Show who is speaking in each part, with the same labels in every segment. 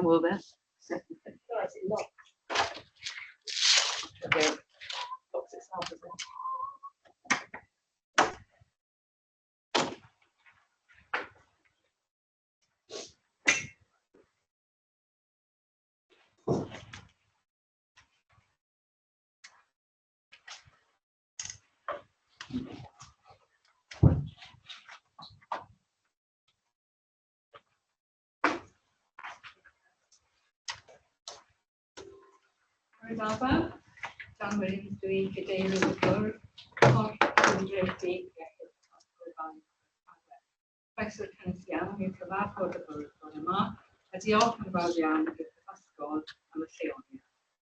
Speaker 1: come over. Okay. Box itself, is it?
Speaker 2: Alpha, John Williams doing today with the word Faisal Canisian, who's the last word of the mark, as he often goes down with the Pascal and the Theonia.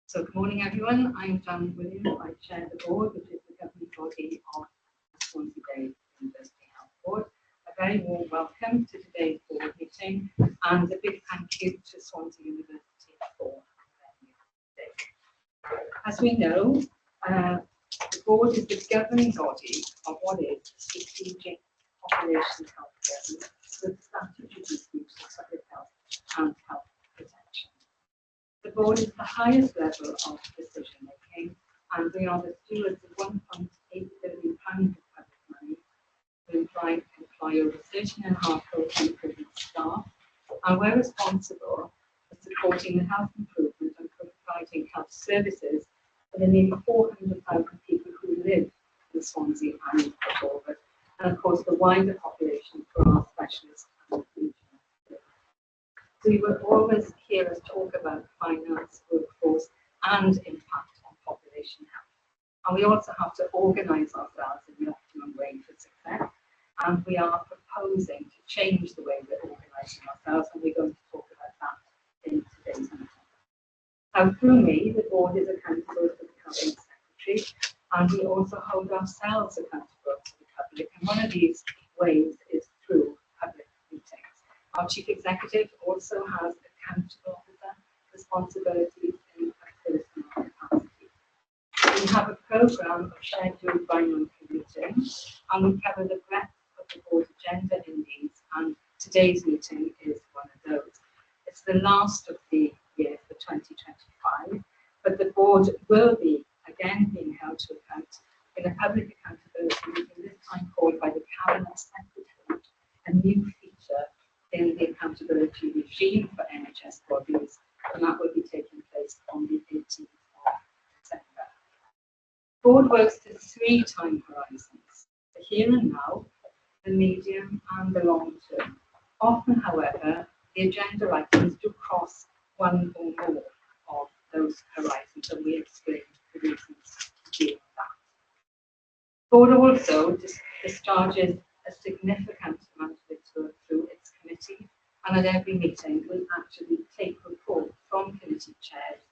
Speaker 2: So, good morning, everyone. I'm John Williams. I chair the board, which is the governing body of the Swansea Bay University Health Board. A very warm welcome to today's board meeting, and a big thank you to Swansea University for today. As we know, the board is the governing body of what is strategic population health care with statutory duties of public health and health protection. The board is the highest level of decision making, and we are the stewards of £1.8 billion of public money to employ over 13,500 equivalent staff, and we're responsible for supporting the health improvement and providing health services for the nearly 400,000 people who live in Swansea and Port, and of course the wider population for our specialists and regional. So you will always hear us talk about finance, workforce, and impact on population health. And we also have to organise ourselves in the optimum way for success. And we are proposing to change the way we're organising ourselves, and we're going to talk about that in today's meeting. Now, through me, the board is accountable to the Cabinet Secretary, and we also hold ourselves accountable to the public. And one of these ways is through public meetings. Our Chief Executive also has accountable officer responsibilities in a personal capacity. We have a programme of scheduled bi-monthly meetings, and we cover the breadth of the board agenda in these, and today's meeting is one of those. It's the last of the year for 2025, but the board will be again being held to account in a public accountability meeting, this time called by the Cabinet Secretary, a new feature in the accountability regime for NHS bodies, and that will be taking place on the 18th of December. The board works to 3 time horizons: the here and now, the medium, and the long term. Often, however, the agenda items do cross one or more of those horizons, and we explain the reasons to deal with that. The board also discharges a significant amount of its work through its committee, and at every meeting we actually take reports from committee chairs.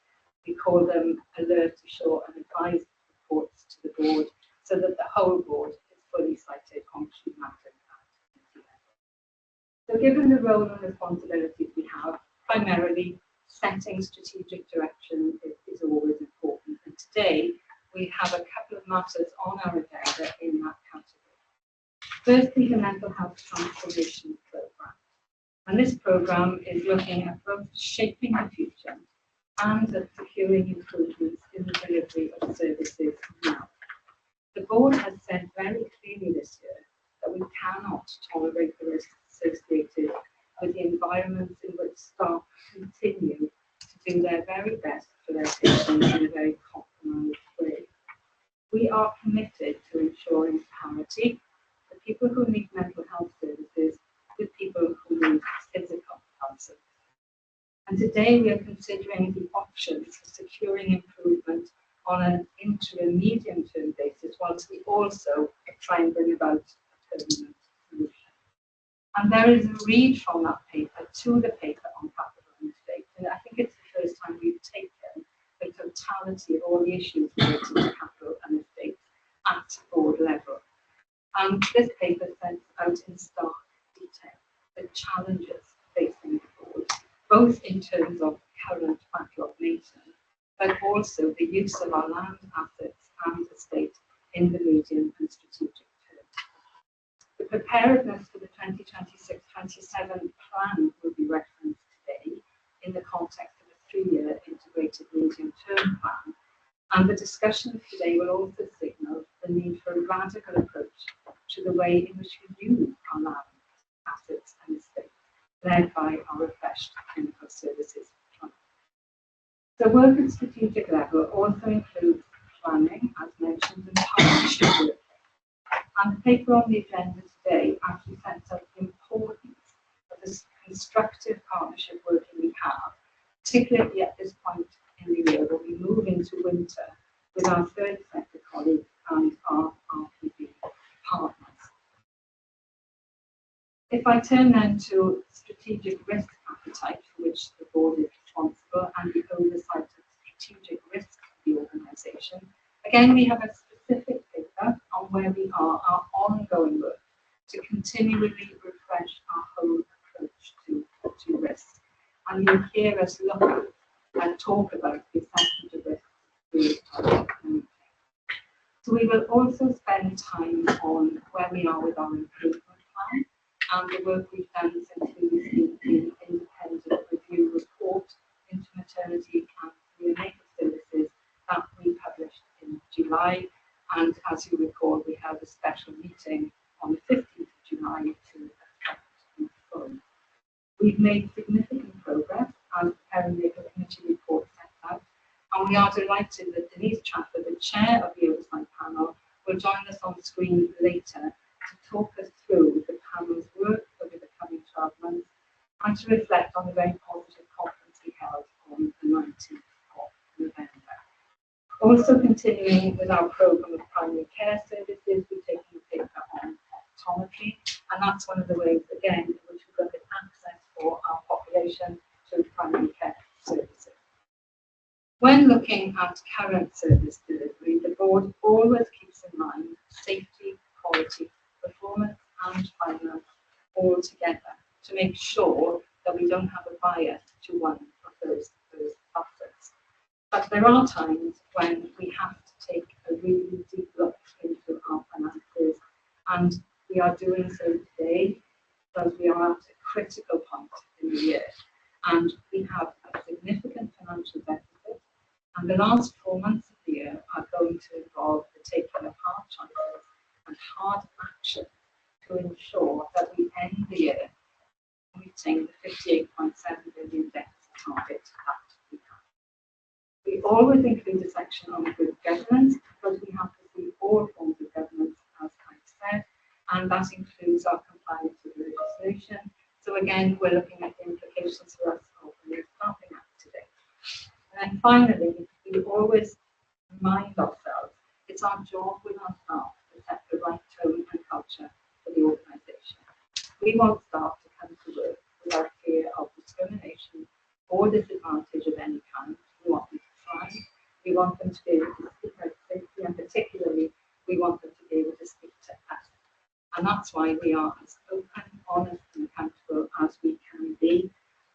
Speaker 2: We call them alert, assure, and advise reports to the board, so that the whole board is fully cited on key matters at committee level. So given the role and responsibilities we have, primarily setting strategic direction is always important. And today we have a couple of matters on our agenda in that category. Firstly, the Mental Health Transformation Programme. And this programme is looking at both shaping the future and at securing improvements in the delivery of services now. The board has said very clearly this year that we cannot tolerate the risks associated with the environments in which staff continue to do their very best for their patients in a very compromised way. We are committed to ensuring parity for people who need mental health services with people who need physical health services. And today we are considering the options for securing improvement on an interim medium-term basis, whilst we also try and bring about a permanent solution. And there is a read from that paper to the paper on capital and estate. And I think it's the first time we've taken the totality of all the issues related to capital and estate at board level. And this paper sets out in stark detail the challenges facing the board, both in terms of current backlog maintenance, but also the use of our land assets and estate in the medium and strategic term. The preparedness for the 2026-27 plan will be referenced today in the And the discussion today will also signal the need for a radical approach to the way in which we use our land, assets and estates, led by our refreshed clinical services fund. The work at strategic level also includes planning, as mentioned, and partnership work. And the paper on the agenda today actually sets out the importance of this constructive partnership working we have, particularly at this point in the year when we move into winter with our third sector colleagues and our RPB partners. If I turn then to strategic risk appetite, for which the board is responsible, and the oversight of strategic risks of the organisation, again we have a specific paper on where we are, our ongoing work to continually refresh our whole approach to risk. And you'll hear us look and talk about the assessment of risk we are implementing. So we will also spend time on where we are with our improvement plan and the work we've done since we received the independent review report into maternity and neonatal services that we published in July. And as you recall, we held a special meeting on the 15th of July to affect the full. We've made significant progress as the perinatal committee report set out, and we are delighted that Denise Trafford, the chair of the oversight panel, will join us on screen later to talk us through the panel's work over the coming 12 months and to reflect on the very positive conference we held on the 19th of November. Also continuing with our programme of primary care services, we're taking a paper on optometry, and that's one of the ways, again, in which we look at access for our population to primary care services. When looking at current service delivery, the board always keeps in mind safety, quality, performance and finance all together to make sure that we don't have a bias to one of those factors. But there are times when we have to take a really deep look into our finances, and we are doing so today because we are at a critical point in the year and we have a significant financial deficit, and the last 4 months of the year are going to involve the taking of hard choices and hard action to ensure that we end the year meeting the 58.7 billion deficit target that we have. We always include a section on good governance because we have to see all forms of governance, as I've said, and that includes our compliance with the legislation. So again, we're looking at the implications for us of the new Staffing Act today. And then finally, we always remind ourselves it's our job with our staff to set the right tone and culture for the organisation. We want staff to come to work without fear of discrimination or disadvantage of any kind. We want them to thrive. We want them to be able to speak out safely, and particularly we want them to be able to speak to us. And that's why we are as open, honest and accountable as we can be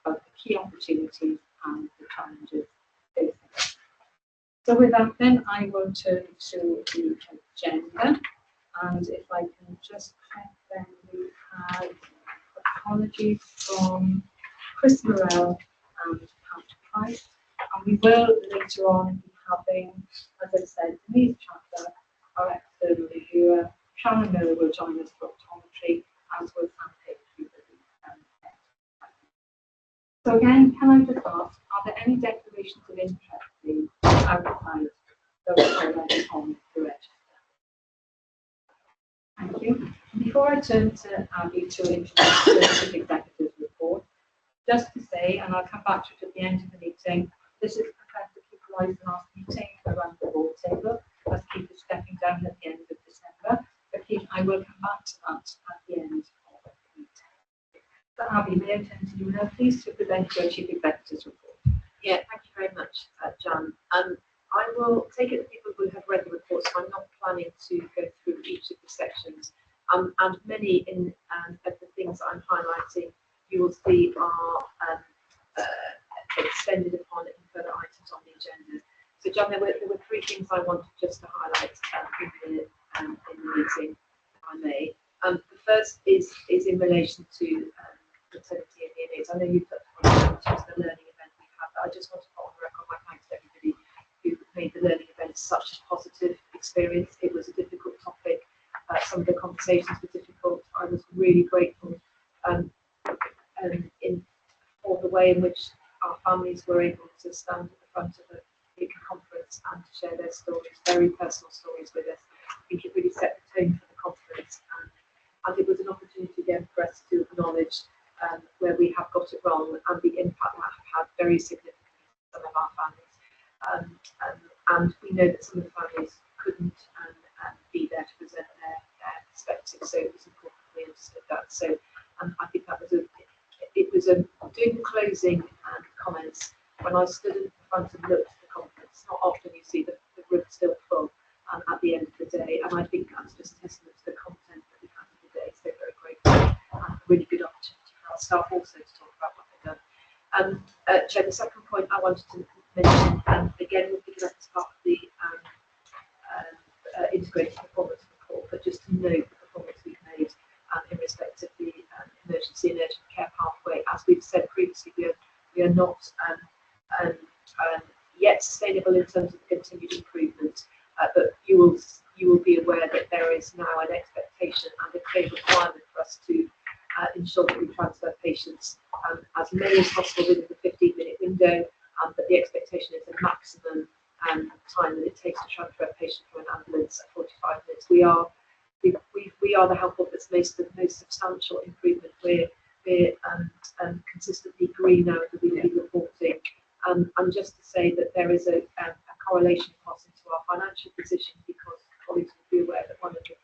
Speaker 2: about the key opportunities and the challenges facing us. So with that then, I will turn to the agenda. And if I can just check, then we have apologies from Chris Morell and Pat Price. And we will later on be having, as I said, Denise Trafford, our external reviewer. Sharon Miller will join us for optometry, as will Sam Page, who will be So again, can I just ask, are there any declarations of interest, please, outside those already on the register? Thank you. Before I turn to Abby to introduce the Chief Executive's report, just to say, and I'll come back to it at the end of the meeting, this is Professor Keith Roy's last meeting around the board table, as Keith is stepping down at the end of December. But Keith, I will come back to that at the end of the meeting. So Abby, may I turn to you now, please, to present your Chief Executive's report.
Speaker 1: Yeah, thank you very much, John. I will take it that people will have read the report, so I'm not planning to go through each of the sections. And many of the things I'm highlighting, you will see are extended upon in further items on the agenda. So, John, there were three things I wanted just to highlight in the meeting, if I may. The first is in relation to maternity and neonates. I know you touched on that, which is the learning event we had, but I just want to put on the record my thanks to everybody who made the learning event such a positive experience. It was a difficult topic. Some of the conversations were difficult. I was really grateful for the way in which our families were able to stand at the front of a big conference and to share their stories, very personal stories with us. I think it really set the tone for the conference, and it was an opportunity again for us to acknowledge where we have got it wrong and the impact that have had very significantly on some of our families. And we know that some of the families couldn't be there to present their perspective, so it was important we understood that. So I think that was doing the closing comments. When I stood in front and looked at the conference, not often you see the room still full at the end of the day, and I think that's just testament to the content that we've had today. So very grateful, and a really good opportunity for our staff also to talk about what they've done. Chair, the second point I wanted to mention, again we'll pick it up as part of the integrated performance report, but just to note the performance we've made in respect of the emergency and urgent care pathway. As we've said previously, we are not yet sustainable in terms of continued improvement, but you will be aware that there is now an expectation and a clear requirement for us to ensure that we transfer patients as many as possible within the 15-minute window, but the expectation is a maximum time that it takes to transfer a patient from an ambulance at 45 minutes. We are the health board that's made the most substantial improvement. We're consistently green now in the weekly reporting. And just to say that there is a correlation across into our financial position, because colleagues will be aware that one of the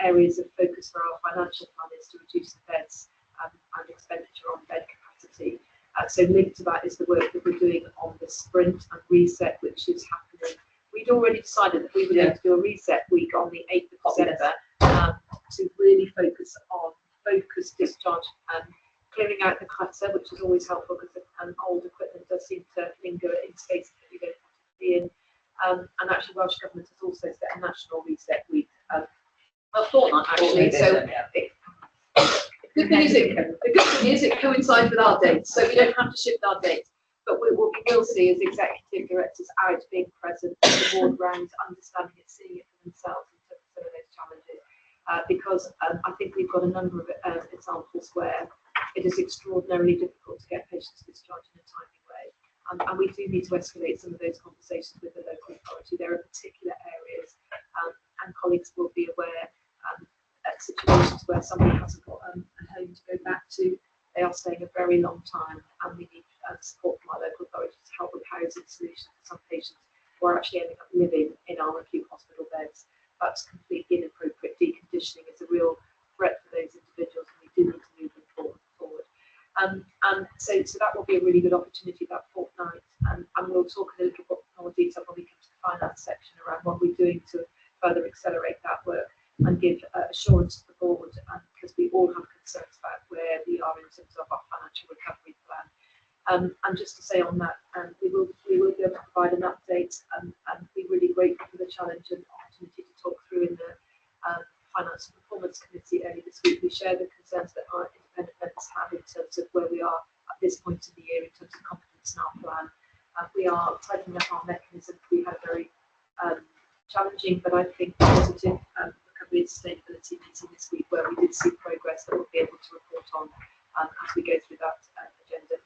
Speaker 1: areas of focus for our financial plan is to reduce the beds and expenditure on bed capacity. So linked to that is the work that we're doing on the sprint and reset, which is happening. We'd already decided that we were going to do a reset week on the 8th of December to really focus on focused discharge and clearing out the clutter, which is always helpful because old equipment does seem to linger in spaces that you don't want to be in. And actually, Welsh Government has also set a national reset week, a fortnight actually. So the good thing is it coincides with our dates, so we don't have to shift our dates. But what we will see is executive directors out being present in the board rounds, understanding it, seeing it for themselves in terms of some of those challenges. Because I think we've got a number of examples where it is extraordinarily difficult to get patients discharged in a timely way. And we do need to escalate some of those conversations with the local authority. There are particular areas, and colleagues will be aware, situations where somebody hasn't got a home to go back to. They are staying a very long time, and we need support from our local authorities to help with housing solutions for some patients who are actually ending up living in our acute hospital beds. That's completely inappropriate. Deconditioning is a real threat for those individuals, and we do need to move them forward. And so that will be a really good opportunity that fortnight, and we'll talk in a little bit more detail when we come to the finance section around what we're doing to further accelerate that work and give assurance to the board, because we all have concerns about where we are in terms of our financial recovery plan. And just to say on that, we will be able to provide an update, and be really grateful for the challenge and opportunity to talk through in the Finance and Performance Committee early this week. We share the concerns that our independent members have in terms of where we are at this point in the year in terms of confidence in our plan. We are tightening up our mechanisms. We had a very challenging, but I think positive recovery and sustainability meeting this week, where we did see progress that we'll be able to report on as we go through that agenda.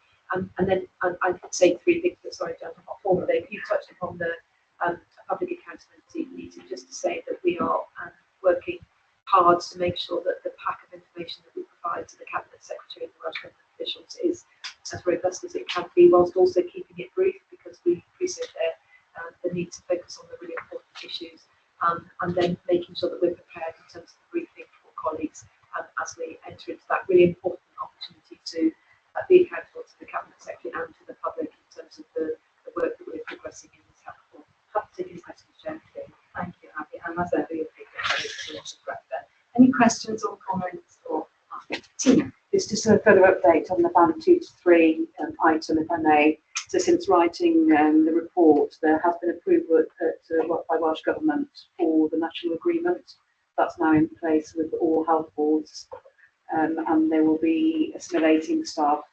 Speaker 1: And then I could say three things, but sorry, Jan, I'm not formal. You touched upon the public accountability meeting, just to say that we are working hard to make sure that the pack of information that we provide to the Cabinet Secretary and the Welsh Government officials is as robust as it can be, whilst also keeping it brief, because we appreciate the need to focus on the really important issues, and then making sure that we're prepared in terms of the briefing for colleagues as we enter into that really important opportunity to be accountable to the Cabinet Secretary and to the public in terms of the work that we're progressing in this health report. Particularly questions, Jen.
Speaker 2: Thank you, Abby. And as ever, you'll take it. Any questions or comments or Tina?
Speaker 3: It's just a further update on the band 2 to 3 item, if I may. So since writing the report, there has been approval by Welsh Government for the national agreement. That's now in place with all health boards, and they will be assimilating staff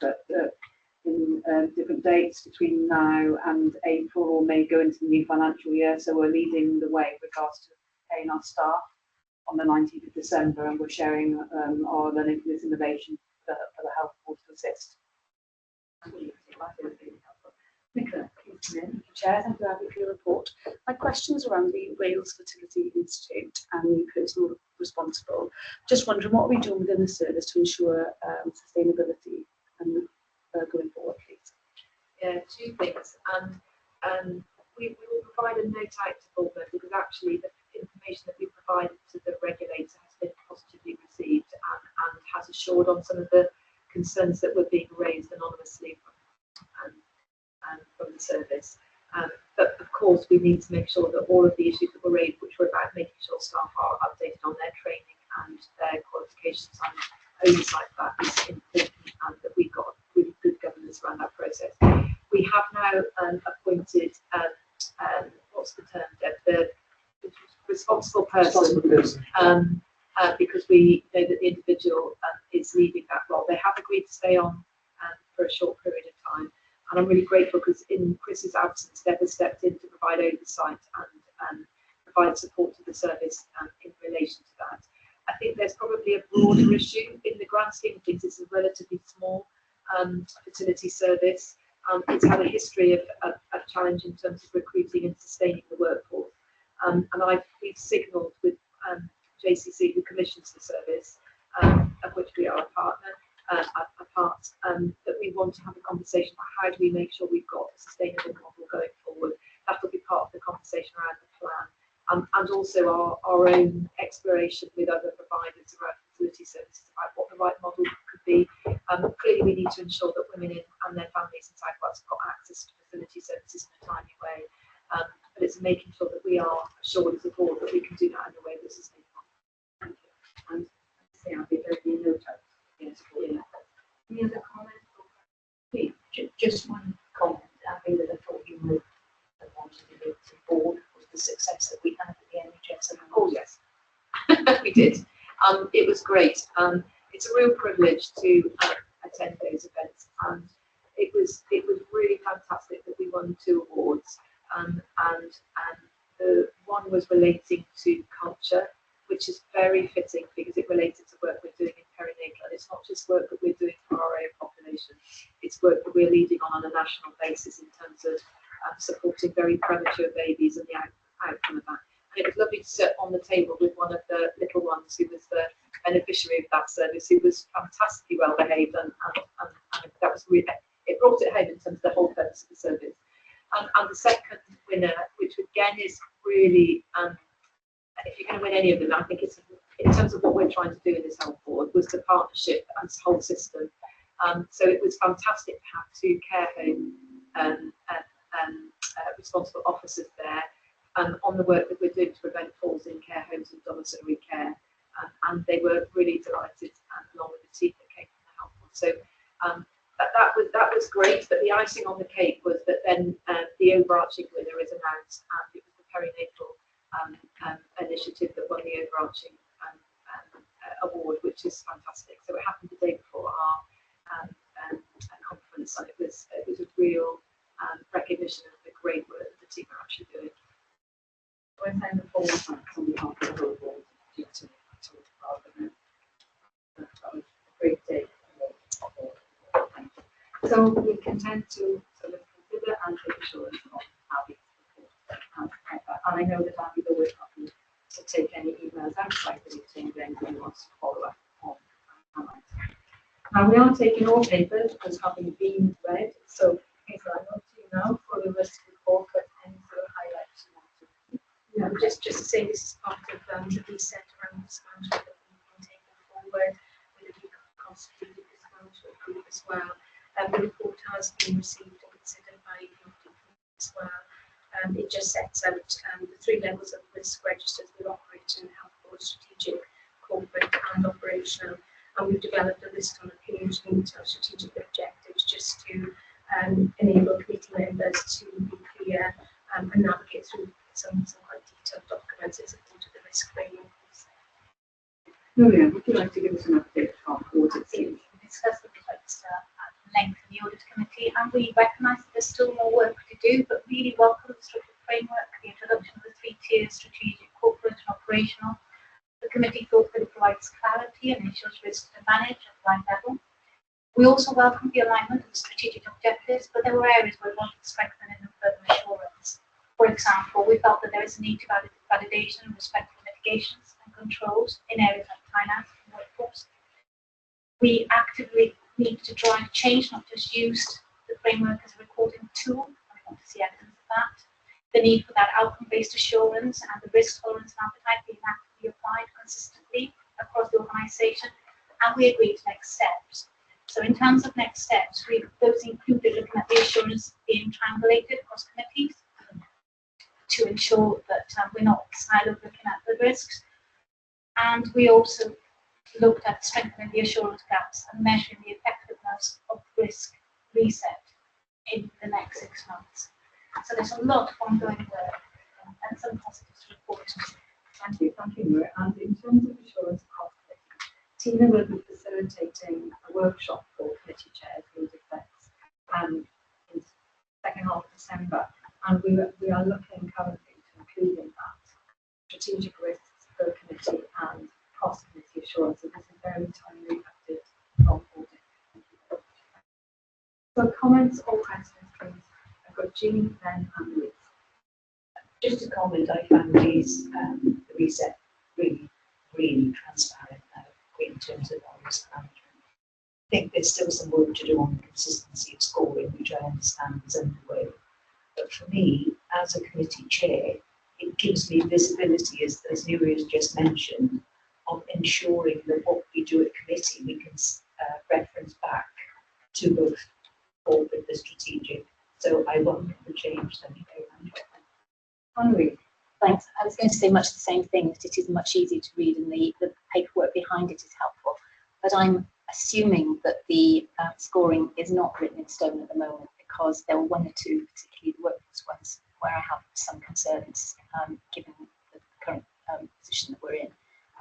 Speaker 3: in different dates between now and April or may go into the new financial year. So we're leading the way with regards to paying our staff on the 19th of December, and we're sharing our learning for this innovation for the health board to assist.
Speaker 2: Nicola, please come in.
Speaker 4: Thank you, Chair. Thank you, Abby, for your report. My questions around the Wales Fertility Institute and the person responsible. Just wondering what are we doing within the service to ensure sustainability and going forward, please?
Speaker 1: Yeah, two things. And we will provide a note out to board members because actually the information that we provided to the regulator has been positively received and has assured on some of the concerns that were being raised anonymously from the service. But of course, we need to make sure that all of the issues that were raised, which were about making sure staff are updated on their training and their qualifications and oversight of that is important, and that we've got really good governance around that process. We have now appointed, what's the term, Deb? The responsible person, because we know that the individual is leaving that role. They have agreed to stay on for a short period of time. And I'm really grateful because in Chris's absence, Deb has stepped in to provide oversight and provide support to the service in relation to that. I think there's probably a broader issue in the grand scheme of things. It's a relatively small fertility service. It's had a history of challenge in terms of recruiting and sustaining the workforce. And we've signalled with JCC, who commissions the service, of which we are a partner, that we want to have a conversation about how do we make sure we've got a sustainable model going forward. That will be part of the conversation around the plan, and also our own exploration with other providers around fertility services about what the right model could be. Clearly, we need to ensure that women and their families in South Wales have got access to fertility services in a timely way. But it's making sure that we are assured as a board that we can do that in a way that's sustainable.
Speaker 2: Thank you. And say I'll be very note out. Yes, yeah. Any other comments?
Speaker 4: Just one comment, Abby, that I thought you would have wanted to give to the board was the success that we had at the NHS.
Speaker 1: Oh yes, we did. It was great. It's a real privilege to attend those events, and it was really fantastic that we won 2 awards. And the one was relating to culture, which is very fitting because it related to work we're doing in perinatal, and it's not just work that we're doing for our own population, it's work that we're leading on a national basis in terms of supporting very premature babies and the outcome of that. And it was lovely to sit on the table with one of the little ones who was the beneficiary of that service, who was fantastically well behaved, and that was really, it brought it home in terms of the whole purpose of the service. And the second winner, which again is really, if you're going to win any of them, I think it's in terms of what we're trying to do in this health board, was the partnership and this whole system. So it was fantastic to have 2 care home responsible officers there on the work that we're doing to prevent falls in care homes and domiciliary care. And they were really delighted, along with the team that came from the health board. So that was great, but the icing on the cake was that then the overarching winner is announced, and it was the perinatal initiative that won the overarching award, which is fantastic. So it happened the day before our conference, and it was a real recognition of the great work that the team are actually doing.
Speaker 2: I thank the board on behalf of the whole board due to Parliament. That was a great day. So we can tend to sort of consider and take assurance on how we support. And I know that Abby's always happy to take any emails outside the meeting if anybody wants to follow up on that. Now we are taking all papers as having been read. So Hazel, I'm up to you now for the risk report, but any sort of highlights you want to.
Speaker 5: No, just to say this is part of the reset around risk management that we've been taking forward with a view to constituted risk management group as well. The report has been received and considered by the audit committee as well. It just sets out the 3 levels of risk registers that operate in health board: strategic, corporate and operational. And we've developed a list on a page linked to our strategic objectives just to enable committee members to be clear and navigate through some quite detailed documents as a part of the risk framework.
Speaker 2: Julia, would you like to give us an update on audit?
Speaker 5: Discuss the register at length in the audit committee, and we recognise that there's still more work to do, but really welcome the structured framework, the introduction of the 3 tiers: strategic, corporate and operational. The committee thought that it provides clarity and ensures risks to manage at the right level. We also welcome the alignment of the strategic objectives, but there were areas where we wanted to strengthen and further assurance. For example, we felt that there is a need to validation and respect for mitigations and controls in areas like finance and workforce. We actively need to drive change, not just use the framework as a reporting tool. We want to see evidence of that. The need for that outcome-based assurance and the risk tolerance and appetite being actively applied consistently across the organisation. And we agreed to next steps. So in terms of next steps, those included looking at the assurance being triangulated across committees to ensure that we're not siloed looking at the risks. And we also looked at strengthening the assurance gaps and measuring the effectiveness of risk reset in the next 6 months. So there's a lot of ongoing work and some positives to report.
Speaker 2: Thank you, Maria. And in terms of assurance cost, Tina will be facilitating a workshop for committee chairs and execs in the second half of December, and we are looking currently to include in that strategic risks per committee and cross-committee assurance. So this is very timely update from audit. Thank you. So comments or questions, please. I've got Jean, then and Louise.
Speaker 6: Just a comment, I found these the reset really transparent in terms of our risk management. I think there's still some work to do on the consistency of scoring, which I understand is underway. But for me, as a committee chair, it gives me visibility, as Nuri has just mentioned, of ensuring that what we do at committee, we can reference back to both corporate and strategic. So I welcome the change. Thank you very much.
Speaker 2: Henri.
Speaker 7: Thanks. I was going to say much the same thing, that it is much easier to read and the paperwork behind it is helpful. But I'm assuming that the scoring is not written in stone at the moment, because there were 1 or 2, particularly the workforce ones, where I have some concerns given the current position that we're in.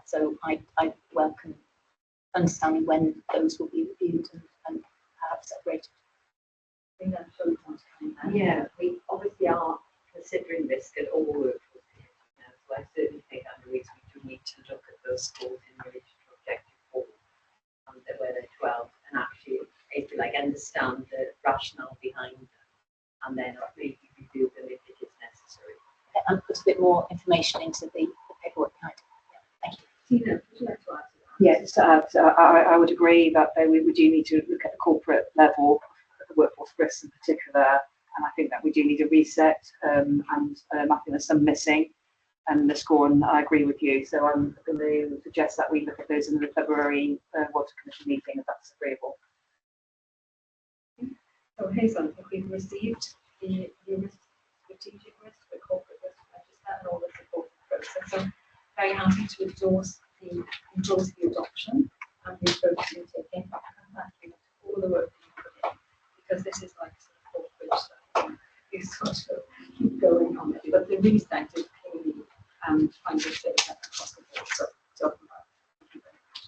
Speaker 7: So I welcome understanding when those will be reviewed and perhaps separated.
Speaker 8: Yeah, we obviously are considering risk at all workforce now, so I certainly think under we do need to look at those scores in relation to objective 4, where they're 12, and actually, if you like, understand the rationale behind them, and then maybe review them if it is necessary.
Speaker 7: And put a bit more information into the paperwork behind it. Yeah, thank you.
Speaker 2: Tina, would you like to add to that?
Speaker 3: Yes, I would agree that we do need to look at the corporate level, the workforce risks in particular, and I think that we do need a reset, and I think there's some missing, and the score, and I agree with you. So I'm going to suggest that we look at those in the February Water Commission meeting, if that's agreeable.
Speaker 2: So Hazel, if we've received the strategic risk, the corporate risk register, and all the supporting process, so very happy to endorse the adoption and the approach you're taking, and thank you for all the work that you put in, because this is like sort of corporate stuff. You sort of keep going on it, but the reset is clearly trying to say that across the board. So thank you very much.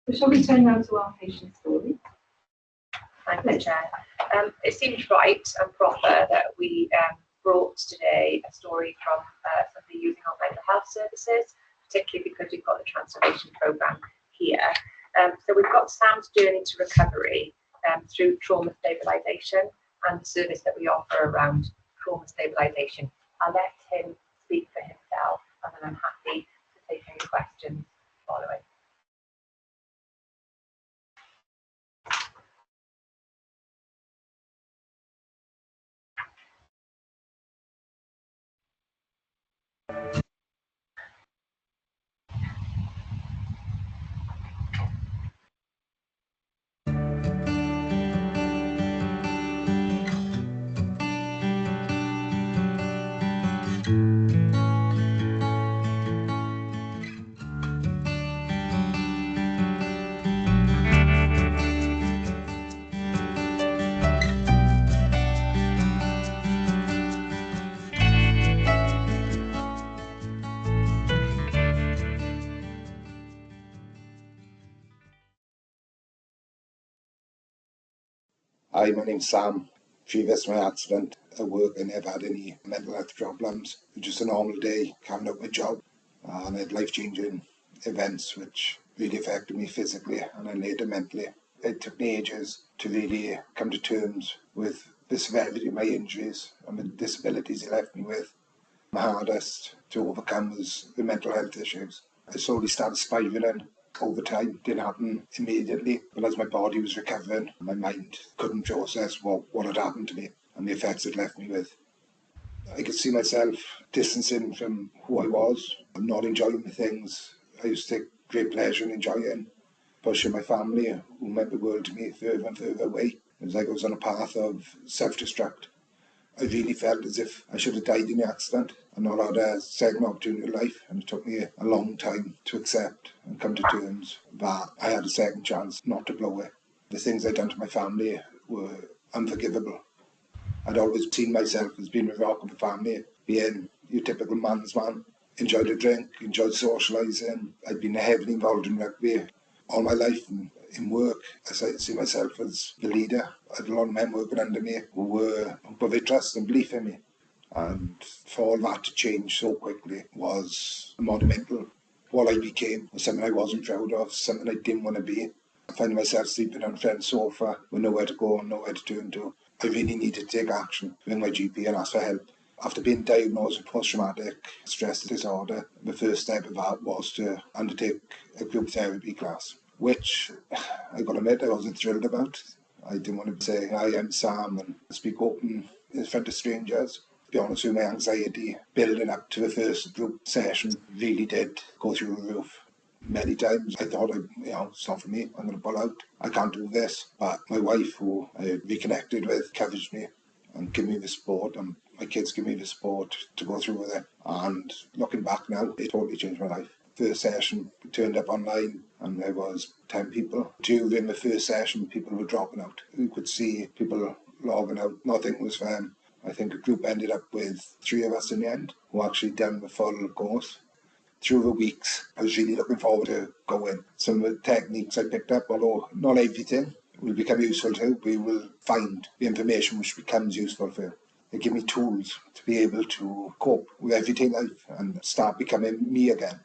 Speaker 2: So shall we turn now to our patient story?
Speaker 1: Thank you, Chair. It seems right and proper that we brought today a story from somebody using our mental health services, particularly because we've got the transformation programme here. So we've got Sam's journey to recovery through trauma stabilisation and the service that we offer around trauma stabilisation. I'll let him speak for himself, and then I'm happy to take any questions following.
Speaker 9: Hi, my name's Sam. Previous to my accident at work, I never had any mental health problems. It was just a normal day, carrying out my job, and I had life-changing events which really affected me physically and then later mentally. It took me ages to really come to terms with the severity of my injuries and the disabilities it left me with. The hardest to overcome was the mental health issues. I slowly started spiraling over time. It didn't happen immediately, but as my body was recovering, my mind couldn't process what had happened to me and the effects it left me with. I could see myself distancing from who I was and not enjoying the things I used to take great pleasure in enjoying, pushing my family, who meant the world to me, further and further away. It was like I was on a path of self-destruct. I really felt as if I should have died in the accident and not had a second opportunity in life, and it took me a long time to accept and come to terms that I had a second chance not to blow it. The things I'd done to my family were unforgivable. I'd always seen myself as being a rock of the family, being your typical man's man, enjoyed a drink, enjoyed socialising. I'd been heavily involved in rugby all my life and in work. I see myself as the leader. I had a lot of men working under me who put their trust and belief in me. And for all that to change so quickly was monumental. What I became was something I wasn't proud of, something I didn't want to be. I found myself sleeping on a friend's sofa with nowhere to go and nowhere to turn to. I really needed to take action, ring my GP and ask for help. After being diagnosed with post-traumatic stress disorder, the first step of that was to undertake a group therapy class, which I got to admit I wasn't thrilled about. I didn't want to say, hi, I'm Sam, and speak open in front of strangers. To be honest with you, my anxiety building up to the first group session really did go through the roof. Many times I thought, it's not for me, I'm going to pull out, I can't do this. But my wife, who I reconnected with, encouraged me and gave me the support, and my kids give me the support to go through with it. And looking back now, it totally changed my life. First session, we turned up online and there was 10 people. During the first session, people were dropping out. You could see people logging out, nothing was for them. I think a group ended up with 3 of us in the end who actually done the full course. Through the weeks, I was really looking forward to going. Some of the techniques I picked up, although not everything, will become useful too. We will find the information which becomes useful for you. They give me tools to be able to cope with everyday life and start becoming me again.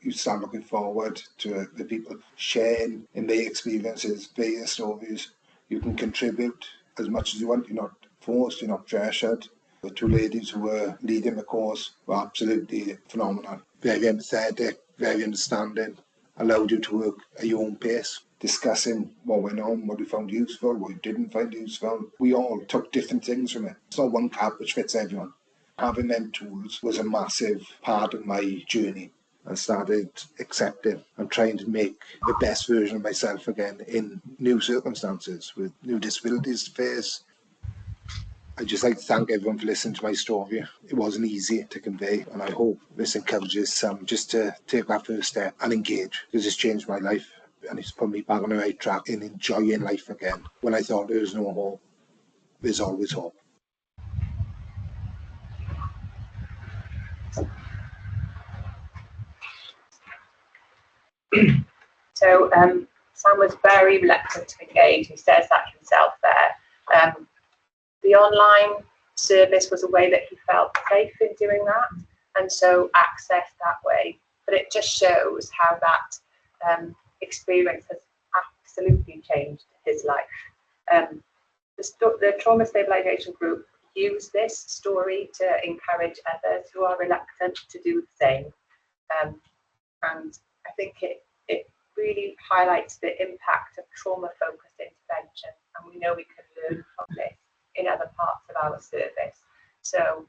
Speaker 9: You start looking forward to the people sharing in their experiences, their stories. You can contribute as much as you want. You're not forced, you're not pressured. The 2 ladies who were leading the course were absolutely phenomenal. Very empathetic, very understanding, allowed you to work at your own pace, discussing what went on, what you found useful, what you didn't find useful. We all took different things from it. It's not one cap which fits everyone. Having them tools was a massive part of my journey. I started accepting and trying to make the best version of myself again in new circumstances with new disabilities to face. I'd just like to thank everyone for listening to my story. It wasn't easy to convey, and I hope this encourages some just to take that first step and engage, because it's changed my life and it's put me back on the right track in enjoying life again. When I thought there was no hope, there's always hope.
Speaker 1: So Sam was very reluctant to engage. He says that himself there. The online service was a way that he felt safe in doing that, and so accessed that way. But it just shows how that experience has absolutely changed his life. The Trauma Stabilisation Group use this story to encourage others who are reluctant to do the same. And I think it really highlights the impact of trauma-focused intervention, and we know we can learn from this in other parts of our service. So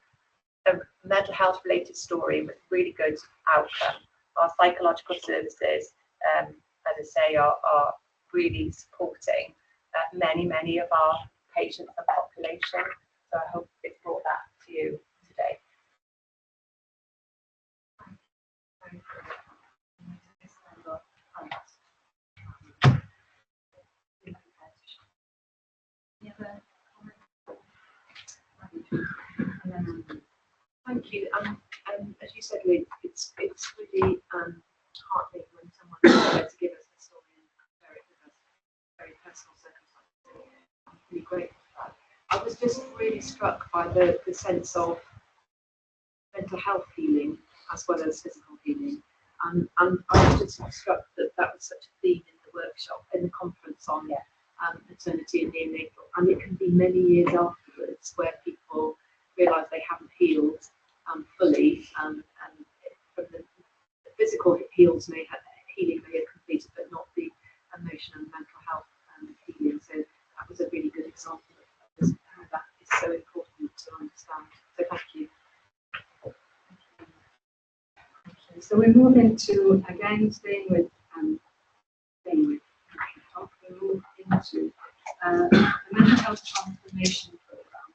Speaker 1: a mental health related story with really good outcome. Our psychological services, as I say, are really supporting many of our patients and population. So I hope it's brought that to you today. Thank you. As you said, Lynn, it's really heartening when someone is there to give us the story and share it with us, very personal circumstances. really grateful for that. I was just really struck by the sense of mental health healing as well as physical healing. And I was just struck that that was such a theme in the workshop, in the conference on maternity and neonatal. And it can be many years afterwards where people realise they haven't healed fully, and from the physical healing may have completed, but not the emotional and mental health healing. So that was a really good example of just how that is so important to understand. So thank you.
Speaker 2: So we move into, again, staying with talk, we move into the mental health transformation program.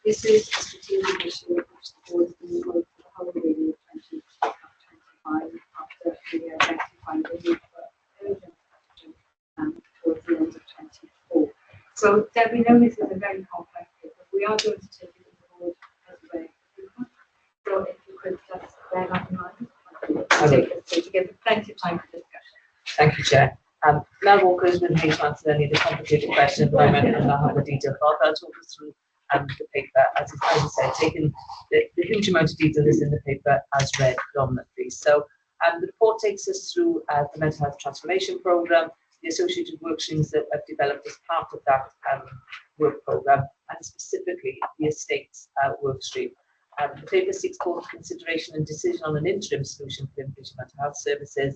Speaker 2: This is a strategic issue which the board has been working for the whole year of 2025 after we identified the need for urgent action towards the end of 2024. So Debbie, know this is a very complex case, but we are going to take it on board as a way. So if you could just bear that in mind, to give plenty of time for discussion.
Speaker 10: Thank you, Chair. Mel Walker has been here to answer any of the complicated questions at the moment, and I'll have the detailed part. I'll talk us through the paper, as I said, taking the huge amount of detail is in the paper as read predominantly. So the report takes us through the mental health transformation programme, the associated work streams that have developed as part of that work programme, and specifically the estates work stream. The paper seeks both consideration and decision on an interim solution for inpatient mental health services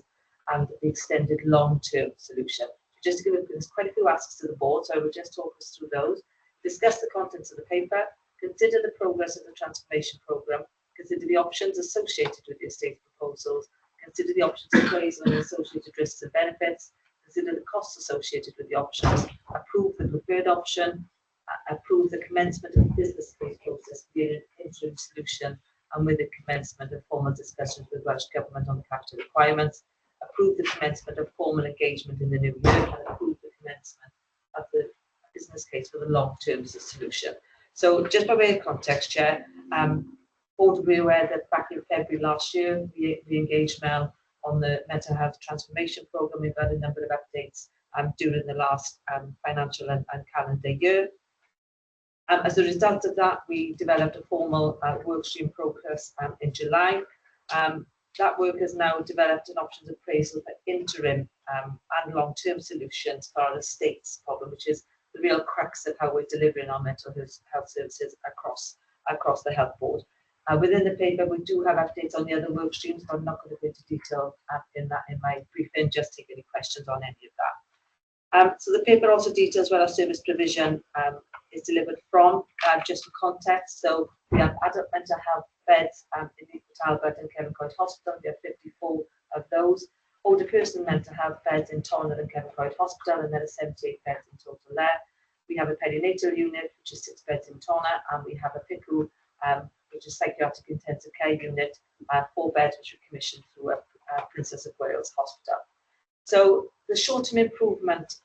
Speaker 10: and the extended long-term solution. Just to give it, there's quite a few asks to the board, so I will just talk us through those. Discuss the contents of the paper, consider the progress of the transformation programme, consider the options associated with the estate proposals, consider the options appraisal and associated risks and benefits, consider the costs associated with the options, approve the preferred option, approve the commencement of the business case process for an interim solution, and with the commencement of formal discussions with Welsh Government on the capital requirements, approve the commencement of formal engagement in the new year, and approve the commencement of the business case for the long-term solution. So just by way of context, Chair, board will be aware that back in February last year, we engaged Mel on the mental health transformation programme. We've had a number of updates during the last financial and calendar year. As a result of that, we developed a formal workstream progress in July. That work has now developed an options appraisal for interim and long-term solutions for our estates problem, which is the real crux of how we're delivering our mental health services across the health board. Within the paper, we do have updates on the other work streams, but I'm not going to go into detail in my briefing, just take any questions on any of that. So the paper also details where our service provision is delivered from, just for context. So we have adult mental health beds in Neath Talbot and Kevin Coyne Hospital. We have 54 of those. Older person mental health beds in Tonner and Kevin Coyne Hospital, and there are 78 beds in total there. We have a perinatal unit, which is 6 beds in Tonner, and we have a PICU, which is psychiatric intensive care unit, 4 beds, which were commissioned through Princess of Wales Hospital. So the short-term improvement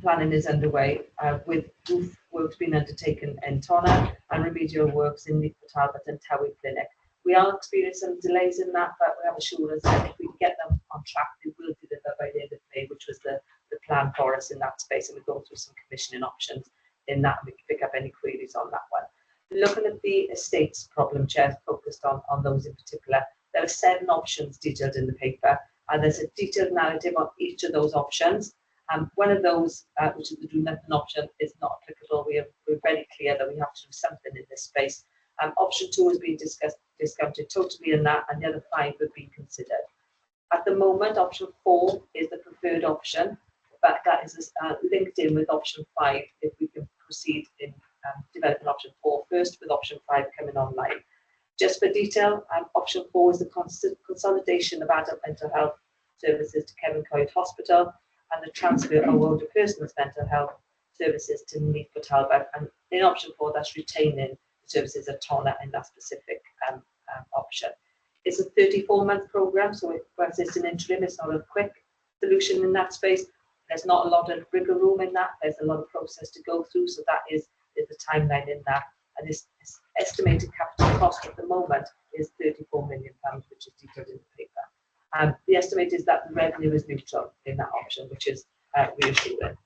Speaker 10: planning is underway, with roof works being undertaken in Tonner and remedial works in Neath Talbot and Towie Clinic. We are experiencing some delays in that, but we have assurance that if we get them on track, they will deliver by the end of May, which was the plan for us in that space, and we're going through some commissioning options in that, and we can pick up any queries on that one. Looking at the estates problem, Chair, focused on those in particular, there are 7 options detailed in the paper, and there's a detailed narrative on each of those options. One of those, which is the do nothing option, is not applicable. We're very clear that we have to do something in this space. Option 2 has been discounted totally in that, and the other 5 have been considered. At the moment, option 4 is the preferred option, but that is linked in with option 5 if we can proceed in developing option 4 first, with option 5 coming online. Just for detail, option 4 is the consolidation of adult mental health services to Kevin Coyne Hospital and the transfer of older person's mental health services to Neath Talbot. And in option 4, that's retaining services at Tonner in that specific option. It's a 34-month programme, so whilst it's an interim, it's not a quick solution in that space. There's not a lot of wriggle room in that. There's a lot of process to go through, so that is the timeline in that. And this estimated capital cost at the moment is £34 million, which is detailed in the paper. The estimate is that the revenue is neutral in that option, which is reassuring.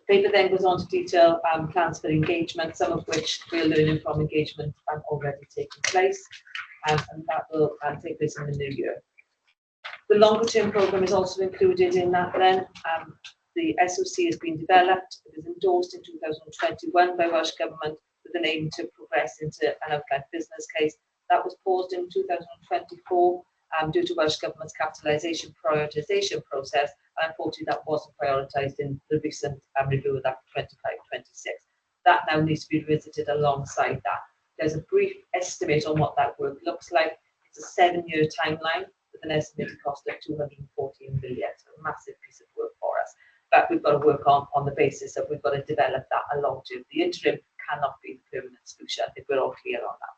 Speaker 10: The paper then goes on to detail plans for engagement, some of which we're learning from engagement already taking place, and that will take place in the new year. The longer term programme is also included in that then. The SOC has been developed, it was endorsed in 2021 by Welsh Government with an aim to progress into an outline business case. That was paused in 2024 due to Welsh Government's capitalisation prioritisation process, and unfortunately that wasn't prioritised in the recent review of that 25-26. That now needs to be revisited alongside that. There's a brief estimate on what that work looks like. It's a 7-year timeline with an estimated cost of 214 million, so a massive piece of work for us. But we've got to work on the basis that we've got to develop that along to the interim cannot be the permanent solution. I think we're all clear on that.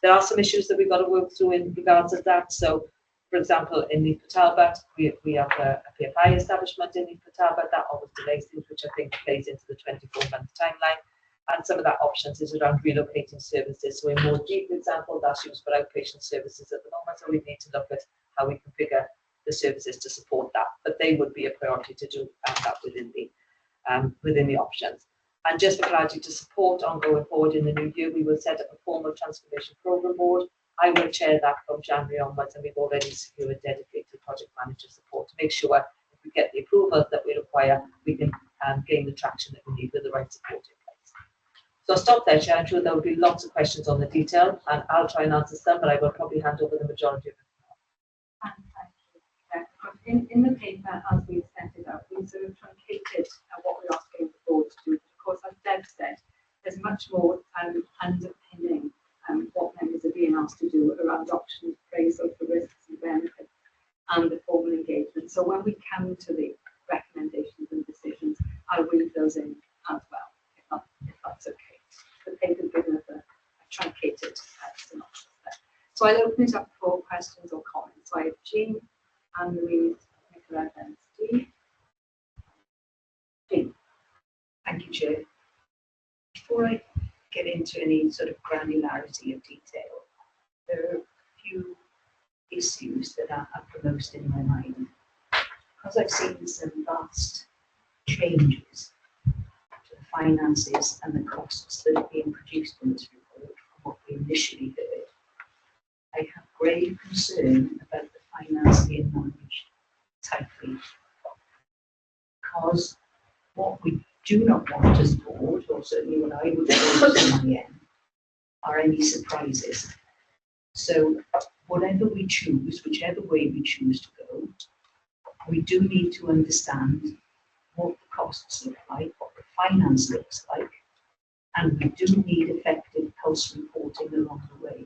Speaker 10: There are some issues that we've got to work through in regards to that. So, for example, in Neath Talbot, we have a PFI establishment in Neath Talbot that always delays things, which I think plays into the 24-month timeline. And some of that options is around relocating services. So in Moorgee, for example, that's used for outpatient services at the moment. So we need to look at how we configure the services to support that. But they would be a priority to do that within the options. And just for clarity, to support ongoing forward in the new year, we will set up a formal transformation programme board. I will chair that from January onwards, and we've already secured dedicated project manager support to make sure if we get the approval that we require, we can gain the traction that we need with the right support in place. So I'll stop there, Chair. I'm sure there will be lots of questions on the detail, and I'll try and answer some, but I will probably hand over the majority of it.
Speaker 2: In the paper, as we've set it out, we sort of truncated what we're asking the board to do. Of course, as Deb said, there's much more underpinning what members are being asked to do around options, appraisal for risks and benefits, and the formal engagement. So when we come to the recommendations and decisions, I'll read those in as well, if that's okay. The paper's given us a truncated synopsis there. So I'll open it up for questions or comments. So I have Jean, Anne-Louise, Nicola, and Steve. Jean.
Speaker 6: Thank you, Chair. Before I get into any sort of granularity of detail, there are a few issues that are uppermost in my mind. Because I've seen some vast changes to the finances and the costs that are being produced in this report from what we initially heard, I have grave concern about the finance being managed tightly. Because what we do not want as a board, or certainly what I would want to my end, are any surprises. So whatever we choose, whichever way we choose to go, we do need to understand what the costs look like, what the finance looks like, and we do need effective pulse reporting along the way.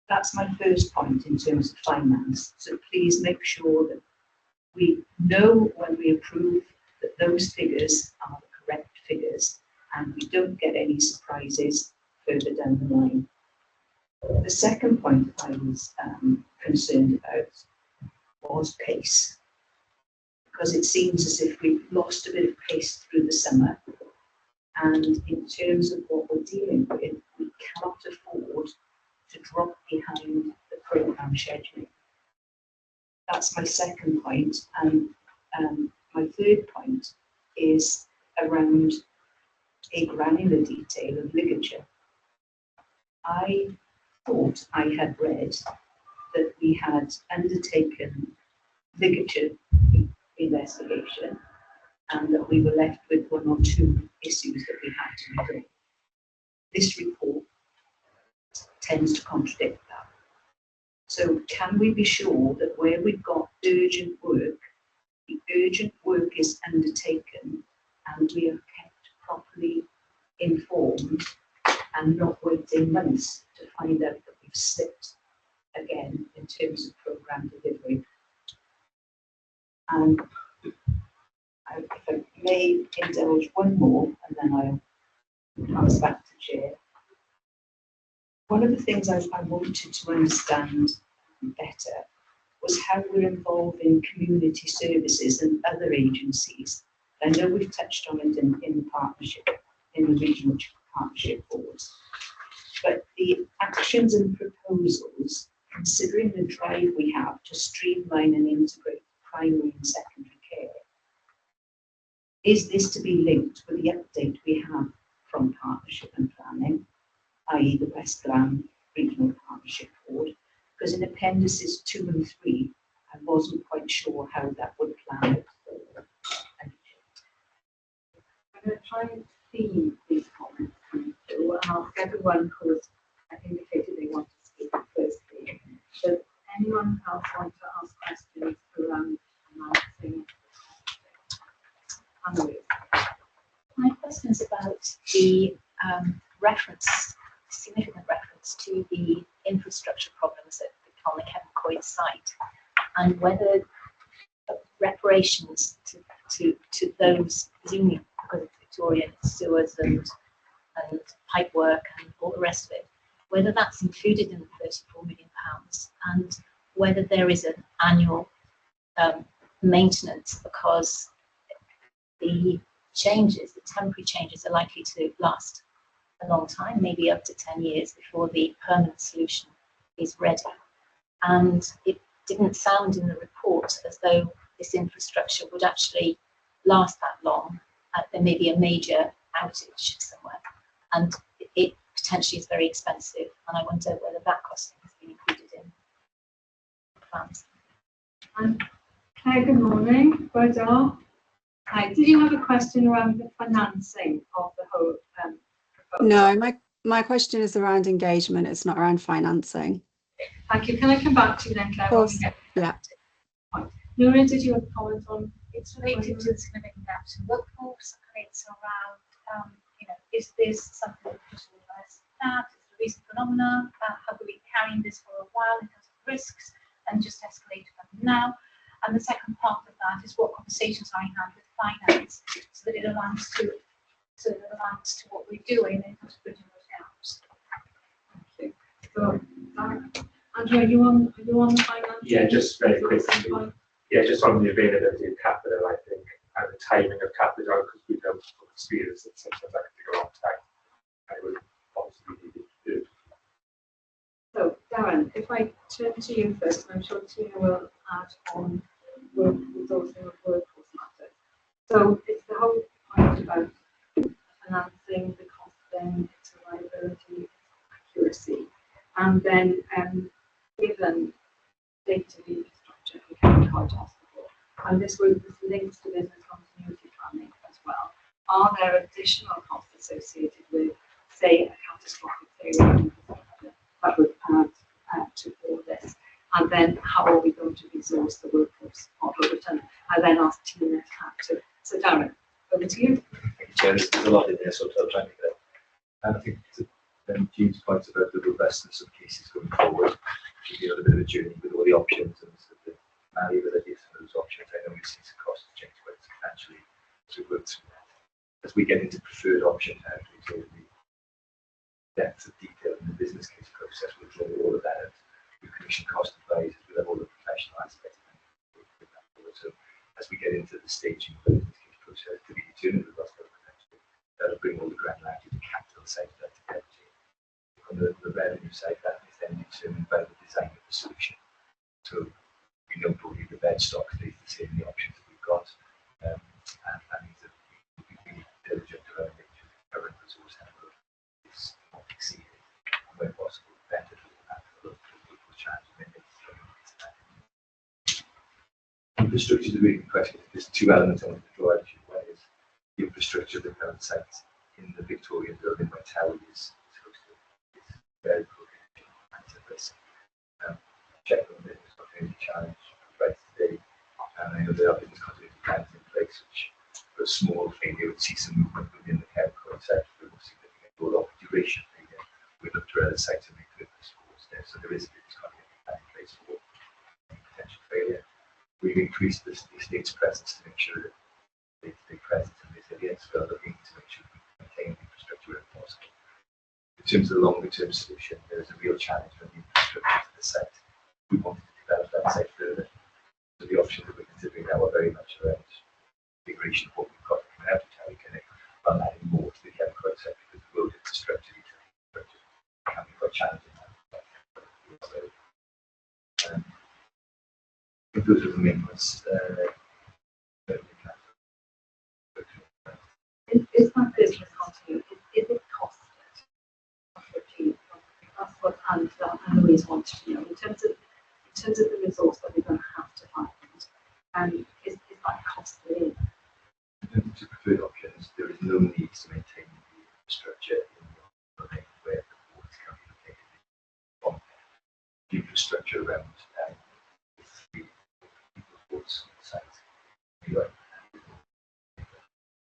Speaker 6: That's my first point in terms of finance. So please make sure that we know when we approve that those figures are the correct figures and we don't get any surprises further down the line. The second point I was concerned about was pace, because it seems as if we've lost a bit of pace through the summer, and in terms of what we're dealing with, we cannot afford to drop behind the programme scheduling. That's my second point, and my third point is around a granular detail of ligature. I thought I had read that we had undertaken ligature investigation and that we were left with one or two issues that we had to resolve. This report tends to contradict that. So can we be sure that where we've got urgent work, the urgent work is undertaken and we are kept properly informed and not waiting months to find out that we've slipped again in terms of programme delivery? And if I may indulge one more, and then I'll pass back to Chair. One of the things I wanted to understand better was how we're involving community services and other agencies. I know we've touched on it in the partnership, in the regional partnership boards, but the actions and proposals, considering the drive we have to streamline and integrate primary and secondary care, Is this to be linked with the update we have from Partnership and Planning, i.e. the West Glam Regional Partnership Board? Because in appendices 2 and 3, I wasn't quite sure how that would plan it.
Speaker 2: I'm going to try and see these comments coming through and ask everyone who has indicated they want to speak firstly. Does anyone else want to ask questions around announcing?
Speaker 7: My question is about the significant reference to the infrastructure problems on the Kevin Coyd site, and whether reparations to those, presumably because it's Victorian sewers and pipe work and all the rest of it, whether that's included in the £34 million, and whether there is an annual maintenance, because the temporary changes are likely to last a long time, maybe up to 10 years before the permanent solution is ready. And it didn't sound in the report as though this infrastructure would actually last that long. There may be a major outage somewhere, and it potentially is very expensive. And I wonder whether that costing has been included in plans.
Speaker 2: Hi, good morning. Well, hi. Did you have a question around the financing of the whole proposal?
Speaker 11: No, my question is around engagement. It's not around financing.
Speaker 2: Thank you. Can I come back to you then, Claire?
Speaker 11: Of course. Yeah.
Speaker 2: Nora, did you have a comment on?
Speaker 12: It's related to the significant gaps in workforce, and it's around, is this something that just realize that? Is it a recent phenomenon? Have we been carrying this for a while in terms of risks and just escalated them now? And the second part of that is what conversations are you having with finance so that it aligns to what we're doing in terms of bridging those gaps.
Speaker 2: Thank you. So, Andrew, are you on the finance?
Speaker 13: Yeah, just very quickly. Yeah, just on the availability of capital, I think, and the timing of capital, because we know from experience that sometimes that can take a long time. And it would obviously be good.
Speaker 2: So, Darren, if I turn to you first, and I'm sure Tina will add on resourcing of workforce matters. So, it's the whole point about financing, the costing, its reliability, its accuracy, and then given data infrastructure we can quite ask for. And this links to business continuity planning as well. Are there additional costs associated with, say, a catastrophic failure in infrastructure that would add to all this? And then how are we going to resource the workforce model? Which I then asked Tina to add to. So Darren, over to you.
Speaker 14: Thank you, Chair. There's a lot in there, so I'll try and make it up. And I think Jean's points about the robustness of cases going forward, should be a little bit of a journey with all the options and the malleability of some of those options. I know we've seen some costs change quite substantially as we work through that. As we get into preferred option territory, so the depth of detail in the business case process, we'll draw all of that out. We commission cost advisors, we'll have all the professional aspects of it. So as we get into the staging of the business case process, to be determined with lots of potential, that'll bring all the granularity to the capital side of that together. On the revenue side, that is then determined by the design of the solution. So we know probably the bed stock stays the same in the options that we've got, and that means that we can be diligent around making sure the current resource envelope is not exceeded, and when possible, better than that for local challenges. Infrastructure is a really good question. There's two elements I want to draw out. One is the infrastructure of the current site in the Victorian building where Towie is very good at risk. Check on business continuity challenge right today. And I know there are business continuity plans in place which for a small failure would see some movement within the chemical sector for more significant or longer duration failure. We look to other sites and make purpose scores there. So there is a business continuity plan in place for potential failure. We've increased the state's presence to make sure that they presence and resilience. We're looking to make sure we maintain infrastructure where possible. In terms of the longer term solution, there is a real challenge for the infrastructure to the site. We wanted to develop that site further. So the options that we're considering now are very much around integration of what we've got coming out of Towie Connect, but adding more to the chemical site because the road infrastructure, can be quite challenging. So, I think those are the main ones.
Speaker 2: is my business continuity, is it costed? That's what Anne Louise wanted to know in terms of the resource that we're going to have to find. And is that costly?
Speaker 14: In the preferred options, there is no need to maintain the infrastructure in the domain where the board is currently located on the infrastructure around the board's site. Anyway,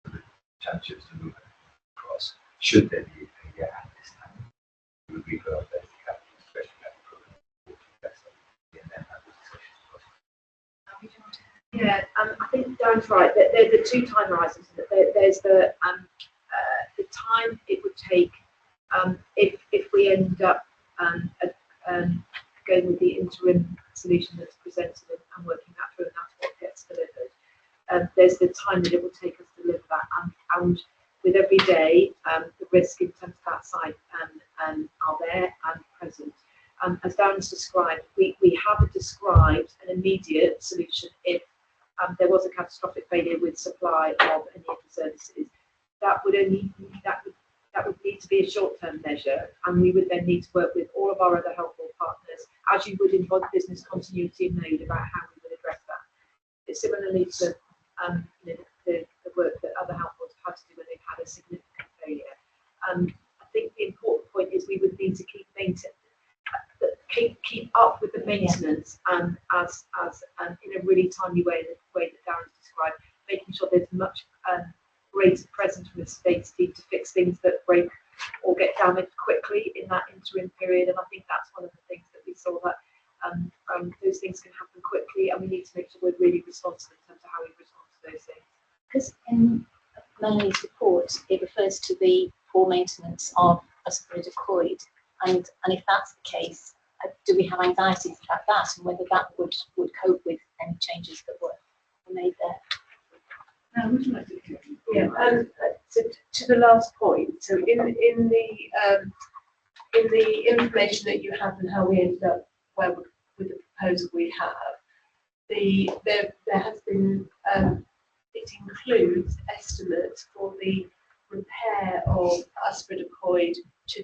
Speaker 14: the challenges to move across, should there be a gap at this time, we would refer the capital special capital program to invest and then have the discussions possible.
Speaker 1: Yeah, I think Darren's right. That there are two time horizons. There's the time it would take if we end up going with the interim solution that's presented and working that through, and that's what gets delivered. There's the time that it will take us to deliver that, and with every day, the risk in terms of that site are there and present. As Darren's described, we have described an immediate solution if there was a catastrophic failure with supply of any of the services. That would need to be a short-term measure, and we would then need to work with all of our other helpful partners, as you would in business continuity mode, about how we would address that. It's similarly to the work that other helpfuls have had to do when they've had a significant failure. I think the important point is we would need to keep up with the maintenance as in a really timely way, the way that Darren's described, making sure there's much greater presence from the estates team to fix things that break or get damaged quickly in that interim period. And I think that's one of the things that we saw, that those things can happen quickly, and we need to make sure we're really responsive in terms of how we respond to those things.
Speaker 7: Because in Melanie's report, it refers to the poor maintenance of Ysbryd y Coed, and if that's the case, do we have anxieties about that, and whether that would cope with any changes that were made there?
Speaker 2: Now, would you like to hear?
Speaker 3: Yeah, to the last point, so in the information that you have and how we ended up with the proposal we have, there has been it includes estimates for the repair of Ysbryd y Coed to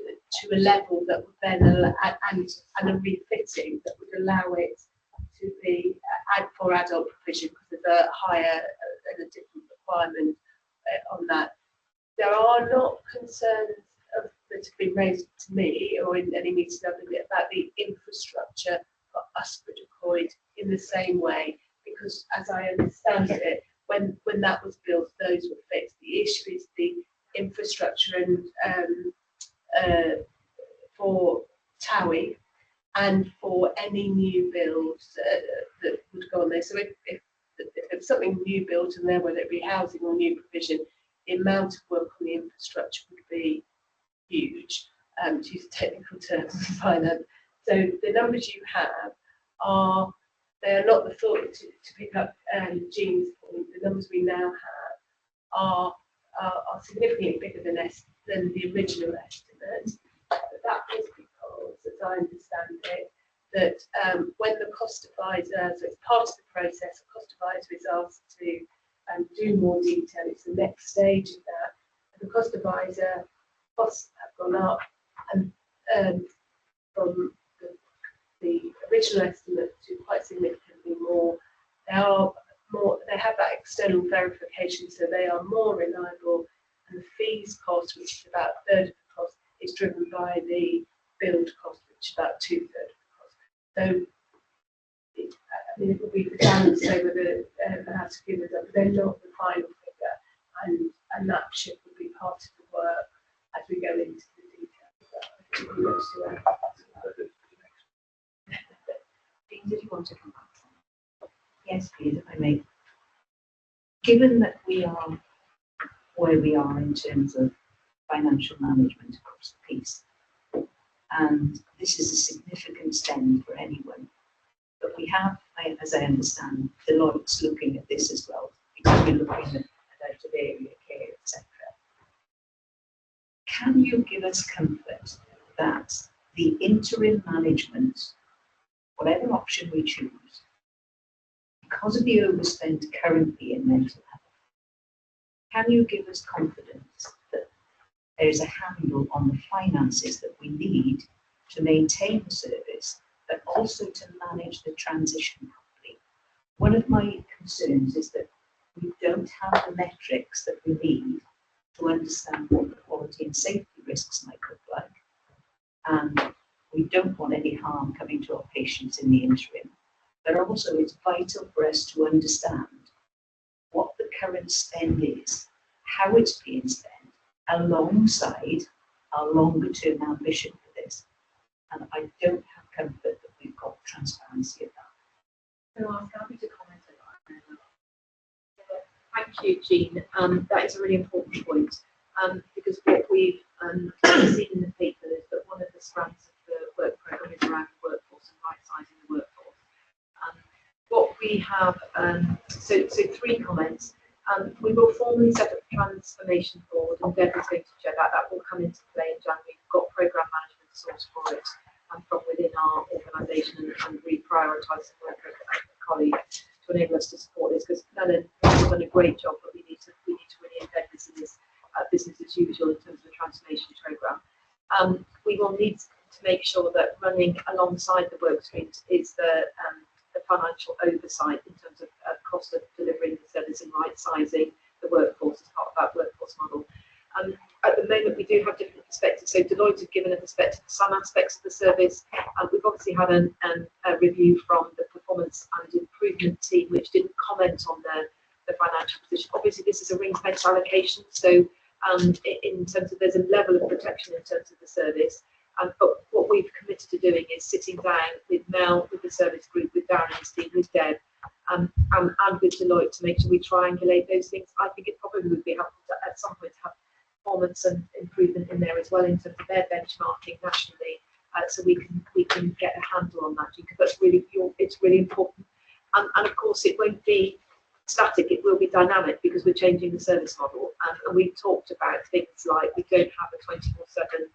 Speaker 3: a level that would then and a refitting that would allow it to be for adult provision, because of the higher and a different requirement on that. There are not concerns that have been raised to me or in any meeting about the infrastructure for Ysbryd y Coed in the same way, because as I understand it, when that was built, those were fixed. The issue is the infrastructure and for Towie and for any new builds that would go on there. So if there's something new built in there, whether it be housing or new provision, the amount of work on the infrastructure would be huge, to use technical terms of finance. So the numbers you have they're not the thought to pick up Jean's point. The numbers we now have are significantly bigger than the original estimate. But that is because, as I understand it, that when the cost advisor, so it's part of the process, the cost advisor is asked to do more detail. It's the next stage of that. And the cost advisor costs have gone up, and from the original estimate to quite significantly more. They have that external verification, so they are more reliable, and the fees cost, which is about a third of the cost, is driven by the build cost, which is about 2/3 of the cost. So it would be for Dan to say whether they have to give it up, but they're not the final figure, and that should be part of the work as we go into the details.
Speaker 1: Dean, did you want to come back?
Speaker 6: Yes, please, if I may. Given that we are where we are in terms of financial management across the piece, and this is a significant spend for anyone, but we have, as I understand, Deloitte's looking at this as well, because we're looking at out of area care, etc. Can you give us comfort that the interim management, whatever option we choose, because of the overspend currently in mental health, can you give us confidence that there is a handle on the finances that we need to maintain the service, but also to manage the transition properly? One of my concerns is that we don't have the metrics that we need to understand what the quality and safety risks might look like. And we don't want any harm coming to our patients in the interim. But also it's vital for us to understand what the current spend is, how it's being spent, alongside our longer term ambition for this. And I don't have comfort that we've got transparency of that.
Speaker 1: So I'm happy to comment on that. Thank you, Jean. That is a really important point, because what we've seen in the paper is that one of the strands of the work programme is around the workforce and right-sizing the workforce. What we have, so 3 comments. We will formally set up a transformation board, and Deb is going to share that. That will come into play in January. We've got programme management source for it from within our organisation and reprioritise the work of a colleague to enable us to support this, because Helen has done a great job, but we need to really embed this in this business as usual in terms of the transformation programme. We will need to make sure that running alongside the work streams is the financial oversight in terms of cost of delivering the service and right sizing the workforce as part of that workforce model. At the moment, we do have different perspectives. So Deloitte have given a perspective to some aspects of the service. We've obviously had a review from the performance and improvement team, which didn't comment on the financial position. Obviously, this is a ring-fence allocation, so in terms of there's a level of protection in terms of the service. But what we've committed to doing is sitting down with Mel, with the service group, with Darren and Steve, with Deb, and with Deloitte to make sure we triangulate those things. I think it probably would be helpful to, at some point, to have performance and improvement in there as well in terms of their benchmarking nationally, so we can get a handle on that, because that's really it's really important. And of course, it won't be static; it will be dynamic, because we're changing the service model. And we've talked about things like we don't have a 24/7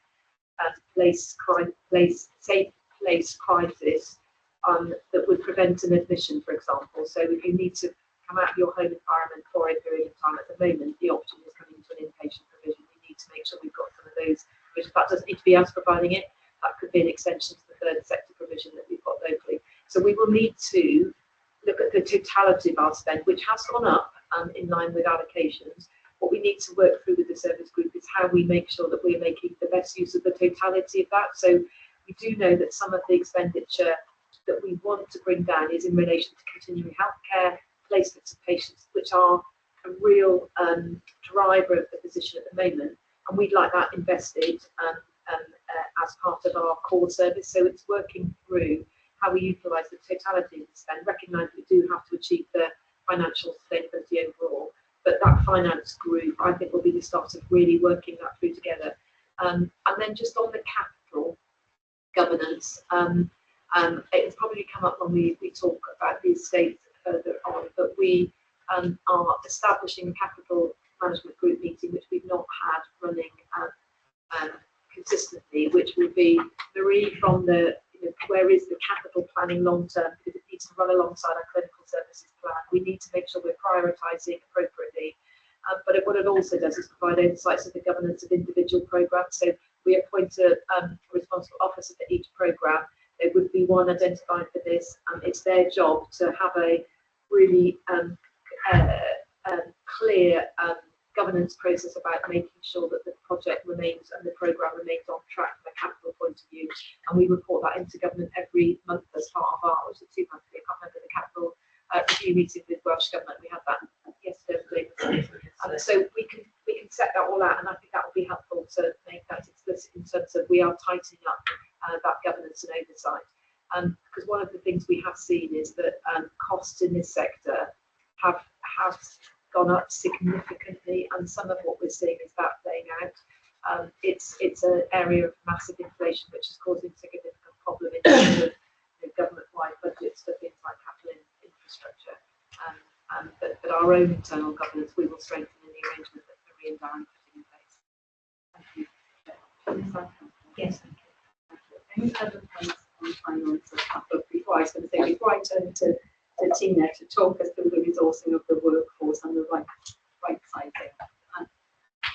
Speaker 1: safe place crisis that would prevent an admission, for example. So if you need to come out of your home environment for a period of time, at the moment the option is coming to an inpatient provision. We need to make sure we've got some of those provisions. That doesn't need to be us providing it. That could be an extension to the third sector provision that we've got locally. So we will need to look at the totality of our spend, which has gone up in line with allocations. What we need to work through with the service group is how we make sure that we're making the best use of the totality of that. So we do know that some of the expenditure that we want to bring down is in relation to continuing healthcare, placements of patients, which are a real driver of the position at the moment. And we'd like that invested as part of our core service. So it's working through how we utilise the totality of the spend, recognise we do have to achieve the financial sustainability overall. But that finance group, I think, will be the start of really working that through together. And then just on the capital governance, it's probably come up when we talk about the estate further on, but we are establishing a capital management group meeting, which we've not had running consistently, which will be Marie from the, where is the capital planning long term, because it needs to run alongside our clinical services plan. We need to make sure we're prioritising appropriately. But what it also does is provide oversights of the governance of individual programmes. So we appoint a responsible officer for each programme. There would be one identified for this, and it's their job to have a really clear governance process about making sure that the project remains and the programme remains on track from a capital point of view. And we report that into government every month as part of our, or is it 2 months? I can't remember, the capital review meeting with Welsh Government. We had that yesterday. So we can set that all out, and I think that will be helpful to make that explicit in terms of we are tightening up that governance and oversight. Because one of the things we have seen is that costs in this sector have gone up significantly, and some of what we're seeing is that playing out. It's an area of massive inflation, which is causing significant problem in terms of government-wide budgets for things like capital infrastructure. But our own internal governance, we will strengthen in the arrangement that Marie and Darren putting in place. Thank you.
Speaker 6: Yes, thank you.
Speaker 3: Any other points on finance or capital before I turn to Tina to talk us through the resourcing of the workforce and the right sizing?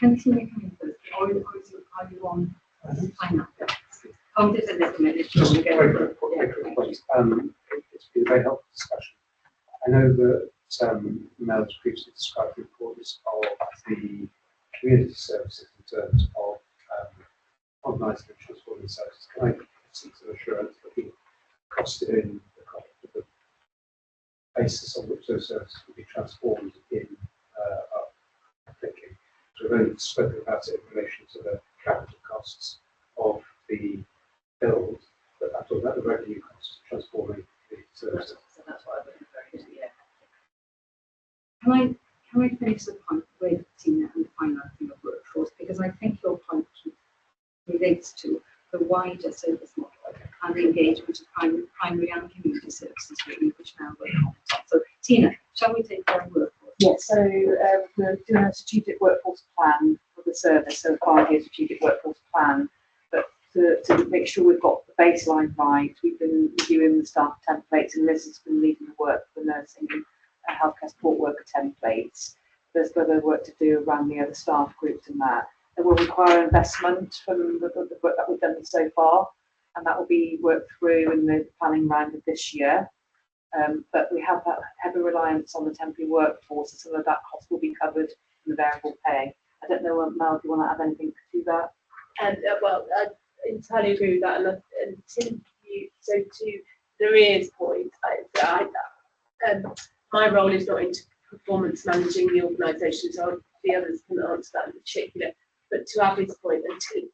Speaker 2: Can Tina come in first? Or are you on finance? Hold it a little minute.
Speaker 15: Just very quick point. It's been a very helpful discussion. I know that Mel has previously described the importance of the community services in terms of organising and transforming services. Can I get some sort of assurance that we costed in the basis on which those services will be transformed in our thinking? So we've only spoken about it in relation to the capital costs of the build, but I'm talking about the revenue costs of transforming the services.
Speaker 1: So that's what I've been referring to, yeah.
Speaker 2: Can I finish the point with Tina and the financing of workforce? Because I think your point relates to the wider service model and the engagement of primary and community services, really, which now we're on top. So, Tina, shall we take our workforce?
Speaker 3: Yes, so we're doing a strategic workforce plan for the service, so a 5-year strategic workforce plan. But to make sure we've got the baseline right, we've been reviewing the staff templates, and Liz has been leading the work for the nursing and healthcare support worker templates. There's further work to do around the other staff groups and that. It will require investment from the work that we've done so far, and that will be worked through in the planning round of this year. But we have that heavy reliance on the temporary workforce, and some of that cost will be covered in the variable pay. I don't know, Mel, if you want to add anything to that?
Speaker 16: And well, I entirely agree with that. And Tim, to Lorraine's point, my role is not into performance managing the organisation, so the others can answer that in particular. But to Abby's point, until you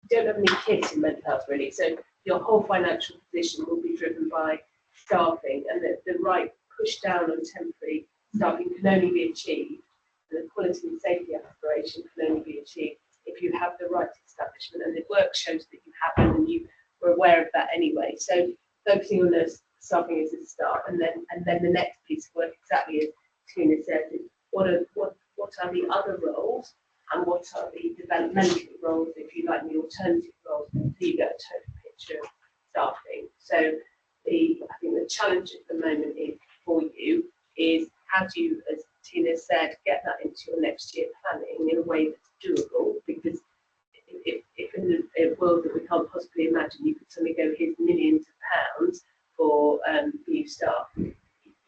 Speaker 16: don't have any kit in mental health really, so your whole financial position will be driven by staffing, and the right push down on temporary staffing can only be achieved, and the quality and safety aspiration can only be achieved if you have the right establishment, and the work shows that you have, and you were aware of that anyway. So focusing on those staffing is a start, and then the next piece of work, exactly as Tina said, is what are the other roles, and what are the developmental roles, if you like, the alternative roles, so you get a total picture of staffing. So I think the challenge at the moment for you is how do you, as Tina said, get that into your next year planning in a way that's doable, because if in a world that we can't possibly imagine, you could suddenly go, here's millions of pounds for new staff, your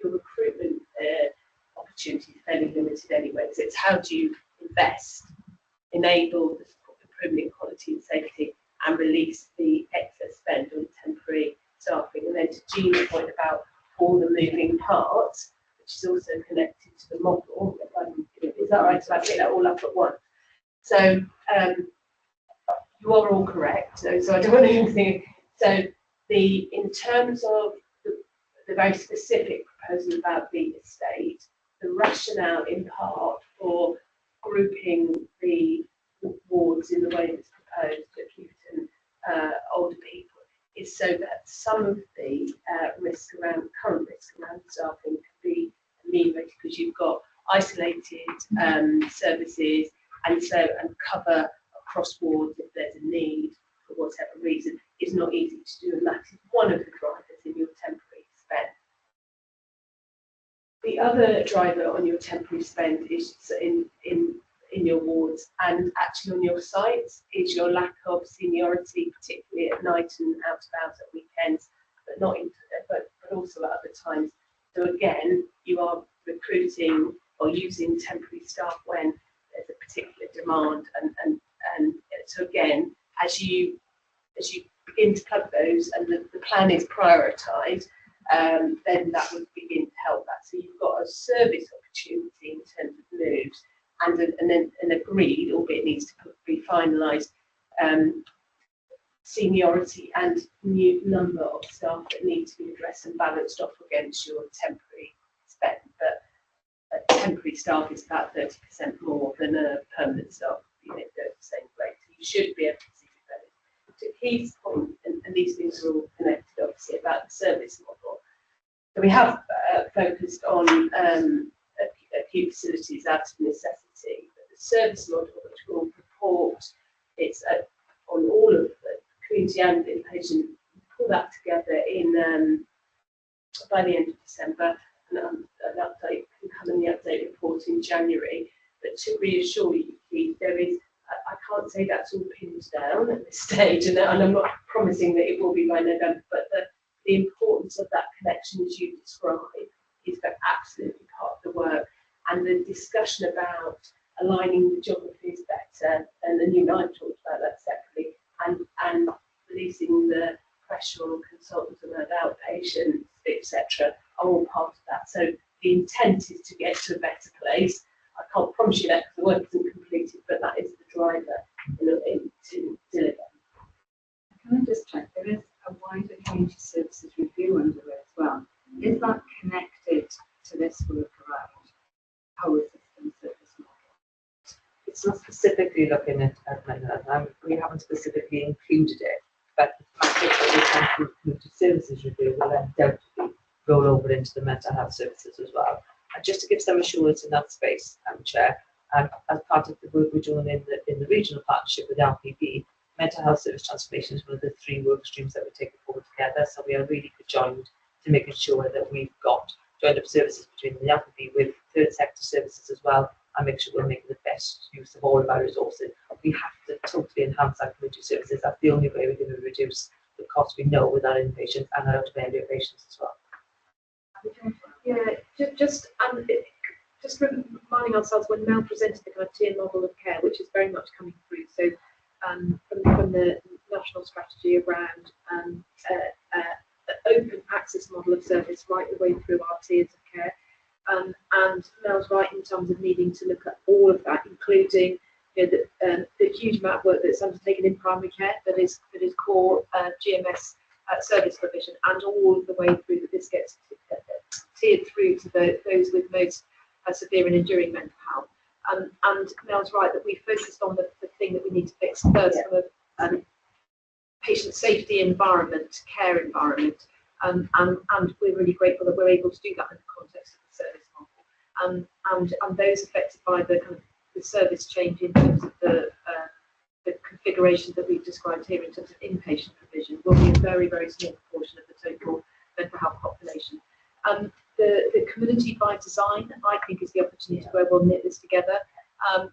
Speaker 16: recruitment opportunity is fairly limited anyway. So it's how do you invest, enable the improvement in quality and safety, and release the excess spend on temporary staffing. And then to Jean's point about all the moving parts, which is also connected to the model, is that right? So I pick that all up at once. So you are all correct. So I don't want anything. So in terms of the very specific proposal about the estate, the rationale in part for grouping the wards in the way that's proposed, acute and older people, is so that some of the current risk around staffing can be ameliorated, because you've got isolated services and cover across wards if there's a need for whatever reason is not easy to do, and that is one of the drivers in your temporary spend. The other driver on your temporary spend is in your wards and actually on your sites is your lack of seniority, particularly at night and out of hours at weekends, but also at other times. So again, you are recruiting or using temporary staff when there's a particular demand, and so again, as you begin to plug those and the plan is prioritised, then that would begin to help that. So you've got a service opportunity in terms of moves, and then an agreed, albeit it needs to be finalised, seniority and new number of staff that need to be addressed and balanced off against your temporary spend. But temporary staff is about 30% more than a permanent staff, at the same rate. So you should be able to see that. To Keith's point, and these things are all connected, obviously, about the service model. So we have focused on acute facilities out of necessity, but the service model, which will report, it's on all of the community and inpatient, pull that together in by the end of December, and an update can come in the update report in January. But to reassure you, absolutely, there is, I can't say that's all pinned down at this stage, and I'm not promising that it will be by November, but the importance of that connection, as you describe, is absolutely part of the work. And the discussion about aligning the geographies better, and you and I talked about that separately, and releasing the pressure on consultants around outpatients, etc., are all part of that. So the intent is to get to a better place. I can't promise you that because the work isn't completed, but that is the driver to deliver.
Speaker 2: Can I just check, there is a wider community services review underway as well. Is that connected to this work around power system service model?
Speaker 10: It's not specifically looking at mental health. We haven't specifically included it, but the fact that we can include community services review will undoubtedly roll over into the mental health services as well. And just to give some assurance in that space, Chair, as part of the work we're doing in the regional partnership with RPB, mental health service transformation is one of the 3 work streams that we're taking forward together. So we are really conjoined to making sure that we've got joined up services between the RPB with third sector services as well, and make sure we're making the best use of all of our resources. We have to totally enhance our community services. That's the only way we're going to reduce the cost we know with our inpatients and our out-of-area patients as well.
Speaker 1: Yeah, just reminding ourselves when Mel presented the kind of tier model of care, which is very much coming through. So from the national strategy around open access model of service right the way through our tiers of care. And Mel's right in terms of needing to look at all of that, including the huge amount of work that's undertaken in primary care that is core GMS service provision, and all the way through that this gets tiered through to those with most severe and enduring mental health. And Mel's right that we focused on the thing that we need to fix first from a patient safety environment, care environment, and we're really grateful that we're able to do that in the context of the service model. And those affected by the kind of the service change in terms of the configuration that we've described here in terms of inpatient provision will be a very, very small proportion of the total mental health population. The community by design, I think, is the opportunity where we'll knit this together.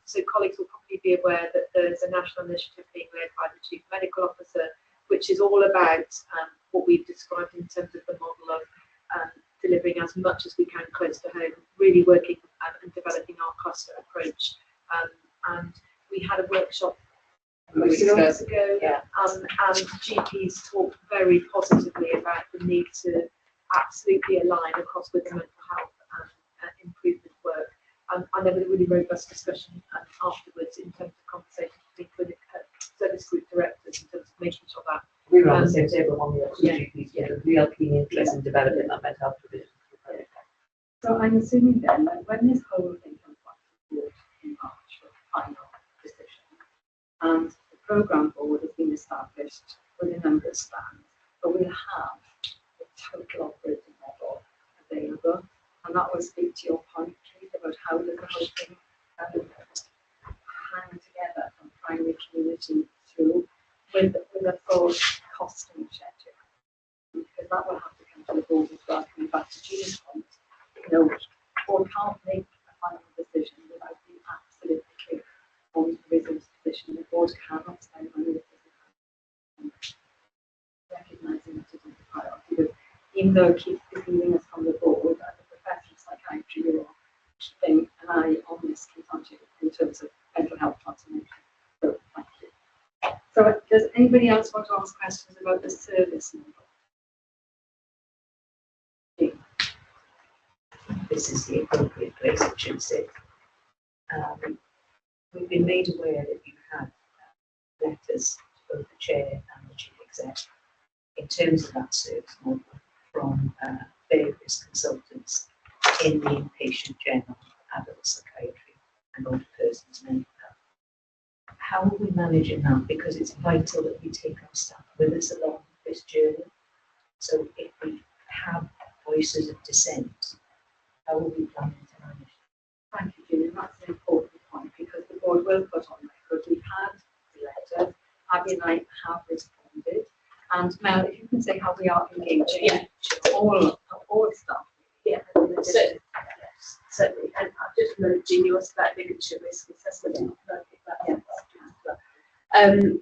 Speaker 1: So colleagues will probably be aware that there's a national initiative being led by the Chief Medical Officer, which is all about what we've described in terms of the model of delivering as much as we can close to home, really working and developing our cluster approach. And we had a workshop weeks ago, and GPs talked very positively about the need to absolutely align across with the mental health improvement work. And there was a really robust discussion afterwards in terms of conversations between service group directors in terms of making sure that
Speaker 10: we were on the same table when we were GPs with a real keen interest in developing that mental health provision.
Speaker 2: So I'm assuming then that when this whole thing comes back to the board in March for final decision, and the programme board has been established with a number of strands, but we'll have the total operating model available, and that will speak to your point, Keith, about how does the whole thing hang together from primary community through with a full costing schedule, because that will have to come to the board as well. Coming back to Jean's point, the board can't make a final decision without being absolutely clear on the resource position. The board cannot spend money that doesn't have recognising that it is a priority. But even though Keith is leaving us from the board, as a professor of psychiatry, you're keeping an eye on this, Keith, aren't you, in terms of mental health transformation. So thank you. So does anybody else want to ask questions about the service model?
Speaker 6: This is the appropriate place it should sit. We've been made aware that you have letters to both the chair and the chief exec in terms of that service model from various consultants in the inpatient general, adult psychiatry and older persons mental health. How are we managing that? Because it's vital that we take our staff with us along this journey. So if we have voices of dissent, how are we planning to manage?
Speaker 2: Thank you, Julian. That's an important point because the board will put on record we've had the letters, Abby and I have responded. And Mel, if you can say how we are engaging all staff.
Speaker 16: Yeah, certainly. And I've just noted Jean, you asked about ligature risk assessment. In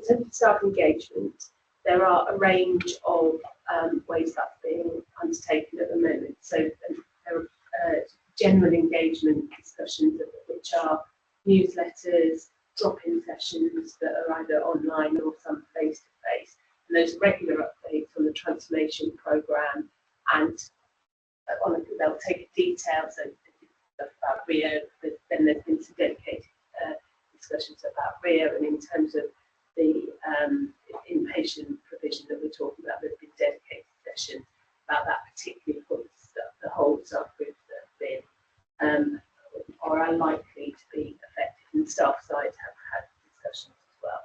Speaker 16: terms of staff engagement, there are a range of ways that's being undertaken at the moment. So there are general engagement discussions, which are newsletters, drop-in sessions that are either online or some face-to-face, and those regular updates on the transformation programme, and they'll take details about RIO, but then there's been some dedicated discussions about RIO, and in terms of the inpatient provision that we're talking about, there's been dedicated sessions about that, particularly for the whole subgroups that have been or are likely to be affected, and staff sides have had discussions as well.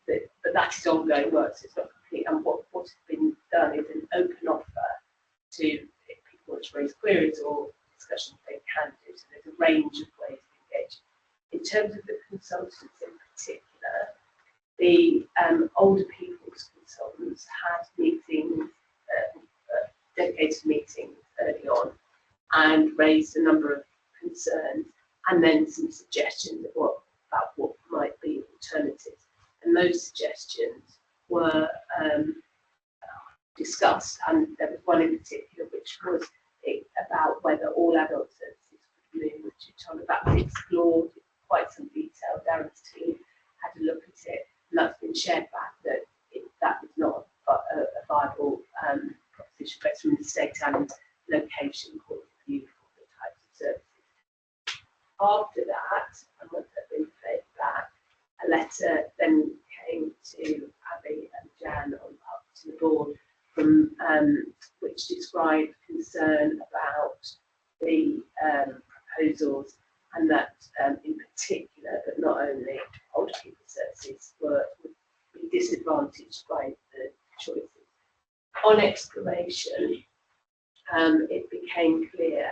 Speaker 16: But that is ongoing work, so it's not complete. And what has been done is an open offer to, if people want to raise queries or discussions, they can do. So there's a range of ways of engaging. In terms of the consultants in particular, the older people's consultants had meetings, dedicated meetings early on, and raised a number of concerns, and then some suggestions about what might be alternatives. And those suggestions were discussed, and there was one in particular which was about whether all adult services would move, which that's explored in quite some detail. Darren's team had a look at it, and that's been shared back that that was not a viable proposition, both from the state and location point of view for the types of services. After that, and once they've been fed back, a letter then came to Abby and Jan up to the board from which described concern about the proposals, and that in particular, but not only, older people services would be disadvantaged by the choices. On exploration, it became clear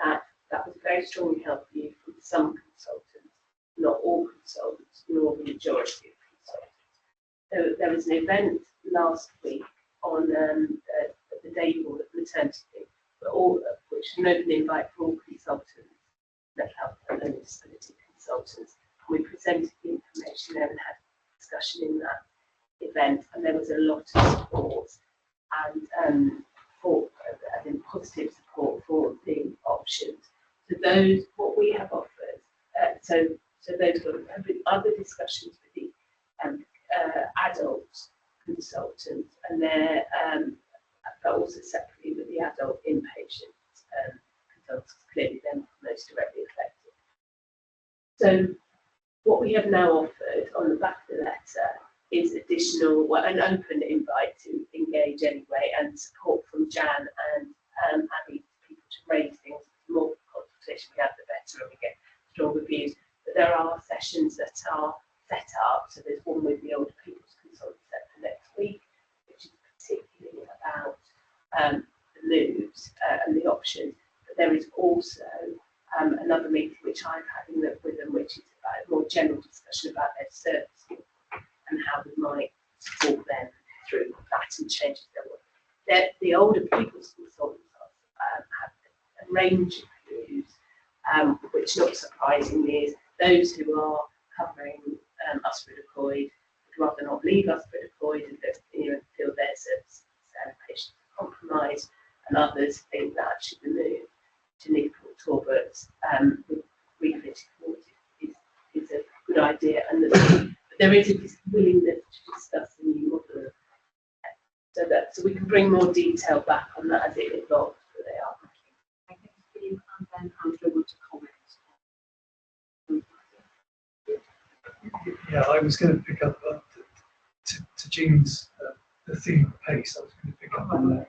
Speaker 16: that that was a very strongly held view from some consultants, not all consultants, nor the majority of consultants. So there was an event last week on the day before the maternity leave, which was an open invite for all consultants, mental health and learning disability consultants. We presented the information there and had a discussion in that event, and there was a lot of support and positive support for the options. So those, what we have offered, so those were other discussions with the adult consultants, and but also separately with the adult inpatient consultants, clearly them most directly affected. So what we have now offered on the back of the letter is an open invite to engage anyway, and support from Jan and Abby, people to raise things. The more consultation we have, the better, and we get stronger views. But there are sessions that are set up. So there's one with the older people's consultant set for next week, which is particularly about the moves and the options. But there is also another meeting which I'm having with them, which is about a more general discussion about their services and how we might support them through that and changes their work. The older people's consultants have a range of views, which not surprisingly is those who are covering Usford-Accoyd would rather not leave Usford-Accoyd and feel their services and patients are compromised, and others think that should be moved to Newport Talbot with refitted water is a good idea, and there is a willingness to discuss a new model. So we can bring more detail back on that as it evolves, but they are.
Speaker 2: I think Steve and then Andrew want to comment.
Speaker 17: Yeah, I was going to pick up to Jean's the theme of pace. I was going to pick up on that.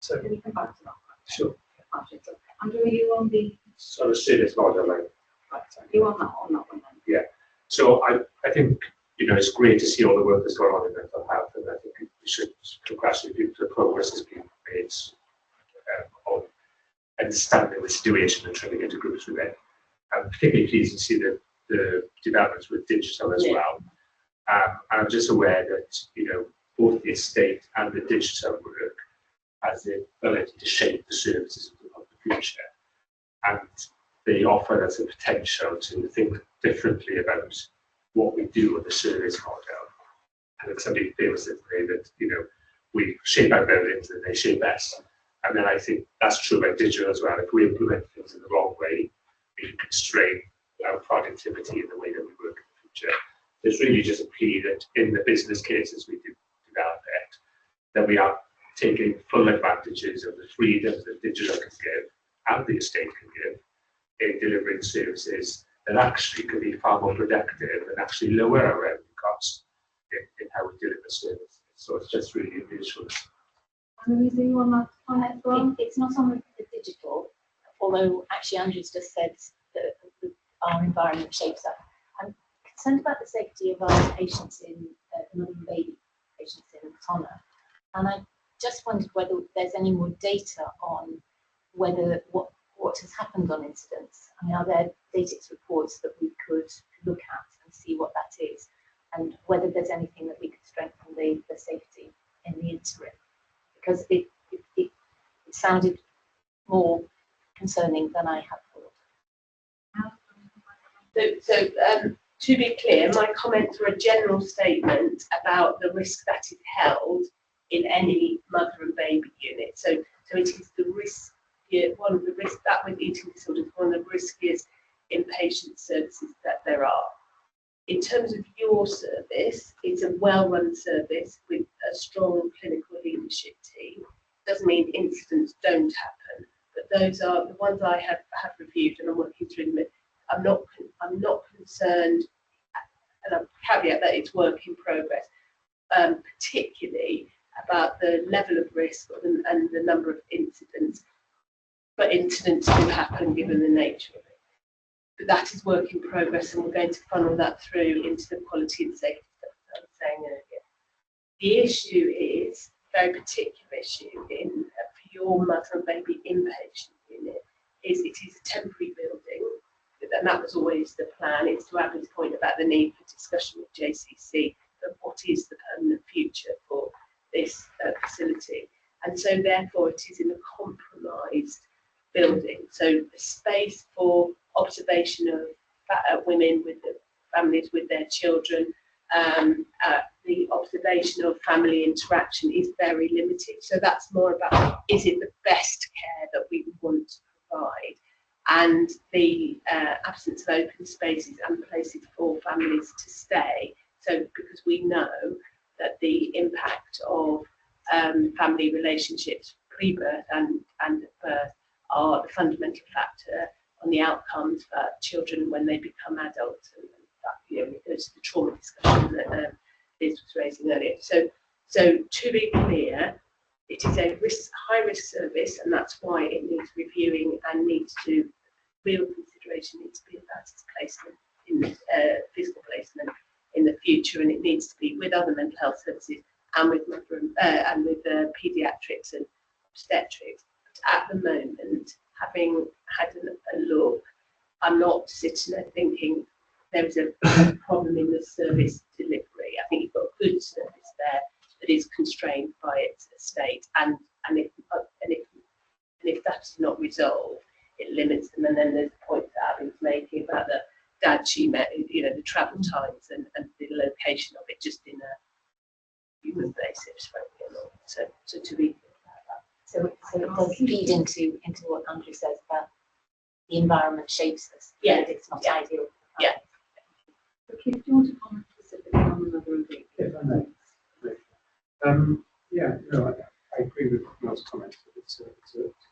Speaker 17: So
Speaker 2: can you come back to that?
Speaker 17: Sure.
Speaker 2: Andrew, are you on the
Speaker 13: So the students model, like,
Speaker 2: right? You on that one then?
Speaker 13: yeah. So I think it's great to see all the work that's going on in mental health, and I think we should congratulate people for the progress that's been made on understanding the situation and trying to get to grips with it. I'm particularly pleased to see the developments with digital as well. And I'm just aware that both the estate and the digital work has the ability to shape the services of the future, and they offer us a potential to think differently about what we do with the service model. And then somebody famously say that, we shape our buildings and they shape us. And then I think that's true about digital as well. If we implement things in the wrong way, we can constrain our productivity in the way that we work in the future. It's really just a plea that in the business cases we do develop it, that we are taking full advantages of the freedoms that digital can give and the estate can give in delivering services that actually can be far more productive and actually lower our revenue costs in how we deliver services. So it's just really reassuring.
Speaker 7: Louise, you want to comment as well? It's not on the digital, although actually Andrew's just said that our environment shapes us. I'm concerned about the safety of our patients in mother and baby patients in Tonna, and I just wondered whether there's any more data on whether what has happened on incidents. I mean, are there DATIX reports that we could look at and see what that is, and whether there's anything that we could strengthen the safety in the interim? Because it sounded more concerning than I had thought.
Speaker 16: So to be clear, my comments were a general statement about the risk that is held in any mother and baby unit. So it is the risk, one of the risks that with eating disorders, one of the riskiest inpatient services that there are. In terms of your service, it's a well-run service with a strong clinical leadership team. Doesn't mean incidents don't happen, but those are the ones I have reviewed and I'm working through them. I'm not concerned, and I'll caveat that it's work in progress, particularly about the level of risk and the number of incidents. But incidents do happen given the nature of it. But that is work in progress, and we're going to funnel that through into the quality and safety that I was saying earlier. The issue is a very particular issue for your mother and baby inpatient unit. It is a temporary building, and that was always the plan. It's to Abby's point about the need for discussion with JCC of what is the permanent future for this facility, and so therefore it is in a compromised building. So the space for observation of women with the families with their children, the observation of family interaction is very limited. So that's more about, is it the best care that we want to provide? And the absence of open spaces and places for families to stay. So because we know that the impact of family relationships pre-birth and at birth are the fundamental factor on the outcomes for children when they become adults, and that, it goes to the trauma discussion that Liz was raising earlier. So to be clear, it is a high-risk service, and that's why it needs reviewing and needs to real consideration needs to be about its placement in physical placement in the future, and it needs to be with other mental health services and with paediatrics and obstetrics. At the moment, having had a look, I'm not sitting there thinking there is a problem in the service delivery. I think you've got a good service there that is constrained by its estate, and if that is not resolved, it limits them. And then there's a point that Abby was making about the dad she met, the travel times and the location of it, just in a human basis, frankly. So to be
Speaker 7: So it does feed into what Andrew says about the environment shapes us.
Speaker 16: Yeah,
Speaker 7: it's not ideal.
Speaker 16: Yeah.
Speaker 2: Okay, do you want to comment specifically on the mother and baby?
Speaker 15: If I may. Yeah, no, I agree with Mel's comments. It's a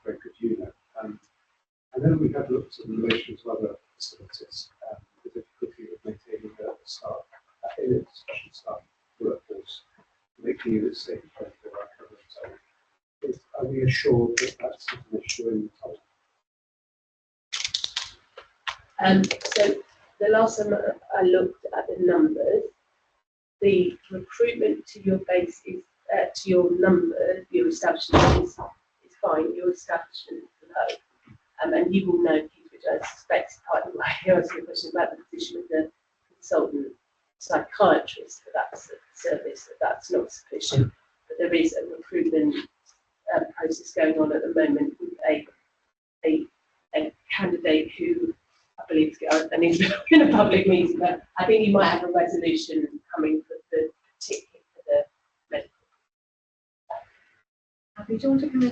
Speaker 15: very good unit. I know we have looked at in relation to other facilities, the difficulty of maintaining the staff, especially staff workforce, making units safe for the right coverage. So are we assured that that's an issue in the
Speaker 16: So the last time I looked at the numbers, the recruitment to your base is to your number, your establishment is fine. Your establishment is low, and you will know, Keith, which I suspect is part of why I asked you a question about the position of the consultant psychiatrist for that service. That's not sufficient, but there is a recruitment process going on at the moment with a candidate who I believe need to go. I need to be in a public meeting, but I think you might have a resolution coming for the particularly for the medical.
Speaker 1: Do you want to come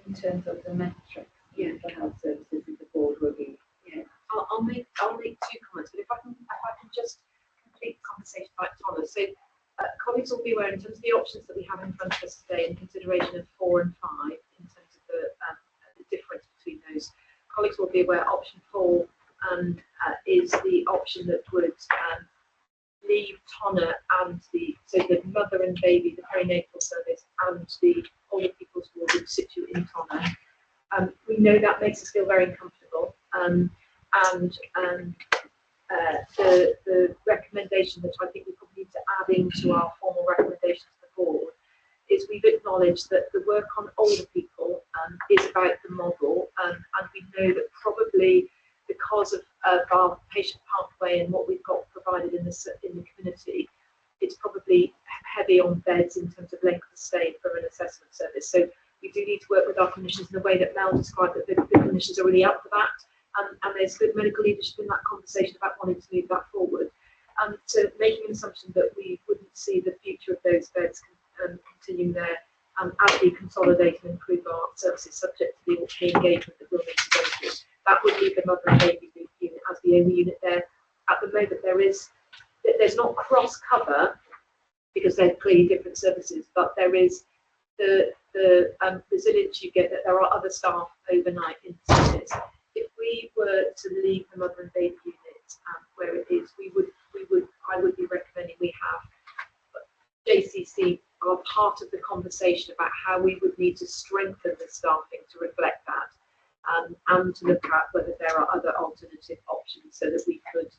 Speaker 1: in terms of the metrics? Yeah. For health services that the board will be. Yeah. I'll make two comments, but if I can just complete the conversation about Tonna. So colleagues will be aware in terms of the options that we have in front of us today in consideration of 4 and 5 in terms of the difference between those. Colleagues will be aware option 4 is the option that would leave Tonna and the mother and baby, the perinatal service, and the older people's ward in situ in Tonna. We know that makes us feel very uncomfortable, and the recommendation that I think we probably need to add into our formal recommendation to the board is we've acknowledged that the work on older people is about the model, and we know that probably because of our patient pathway and what we've got provided in the community, it's probably heavy on beds in terms of length of stay for an assessment service. So we do need to work with our clinicians in the way that Mel described, that the clinicians are really up for that, and there's good medical leadership in that conversation about wanting to move that forward. So making an assumption that we wouldn't see the future of those beds continuing there as we consolidate and improve our services subject to the engagement that we'll need to go through. That would leave the mother and baby unit as the only unit there. At the moment, there's not cross cover because they're clearly different services, but there is the resilience you get that there are other staff overnight in the service. If we were to leave the mother and baby unit where it is, I would be recommending we have JCC are part of the conversation about how we would need to strengthen the staffing to reflect that, and to look at whether there are other alternative options so that we could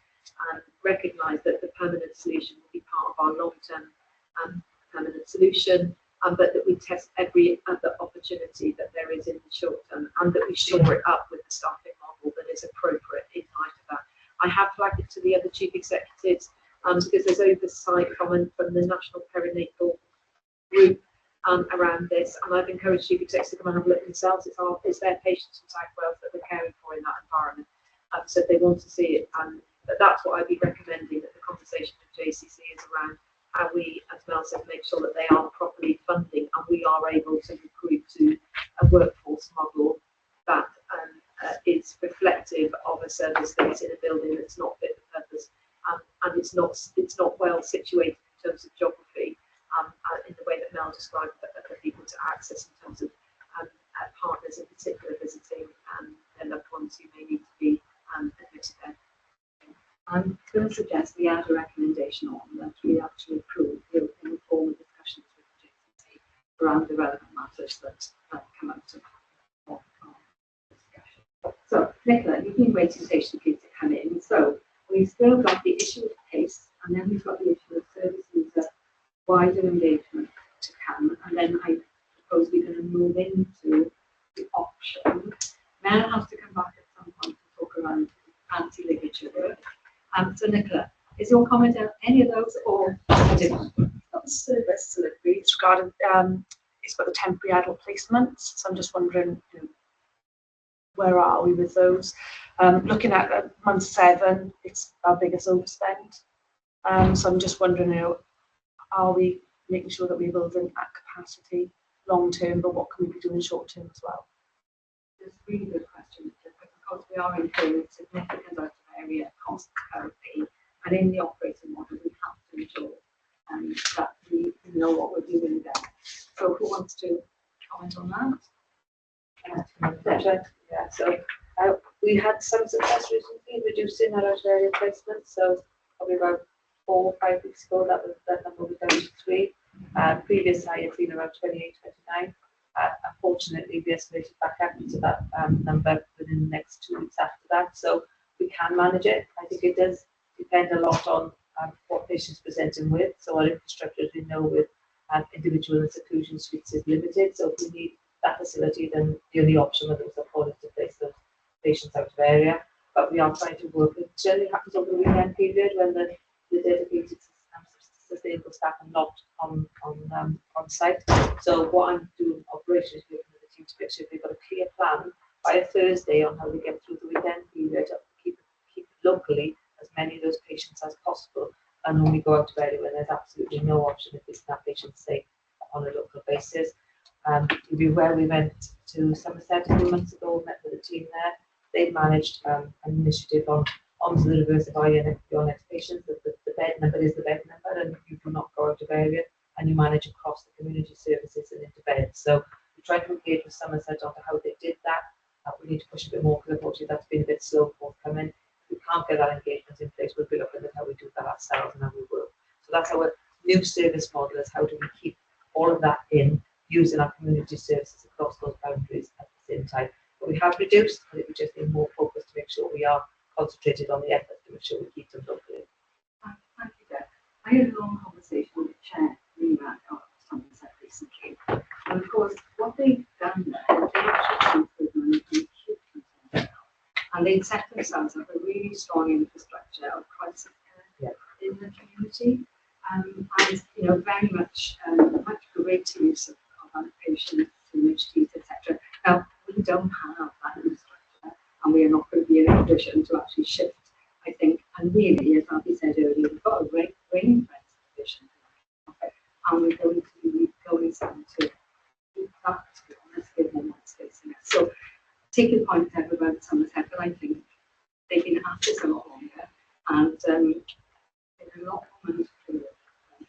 Speaker 1: recognise that the permanent solution will be part of our long-term permanent solution, but that we test every other opportunity that there is in the short term, and that we shore it up with the staffing model that is appropriate in light of that. I have flagged it to the other chief executives because there's oversight from the National Perinatal Group around this, and I've encouraged chief executives to come and have a look themselves. It's their patients from South Wales that they're caring for in that environment, so they want to see it. But that's what I'd be recommending, that the conversation with JCC is around how we, as Mel said, make sure that they are properly funding and we are able to recruit to a workforce model that is reflective of a service that is in a building that's not fit for purpose, and it's not well situated in terms of geography, in the way that Mel described for people to access in terms of partners in particular visiting their loved ones who may need to be admitted there. I'm going to suggest we add a recommendation on that we actually approve the informal discussions with the JCC around the relevant matters that come out of our discussion. So, Nicola, you've been waiting patiently to come in. So, we've still got the issue of pace, and then we've got the issue of service user wider engagement to come, and then I suppose we're going to move into the option. Mel has to come back at some point to talk around anti-ligature work. So Nicola, is your comment on any of those, or
Speaker 4: not service delivery? It's regarding it's got the temporary adult placements. So I'm just wondering, where are we with those? Looking at month 7, it's our biggest overspend. So I'm just wondering, are we making sure that we're building at capacity long term, but what can we be doing short term as well?
Speaker 1: It's a really good question, because we are incurring significant out of area cost currently, and in the operating model we have to ensure that we know what we're doing there. So who wants to comment on that?
Speaker 3: Yeah, so we had some success recently reducing our out of area placements, so probably about 4 or 5 weeks ago that number was down to 3. Previous I had been around 28, 29. Unfortunately, we escalated back up to that number within the next 2 weeks after that. So we can manage it. I think it does depend a lot on what patients presenting with. So our infrastructure, as we know, with individual and seclusion suites is limited. So if we need that facility, then the only option whether it's afforded to place the patients out of area. But we are trying to work. It generally happens over the weekend period when the dedicated sustainable staff are not on site. So what I'm doing operationally is working with the team to make sure they've got a clear plan by a Thursday on how we get through the weekend period, keep
Speaker 10: locally as many of those patients as possible and only go out to area when there's absolutely no option if it's that patient safe on a local basis. You'll be aware we went to Somerset a few months ago, met with the team there. They've managed an initiative onto the reverse of your next patients, that the bed number is the bed number and you do not go out of area and you manage across the community services and into beds. So we tried to engage with Somerset on how they did that. We need to push a bit more because unfortunately that's been a bit slow forthcoming. If we can't get that engagement in place, we'll be looking at how we do that ourselves and how we will. So that's our new service model, is how do we keep all of that in, using our community services across those boundaries at the same time. But we have reduced, but we just need more focus to make sure we are concentrated on the efforts to make sure we keep them locally.
Speaker 2: Thank you, Deb. I had a long conversation with the chair, Rima, of Somerset recently. And of course, what they've done there, they actually transferred money from acute content and they'd set themselves up a really strong infrastructure of crisis care in the community. And you know, very much greater use of outpatients, CMHTs, etc. Now, we don't have that infrastructure and we are not going to be in a position to actually shift, I think. And really, as Abby said earlier, we've got a ring fence division, and we're going to be going some to keep that, to be honest, give them that space in it. So, take your point, Deb, about Somerset, but I think they've been at this a lot longer and there's a lot more money to do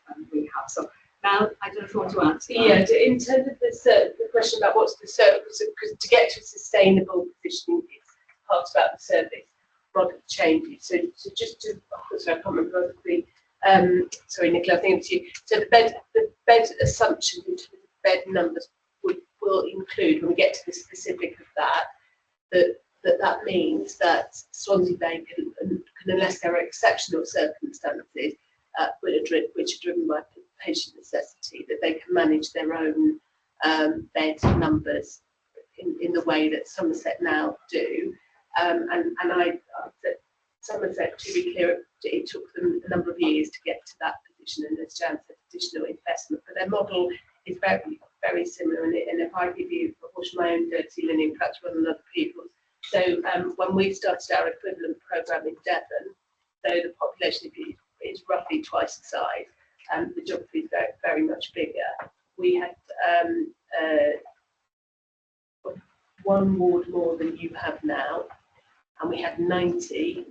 Speaker 2: than we have. So, now, I don't know if you want to answer.
Speaker 16: Yeah, in terms of the question about what's the service, because to get to a sustainable position, it's part about the service model changes. So just to, sorry, I can't remember the, sorry, Nicola, I think it's you. So the bed assumption in terms of bed numbers will include, when we get to the specific of that means that Swansea Bay can, unless there are exceptional circumstances, which are driven by patient necessity, that they can manage their own bed numbers in the way that Somerset now do. Somerset, to be clear, it took them a number of years to get to that position, and as Jan said, additional investment. But their model is very, very similar. And if I give you a wash my own dirty linen, perhaps rather than other people's. So when we started our equivalent programme in Devon, though the population is roughly twice the size, the geography is very, very much bigger. We had one ward more than you have now, and we had 90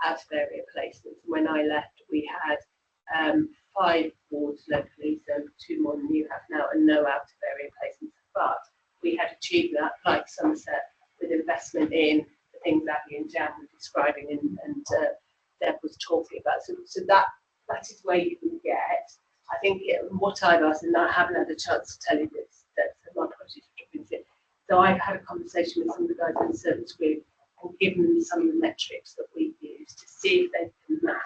Speaker 16: out of area placements. When I left, we had 5 wards locally, so 2 more than you have now, and no out of area placements. But we had achieved that, like Somerset, with investment in the things Abby and Jan were describing and Deb was talking about. So that is where you can get. I think what I've asked, and I haven't had a chance to tell you this, that my apologies for dropping it. So I've had a conversation with some of the guys in the service group and given them some of the metrics that we use to see if they can map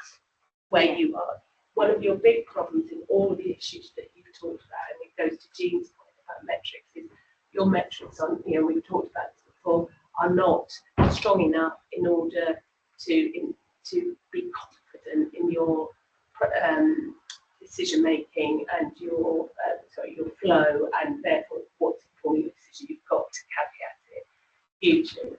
Speaker 16: where you are. One of your big problems in all of the issues that you've talked about, and it goes to Jean's point about metrics, is your metrics on, we've talked about this before, are not strong enough in order to be confident in your decision making and your flow, and therefore what's informing your decision. You've got to caveat it hugely.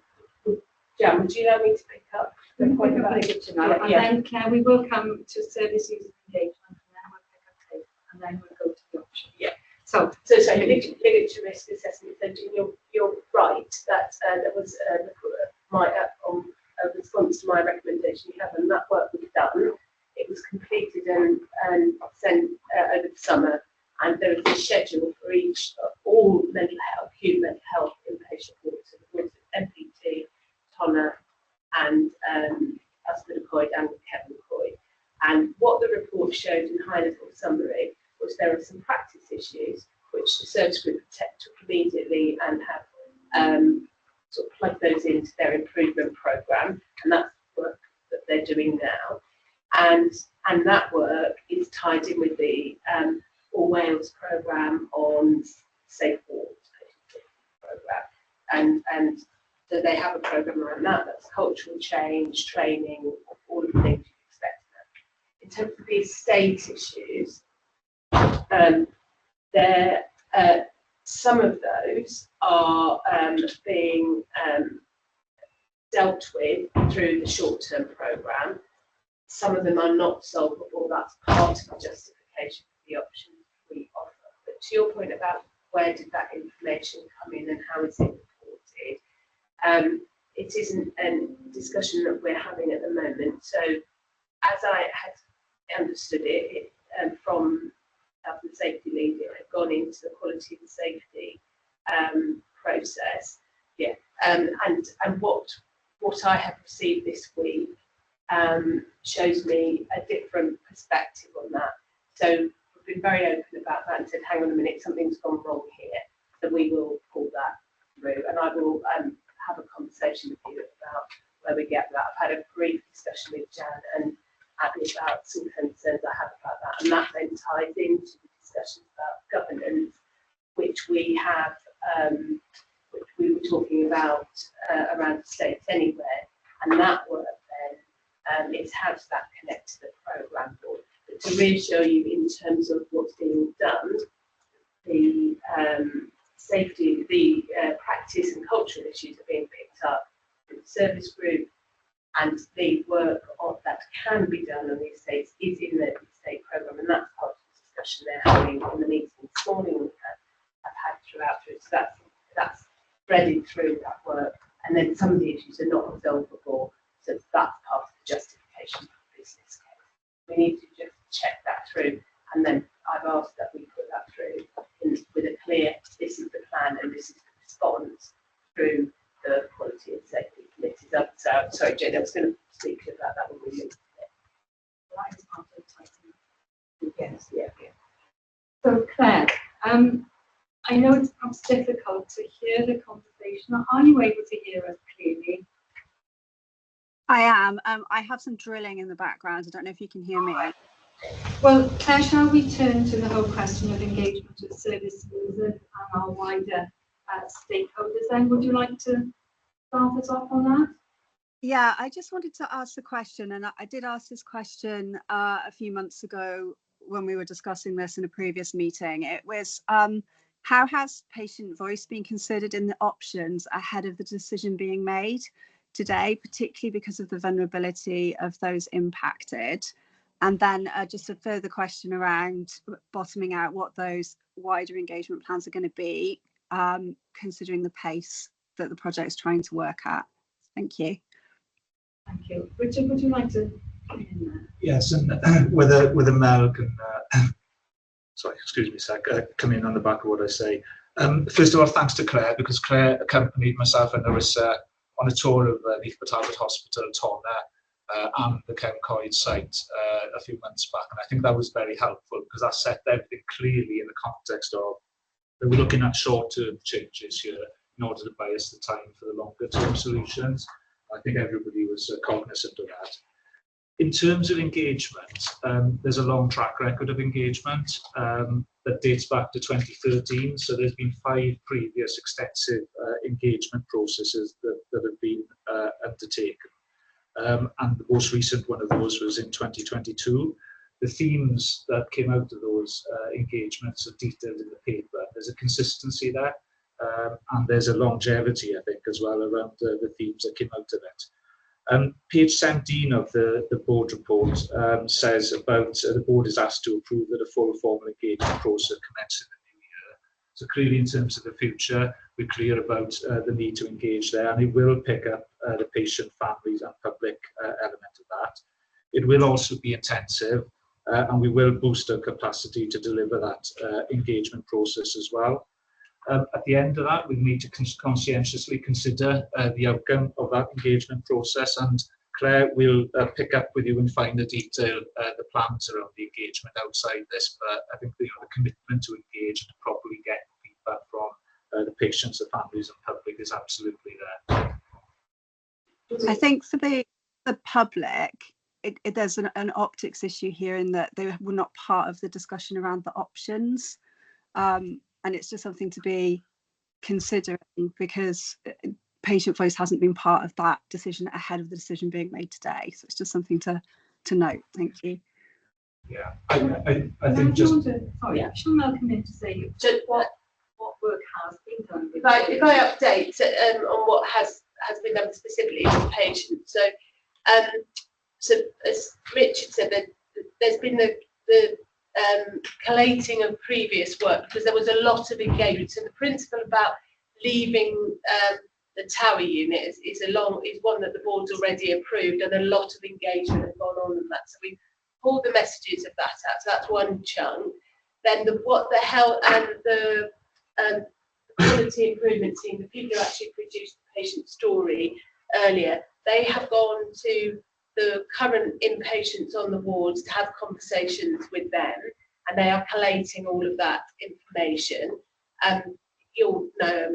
Speaker 16: Jan, would you allow me to pick up the point about it?
Speaker 2: And then Claire, we will come to service user engagement, and then we'll pick up tape, and then we'll go to the option.
Speaker 16: Yeah.
Speaker 2: So
Speaker 16: ligature risk assessment. So you're right that there was a response to my recommendation. You have, and that work was done. It was completed and sent over the summer, and there is a schedule for each all mental health, acute mental health inpatient wards. So the wards of MPT, Tonner, and Asperger and Kevin Coy. And what the report showed in high level summary was there are some practice issues which the service group took immediately and have sort of plugged those into their improvement programme, and that's work that they're doing now. And that work is tied in with the All Wales programme on safe wards, programme, and so they have a programme around that. That's cultural change, training, all of the things you'd expect. In terms of these state issues, some of those are being dealt with through the short-term programme. Some of them are not solvable. That's part of the justification for the options we offer. But to your point about where did that information come in and how is it reported, it isn't a discussion that we're having at the moment. So as I had understood it, from health and safety lead, it had gone into the quality and safety process. Yeah, and what I have received this week shows me a different perspective on that. So we've been very open about that and said, hang on a minute, something's gone wrong here. So we will pull that through, and I will have a conversation with you about where we get that. I've had a brief discussion with Jan and Abby about some concerns I have about that, and that then ties into the discussions about governance, which we have, which we were talking about around the states anywhere, and that work then is how does that connect to the programme board. But to reassure you in terms of what's being done, the safety, the practice and cultural issues are being picked up in the service group, and the work that can be done on the estates is in the estate programme, and that's part of the discussion they're having in the meeting this morning I've had throughout. So that's threaded through that work, and then some of the issues are not resolvable, so that's part of the justification for the business case. We need to just check that through, and then I've asked that we put that through with a clear, this is the plan and this is the response through the quality and safety committees. So, sorry, Jane, I was going to speak to you about that when we moved it.
Speaker 2: That is part of the title.
Speaker 16: Yes, yeah.
Speaker 2: So Claire, I know it's perhaps difficult to hear the conversation. Are you able to hear us clearly?
Speaker 11: I am. I have some drilling in the background. I don't know if you can hear me.
Speaker 2: Well, Claire, shall we turn to the whole question of engagement with service users and our wider stakeholders then? Would you like to start us off on that?
Speaker 11: Yeah, I just wanted to ask the question, and I did ask this question a few months ago when we were discussing this in a previous meeting. It was, how has patient voice been considered in the options ahead of the decision being made today, particularly because of the vulnerability of those impacted? And then just a further question around bottoming out what those wider engagement plans are going to be, considering the pace that the project's trying to work at. Thank you.
Speaker 2: Thank you. Richard, would you like to come in there?
Speaker 18: Yes, and whether Mel can, sorry, excuse me a sec, come in on the back of what I say. First of all, thanks to Claire, because Claire accompanied myself and Larissa on a tour of Leith Talbot Hospital, Tonner, and the Cefn Coed site a few months back, and I think that was very helpful because that set everything clearly in the context of that we're looking at short-term changes here in order to buy us the time for the longer-term solutions. I think everybody was cognizant of that. In terms of engagement, there's a long track record of engagement that dates back to 2013. So there's been 5 previous extensive engagement processes that have been undertaken. And the most recent one of those was in 2022. The themes that came out of those engagements are detailed in the paper. There's a consistency there, and there's a longevity, I think, as well around the themes that came out of it. Page 17 of the board report says about the board is asked to approve that a full formal engagement process commences in the new year. So clearly in terms of the future, we're clear about the need to engage there, and it will pick up the patient, families and public element of that. It will also be intensive, and we will boost our capacity to deliver that engagement process as well. At the end of that, we need to conscientiously consider the outcome of that engagement process, and Claire will pick up with you in finer detail the plans around the engagement outside this, but I think the commitment to engage and properly get feedback from the patients, the families and public is absolutely there.
Speaker 11: I think for the public, there's an optics issue here in that they were not part of the discussion around the options. And it's just something to be considering because patient voice hasn't been part of that decision ahead of the decision being made today. So it's just something to note. Thank you.
Speaker 18: Yeah, I think just...
Speaker 2: Sorry, shall Mel come in to say just what work has been done?
Speaker 16: If I update on what has has been done specifically for patients. So as Richard said, there's been the collating of previous work because there was a lot of engagement. So the principle about leaving the tower unit is one that the board's already approved, and a lot of engagement has gone on in that. So we pulled the messages of that out. So that's one chunk. Then the health and the quality improvement team, the people who actually produced the patient story earlier, they have gone to the current inpatients on the wards to have conversations with them, and they are collating all of that information. You'll know,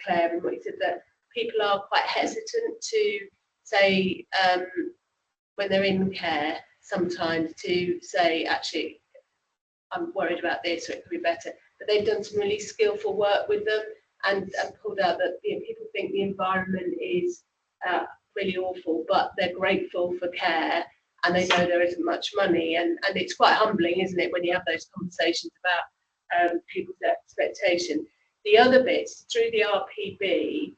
Speaker 16: Claire, and what you said, that people are quite hesitant to say, when they're in care, sometimes to say, actually, I'm worried about this, or it could be better. But they've done some really skillful work with them and pulled out that people think the environment is really awful, but they're grateful for care, and they know there isn't much money, and it's quite humbling, isn't it, when you have those conversations about people's expectation. The other bits through the RPB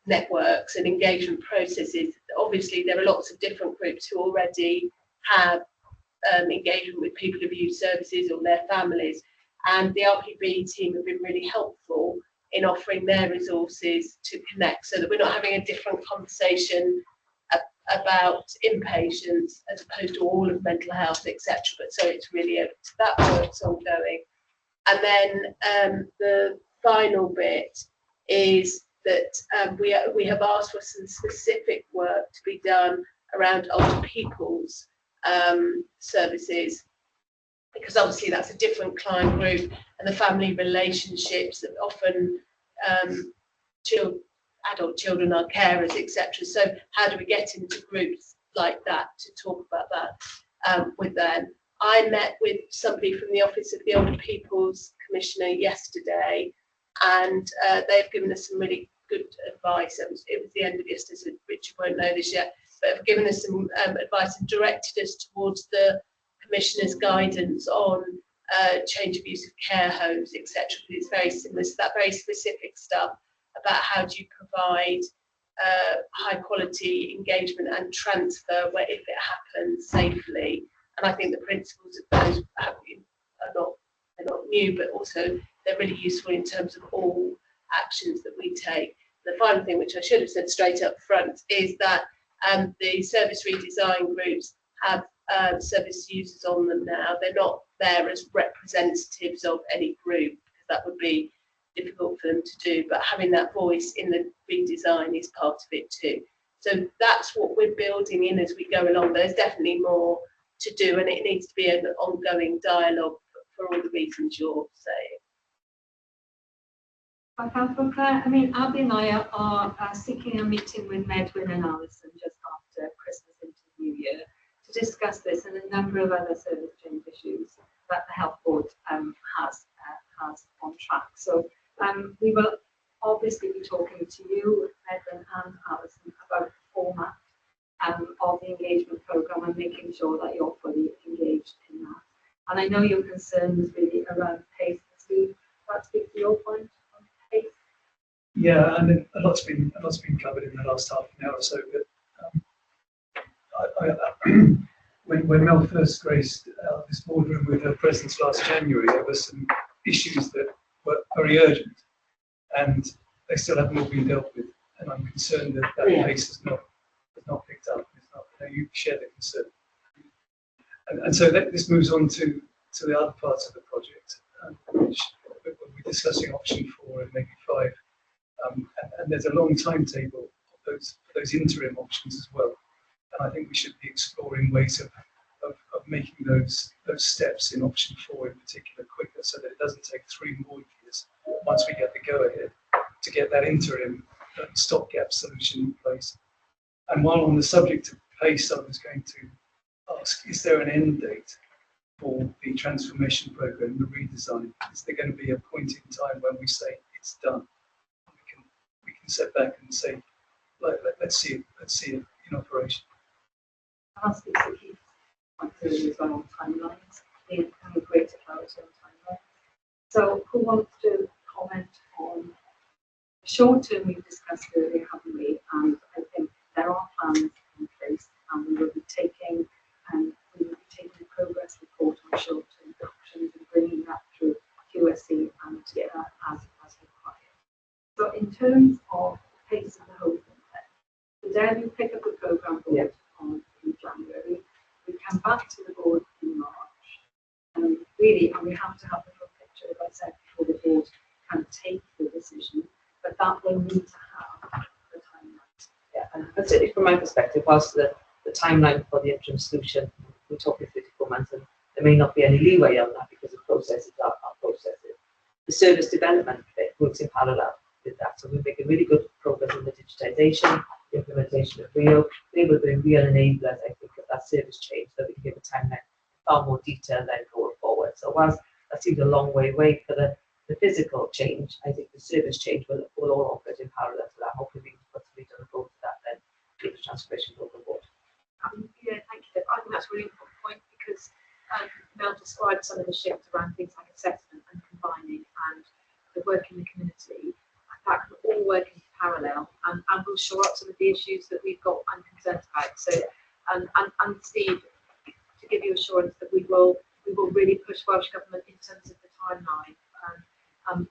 Speaker 16: networks and engagement processes. Obviously, there are lots of different groups who already have engagement with people who've used services or their families, and the RPB team have been really helpful in offering their resources to connect, so that we're not having a different conversation about inpatients as opposed to all of mental health, etc. But so it's really that work's ongoing. And then the final bit is that we have asked for some specific work to be done around older people's services, because obviously that's a different client group, and the family relationships that often adult children are carers, etc. So how do we get into groups like that to talk about that with them? I met with somebody from the Office of the Older People's Commissioner yesterday, and they've given us some really good advice. It was the end of yesterday, so Richard won't know this yet, but have given us some advice and directed us towards the Commissioner's guidance on change of use of care homes, etc. It's very similar to that, very specific stuff about how do you provide high quality engagement and transfer where, if it happens, safely. And I think the principles of those they're not new, but also they're really useful in terms of all actions that we take. The final thing, which I should have said straight up front, is that the service redesign groups have service users on them now. They're not there as representatives of any group, because that would be difficult for them to do, but having that voice in the redesign is part of it too. So that's what we're building in as we go along. There's definitely more to do, and it needs to be an ongoing dialogue for all the reasons you're saying.
Speaker 2: Councillor Clare, I mean, Abby and I are seeking a meeting with Medwin and Alison just after Christmas into the New Year to discuss this and a number of other service change issues that the Health Board has on track. So we will obviously be talking to you, Medwin and Alison, about the format of the engagement programme and making sure that you're fully engaged in that. And I know your concern is really around pace. Steve, that speaks to your point on pace.
Speaker 17: Yeah, and a lot's been covered in the last half an hour or so. But when Mel first graced this boardroom with her presence last January, there were some issues that were very urgent, and they still haven't all been dealt with. And I'm concerned that pace has not picked up. You share the concern. And so this moves on to the other parts of the project, which we'll be discussing option 4 and maybe 5. And there's a long timetable for those interim options as well. And I think we should be exploring ways of making those steps in option 4 in particular quicker, so that it doesn't take 3 more years once we get the go-ahead to get that interim stopgap solution in place. And while on the subject of pace, I was going to ask, is there an end date for the transformation programme, the redesign? Is there going to be a point in time when we say it's done? We can step back and say, let's see it in operation.
Speaker 2: I'll speak to Keith as well on timelines, and a greater clarity on timelines. So who wants to comment on the short term we've discussed earlier, haven't
Speaker 4: are plans in place, and we will be taking a progress report on short-term options and bringing that through QSE and as required. So in terms of the pace of the whole thing, the day we pick up the programme board in January, we come back to the board in March, and we have to have the full picture, as I said, before the board can take the decision, but that will need to have the timeline.
Speaker 10: Yeah, and certainly from my perspective, whilst the timeline for the interim solution, we're talking 54 months, and there may not be any leeway on that because the processes are processes. The service development bit works in parallel with that, so we're making really good progress in the digitisation, the implementation of Rio. They will be real enablers, I think, of that service change, so we can give a timeline far more detail then going forward. So whilst that seems a long way away for the physical change, I think the service change will all operate in parallel to that. Hopefully we can put some meat on the board for that then, get the transformation overboard.
Speaker 1: Yeah, thank you, Deb. I think that's a really important point because Mel described some of the shifts around things like assessment and combining and the work in the community. That can all work in parallel and will shore up some of the issues that we've got and concerns about. So, and Steve, to give you assurance that we will really push Welsh Government in terms of the timeline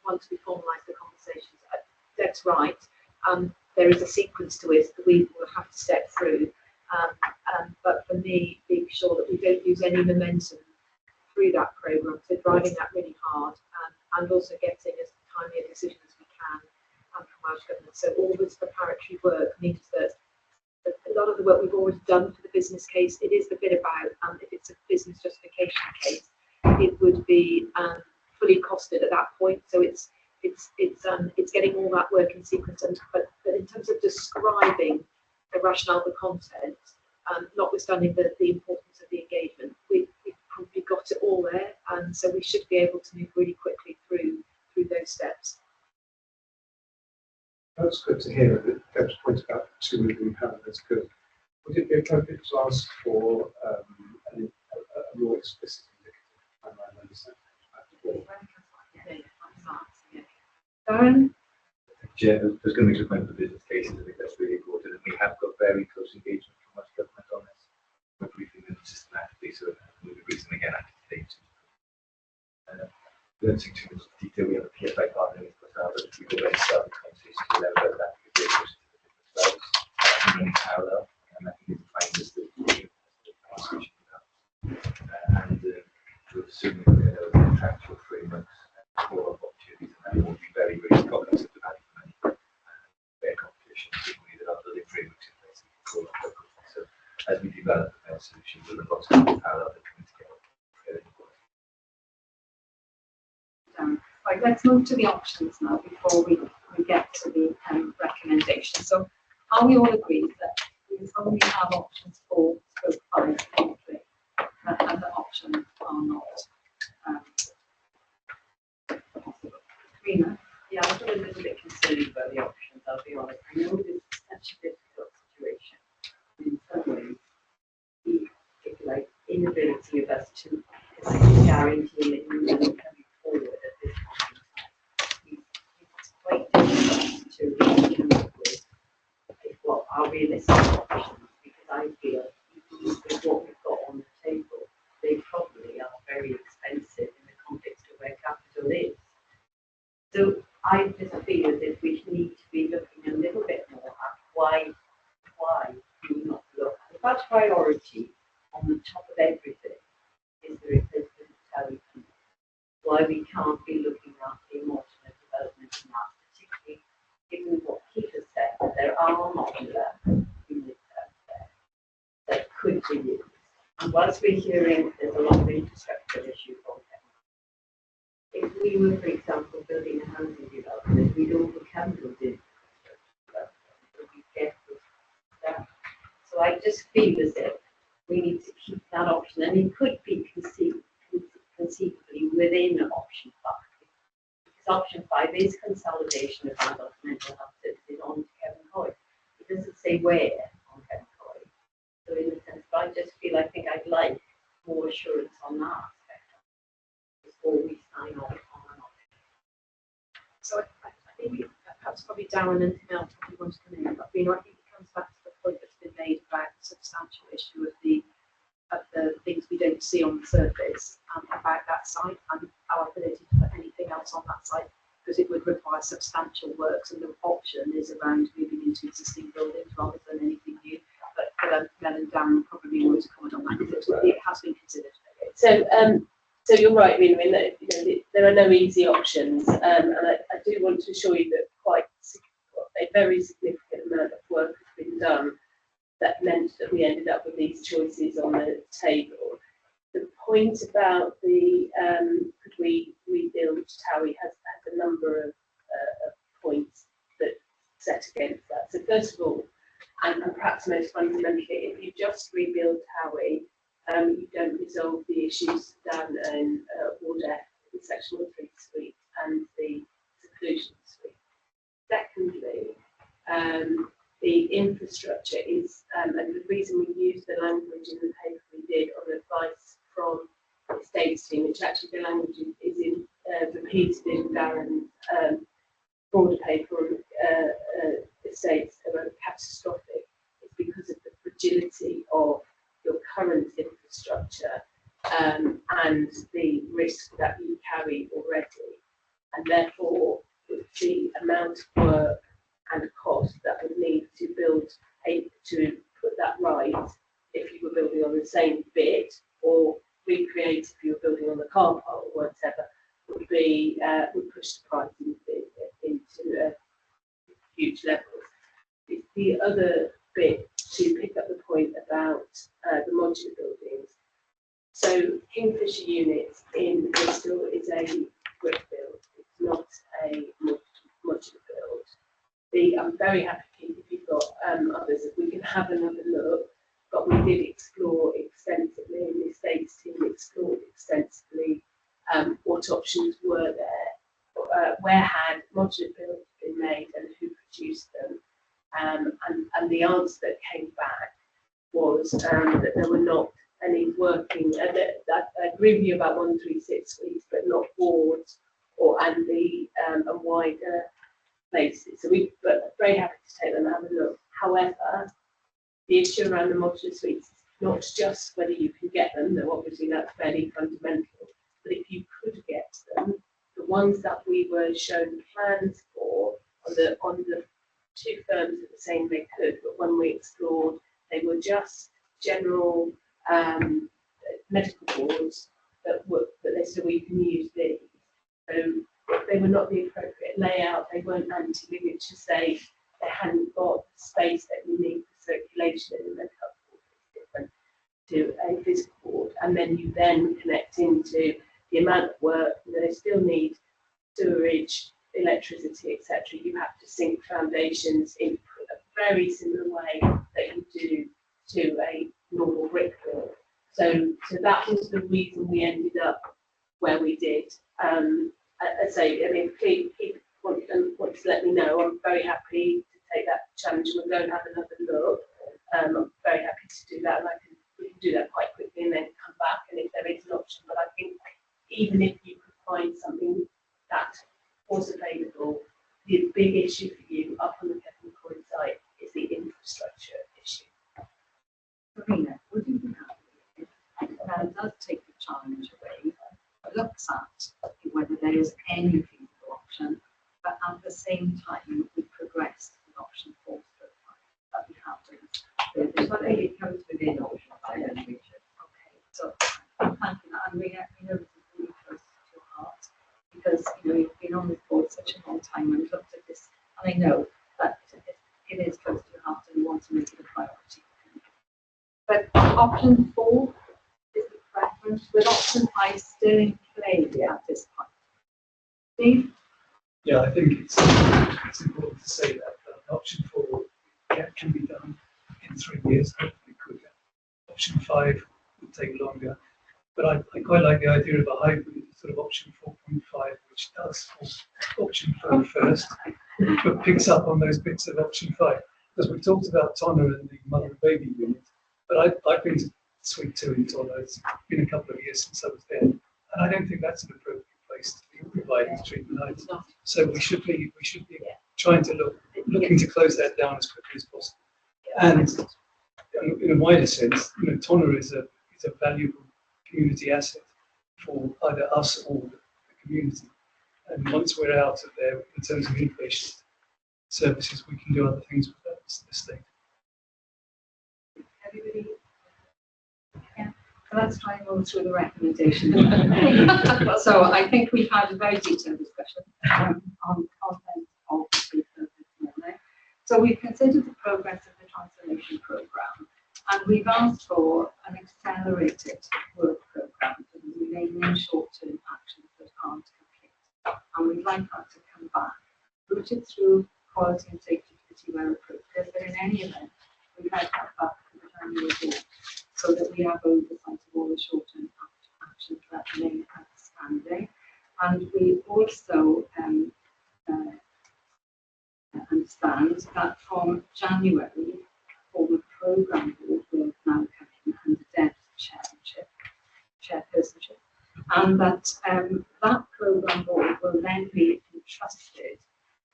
Speaker 1: once we formalise the conversations. Deb's right. There is a sequence to it that we will have to step through. But for me, being sure that we don't lose any momentum through that programme, so driving that really hard and also getting as timely a decision as we can from Welsh Government. So all this preparatory work means that a lot of the work we've already done for the business case, it is the bit about if it's a business justification case, it would be fully costed at that point. So it's getting all that work in sequence. But in terms of describing the rationale, the content, notwithstanding the importance of the engagement, we've probably got it all there, and so we should be able to move really quickly through those steps.
Speaker 15: That's good to hear that Deb's point about 2 million pounds. That's good. Would it be appropriate to ask for a more explicit indicative timeline than this?
Speaker 1: Darren?
Speaker 14: Chair, I was going to make a point of the business cases. I think that's really important, and we have got very close engagement from Welsh Government on this. We're briefing them systematically, so we'll be briefing them again after today. We don't see too much detail. We have a PFI partner with us, but we've already started conversations with them about that because they're close to the business routes and running parallel. And I think it's fine as the conversation with that. And we'll certainly look at the contractual frameworks for opportunities, and that will be very, very cognizant of that. Fair competition, certainly there are building frameworks in place for that. So as we develop the best solution, we'll have lots of parallel that come together.
Speaker 4: Right, let's move to the options now before we get to the recommendation. So are we all agreed that we only have options 4, stroke 5, and 3, and the options are not possible? Rena?
Speaker 8: Yeah, I'm a little bit concerned about the options, I'll be honest. I know this is such a difficult situation. In some ways, the, if you like, inability of us to guarantee that you will come forward at this point in time. It's quite difficult to really come up with what are realistic options, because I feel with what we've got on the table, they probably are very expensive in the context of where capital is. So I just feel as if we need to be looking a little bit more at why do we not look at that priority on the top of everything is the replacement of telephone. Why we can't be looking at the alternate development in that, particularly given what Keith has said, that there are modular units out there that could be used. And whilst we're hearing there's a lot of infrastructure issues on them, if we were, for example, building a housing development, we'd overcome those infrastructure developments, we'd get that. So I just feel as if we need to keep that option, and it could be conceivably within option 5. Because option 5 is consolidation of adult mental health services on Kevin Coy. It doesn't say where on Kevin Coy. So in a sense, but I just feel I'd like more assurance on that aspect before we sign off on an option.
Speaker 1: So I think perhaps probably Darren and Mel probably want to come in, but I think it comes back to the point that's been substantial issue of the things we don't see on the surface about that site and our ability to put anything else on that site, because it would require substantial works, and the option is around moving into existing buildings rather than anything new. But Mel and Dan probably want to comment on that, because it has been considered.
Speaker 16: So you're right, really. I mean, there are no easy options, and I do want to assure you that a very significant amount of work has been done that meant that we ended up with these choices on the table. The point about the could we rebuild Towie has a number of points that set against that. So first of all, and perhaps most fundamentally, if you just rebuild Towie, you don't resolve the issues down in Ward F, the Section 103 suite and the seclusion suite. Secondly, the infrastructure is, and the reason we use the language in the paper we did on advice from the estates team, which actually the language is repeated in Darren's broader paper on estates about catastrophic, is because of the fragility of your current infrastructure and the risk that you carry already, and therefore with the amount of work and cost that would need to to put that right if you were building on the same bit, or recreate if you were building on the car park or whatever, would push the price into huge levels. The other bit, to pick up the point about the modular buildings. So Kingfisher units in Bristol is a brick build. It's not a modular build. I'm very happy, Keith, if you've got others, if we can have another look. But we did explore extensively, and the estates team explored extensively what options were there, where had modular builds been made and who produced them. And the answer that came back was that there were not any working, I agree with you about 136 suites, but not wards and the wider places. So we're very happy to take them and have a look. However, the issue around the modular suites is not just whether you can get them, though obviously that's fairly fundamental, but if you could get them, the ones that we were shown plans for on the two firms that were saying they could, but when we explored, they were just general medical boards that they said we can use these. So they were not the appropriate layout, they weren't anti-ligature safe, they hadn't got the space that you need for circulation in the medical board. It's different to a physical board, and then you connect into the amount of work. They still need sewerage, electricity, etc. You have to sink foundations in a very similar way that you do to a normal brick build. So that was the reason we ended up where we did. I say, I mean, please want to let me know. I'm very happy to take that challenge. We'll go and have another look. I'm very happy to do that, and we can do that quite quickly and then come back. And if there is an option, but I think even if you could find something that was available, the big issue for you up on the Kevin Coyne site is the infrastructure issue.
Speaker 2: Marina, would you be happy if that does take the challenge away, looks at whether there is any feasible option, but at the same time we progress with option 4 that we have to.
Speaker 8: So I think it comes within option 5 and reach it.
Speaker 2: Okay, so thank you, and we know this is really close to your heart, because you've been on this board such a long time and looked at this, and I know that it is close to your heart and you want to make it a priority. But option 4 is the preference, with option 5 still in play at this point. Steve?
Speaker 17: Yeah, I think it's important to say that option 4 can be done in 3 years, hopefully quicker. Option 5 would take longer, but I quite like the idea of a hybrid sort of option 4.5, which does option 4 first, but picks up on those bits of option 5. Because we talked about Tonner and the mother and baby unit, but I've been to Suite 2 in Tonner. It's been a couple of years since I was there, and I don't think that's an appropriate place to be providing treatment either. So we should be trying to looking to close that down as quickly as possible. And in a wider sense, Tonner is a valuable community asset for either us or the community. And once we're out of there, in terms of inpatient services, we can do other things with that estate.
Speaker 2: Everybody? Yeah. So let's try and go through the recommendation. So I think we've had a very detailed discussion on content of the paper this morning. So we've considered the progress of the transformation programme, and we've asked for an accelerated work programme for the remaining short-term actions that aren't complete. And we'd like that to come back, rooted through quality and safety committee where appropriate, but in any event, we'd like that back to the January report so that we have oversight of all the short-term actions that remain outstanding. And we also understand that from January, former programme board will now come in under Deb's chairpersonship, and that that programme board will then be entrusted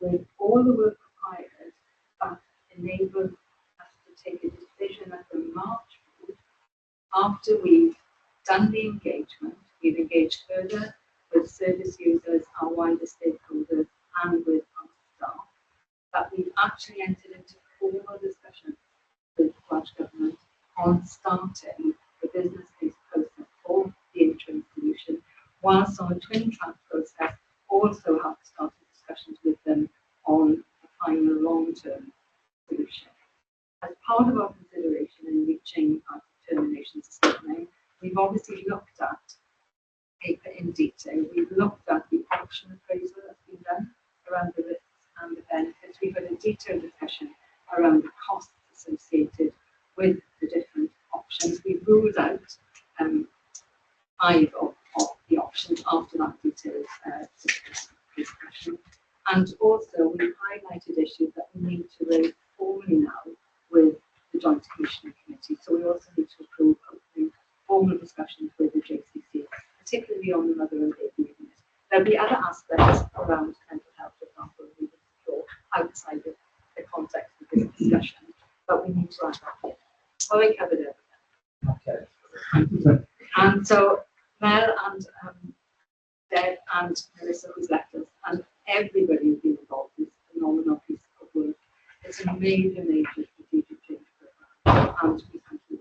Speaker 2: with all the work required that enables us to take a decision at the March board after we've done the engagement. We've engaged further with service users, our wider stakeholders, and with our staff, that we've actually entered into formal discussions with Welsh Government on starting the business case process for the interim solution, whilst on the twin track process also have started discussions with them on the final long-term solution. As part of our consideration in reaching our determinations this evening, we've obviously looked at paper in detail. We've looked at the option appraisal that's been done around the risks and the benefits. We've had a detailed discussion around the costs associated with the different options. We've ruled out 5 of the options after that detailed discussion. And also we've highlighted issues that we need to raise formally now with the Joint Commissioning Committee. So we also need to approve opening formal discussions with the JCC, particularly on the mother and baby unit. There'll be other aspects around mental health, for example, we would explore outside of the context of this discussion, but we need to add that in. Well, we covered everything. Okay. And so Mel and Deb and Melissa, who's left us, and everybody who's been involved in this phenomenal piece of work. It's a major strategic change program, and we thank you.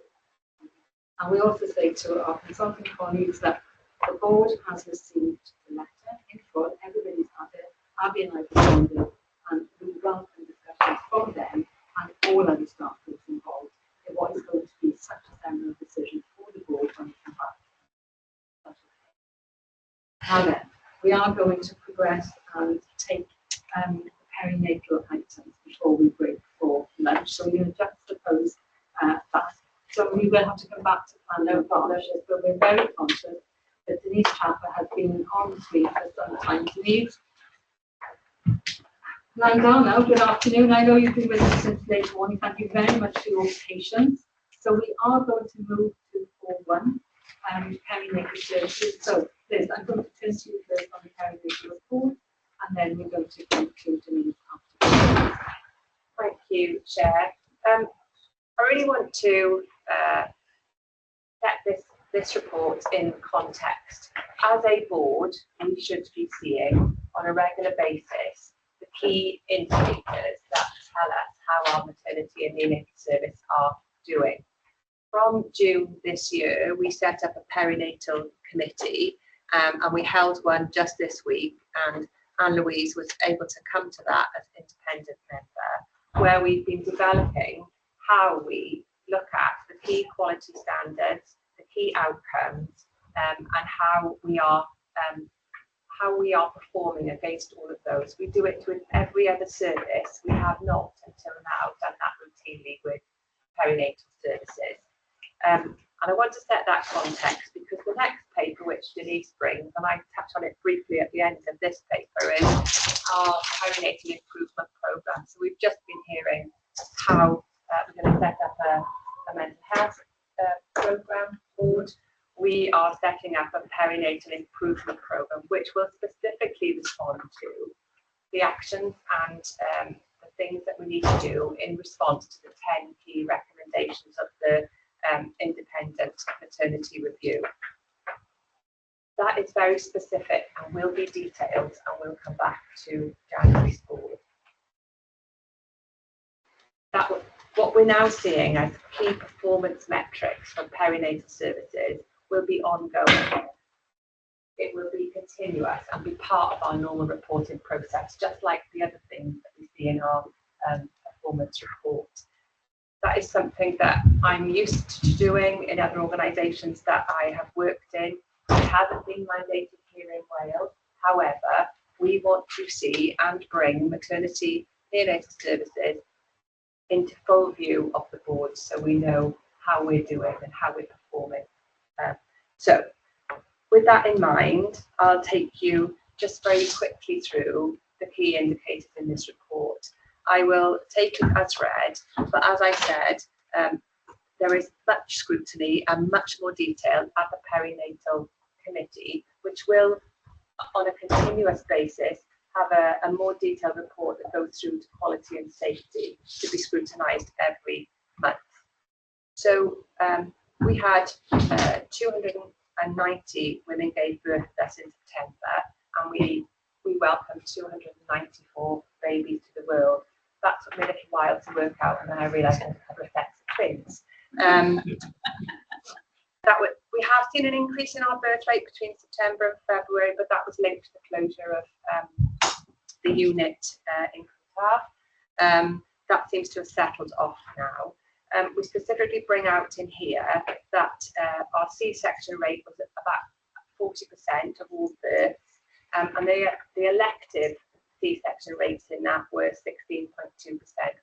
Speaker 2: And we also say to our consulting colleagues that the board has received the letter in full, everybody's had it, Abby and I responded, and we welcome discussions from them and all other staff groups involved in what is going to be such a seminal decision for the board when we come back. Now then, we are going to progress and take perinatal items before we break for lunch. So we're going to juxtapose that. So we will have to come back to planning and partnerships, but we're very conscious that Denise Chapper has been on screen for some time. Denise, lying down now, good afternoon. I know you've been with us since late morning. Thank you very much for your patience. So we are going to move to 4.1, perinatal services. So Liz, I'm going to turn to you first on the perinatal report, and then we're going to conclude Denise after.
Speaker 19: Thank you, Chair. I really want to set this report in context. As a board, we should be seeing on a regular basis the key indicators that tell us how our maternity and neonatal service are doing. From June this year, we set up a perinatal committee, and we held one just this week, and Anne-Louise was able to come to that as independent member, where we've been developing how we look at the key quality standards, the key outcomes, and how we are performing against all of those. We do it with every other service. We have not until now done that routinely with perinatal services. And I want to set that context because the next paper which Denise brings, and I touch on it briefly at the end of this paper, is our perinatal improvement programme. So we've just been hearing how we're going to set up a mental health programme board. We are setting up a perinatal improvement programme, which will specifically respond to the actions and the things that we need to do in response to the 10 key recommendations of maternity review. That is very specific and will be detailed, and we'll come back to January's board. What we're now seeing as key performance metrics for perinatal services will be ongoing. It will be continuous and be part of our normal reporting process, just like the other things that we see in our performance report. That is something that I'm used to doing in other organisations that I have worked in. It hasn't been mandated here in Wales. However, we want to see and bring maternity neonatal services into full view of the board, so we know how we're doing and how we're performing. So with that in mind, I'll take you just very quickly through the key indicators in this report. I will take it as read, but as I said, there is much scrutiny and much more detail at the perinatal committee, which will, on a continuous basis, have a more detailed report that goes through to quality and safety to be scrutinised every month. So we had 290 women gave birth to us in September, and we welcomed 294 babies to the world. That took me a little while to work out, and then I realised I had a couple of sets of twins. We have seen an increase in our birth rate between September and February, but that was linked to the closure of the unit in Qatar. That seems to have settled off now. We specifically bring out in here that our C-section rate was at about 40% of all births, and the elective C-section rates in that were 16.2%.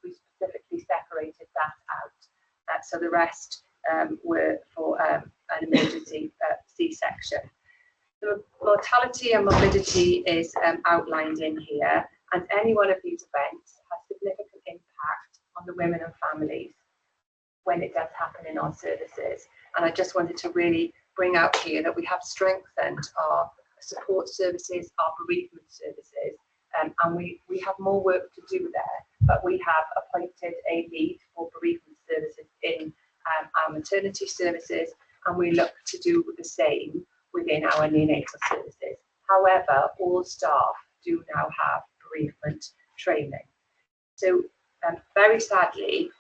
Speaker 19: We specifically separated that out, so the rest were for an emergency C-section. The mortality and morbidity is outlined in here, and any one of these events has significant impact on the women and families when it does happen in our services. And I just wanted to really bring out here that we have strengthened our support services, our bereavement services, and we have more work to do there, but we have appointed a lead for bereavement services in our maternity services, and we look to do the same within our neonatal services. However, all staff do now have bereavement training. So very sadly,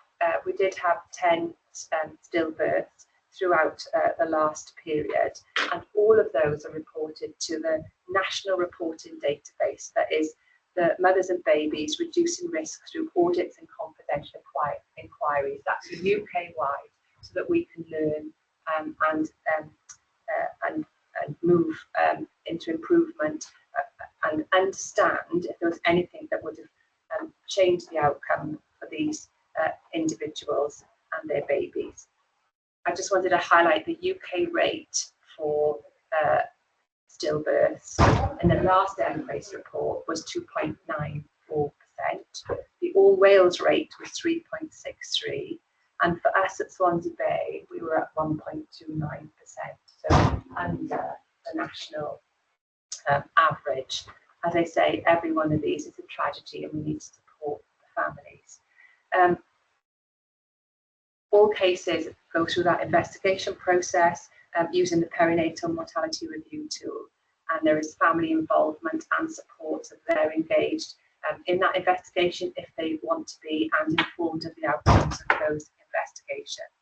Speaker 19: we did have 10 stillbirths throughout the last period, and all of those are reported to the National Reporting Database, that is the Mothers and Babies Reducing Risk Through Audits and Confidential Inquiries. That's UK-wide, so that we can learn and move into improvement and understand if there was anything that would have changed the outcome for these individuals and their babies. I just wanted to highlight the UK rate for stillbirths in the last MPRACE report was 2.94%. The All Wales rate was 3.63%, and for us at Swansea Bay, we were at 1.29%, so under the national average. As I say, every one of these is a tragedy, and we need to support the families. All cases go through that investigation process using the perinatal mortality review tool, and there is family involvement and support, so they're engaged in that investigation if they want to be, and informed of the outcomes of those investigations.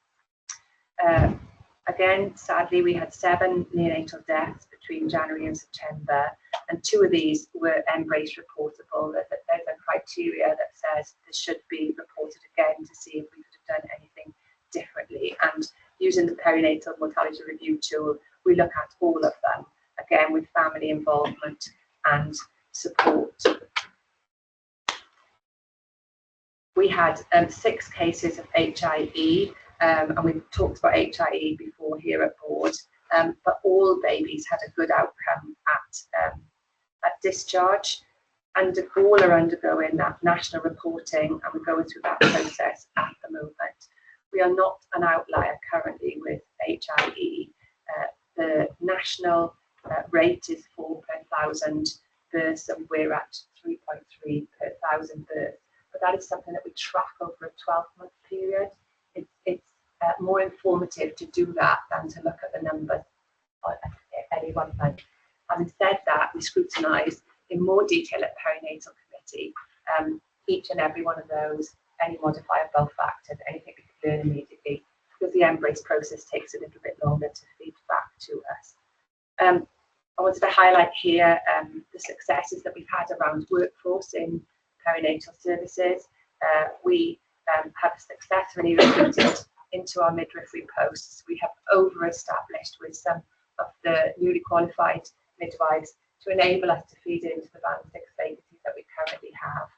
Speaker 19: Again, sadly, we had 7 neonatal deaths between January and September, and 2 of these were MBRACE reportable. There's a criteria that says this should be reported again to see if we could have done anything differently. And using the perinatal mortality review tool, we look at all of them, again with family involvement and support. We had 6 cases of HIE, and we've talked about HIE before here at board, but all babies had a good outcome at discharge, and all are undergoing that national reporting, and we're going through that process at the moment. We are not an outlier currently with HIE. The national rate is 4 per 1,000 births, and we're at 3.3 per 1,000 births. But that is something that we track over a 12-month period. It's more informative to do that than to look at the numbers at any one month. Having said that, we scrutinise in more detail at perinatal committee each and every one of those, any modifiable factors, anything we could learn immediately, because the embrace process takes a little bit longer to feed back to us. I wanted to highlight here the successes that we've had around workforce in perinatal services. We have successfully recruited into our midwifery posts. We have over-established with some of the newly qualified midwives to enable us to feed into the Band 6 vacancies that we currently have.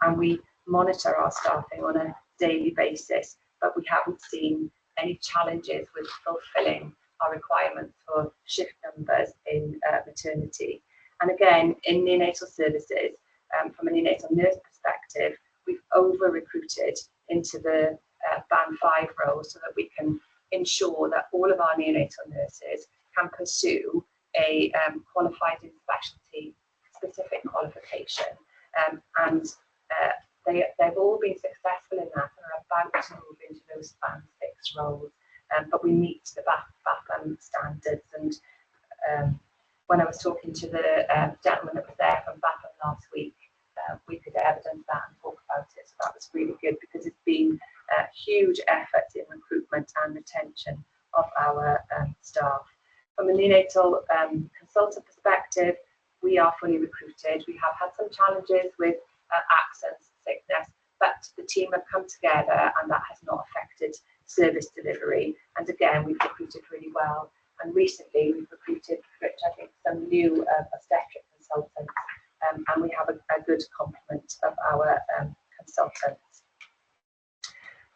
Speaker 19: And we monitor our staffing on a daily basis, but we haven't seen any challenges with fulfilling our requirements for shift numbers in maternity. And again, in neonatal services, from a neonatal nurse perspective, we've over-recruited into the Band 5 role so that we can ensure that all of our neonatal nurses can pursue a qualified in specialty specific qualification. They've all been successful in that and are about to move into those Band 6 roles. But we meet the BAFM standards. And when I was talking to the gentleman that was there from BAFM last week, we could evidence that and talk about it. So that was really good because it's been a huge effort in recruitment and retention of our staff. From a neonatal consultant perspective, we are fully recruited. We have had some challenges with accents, sickness, but the team have come together and that has not affected service delivery. And again, we've recruited really well. And recently we've recruited, which I think, some new obstetric consultants, and we have a good complement of our consultants.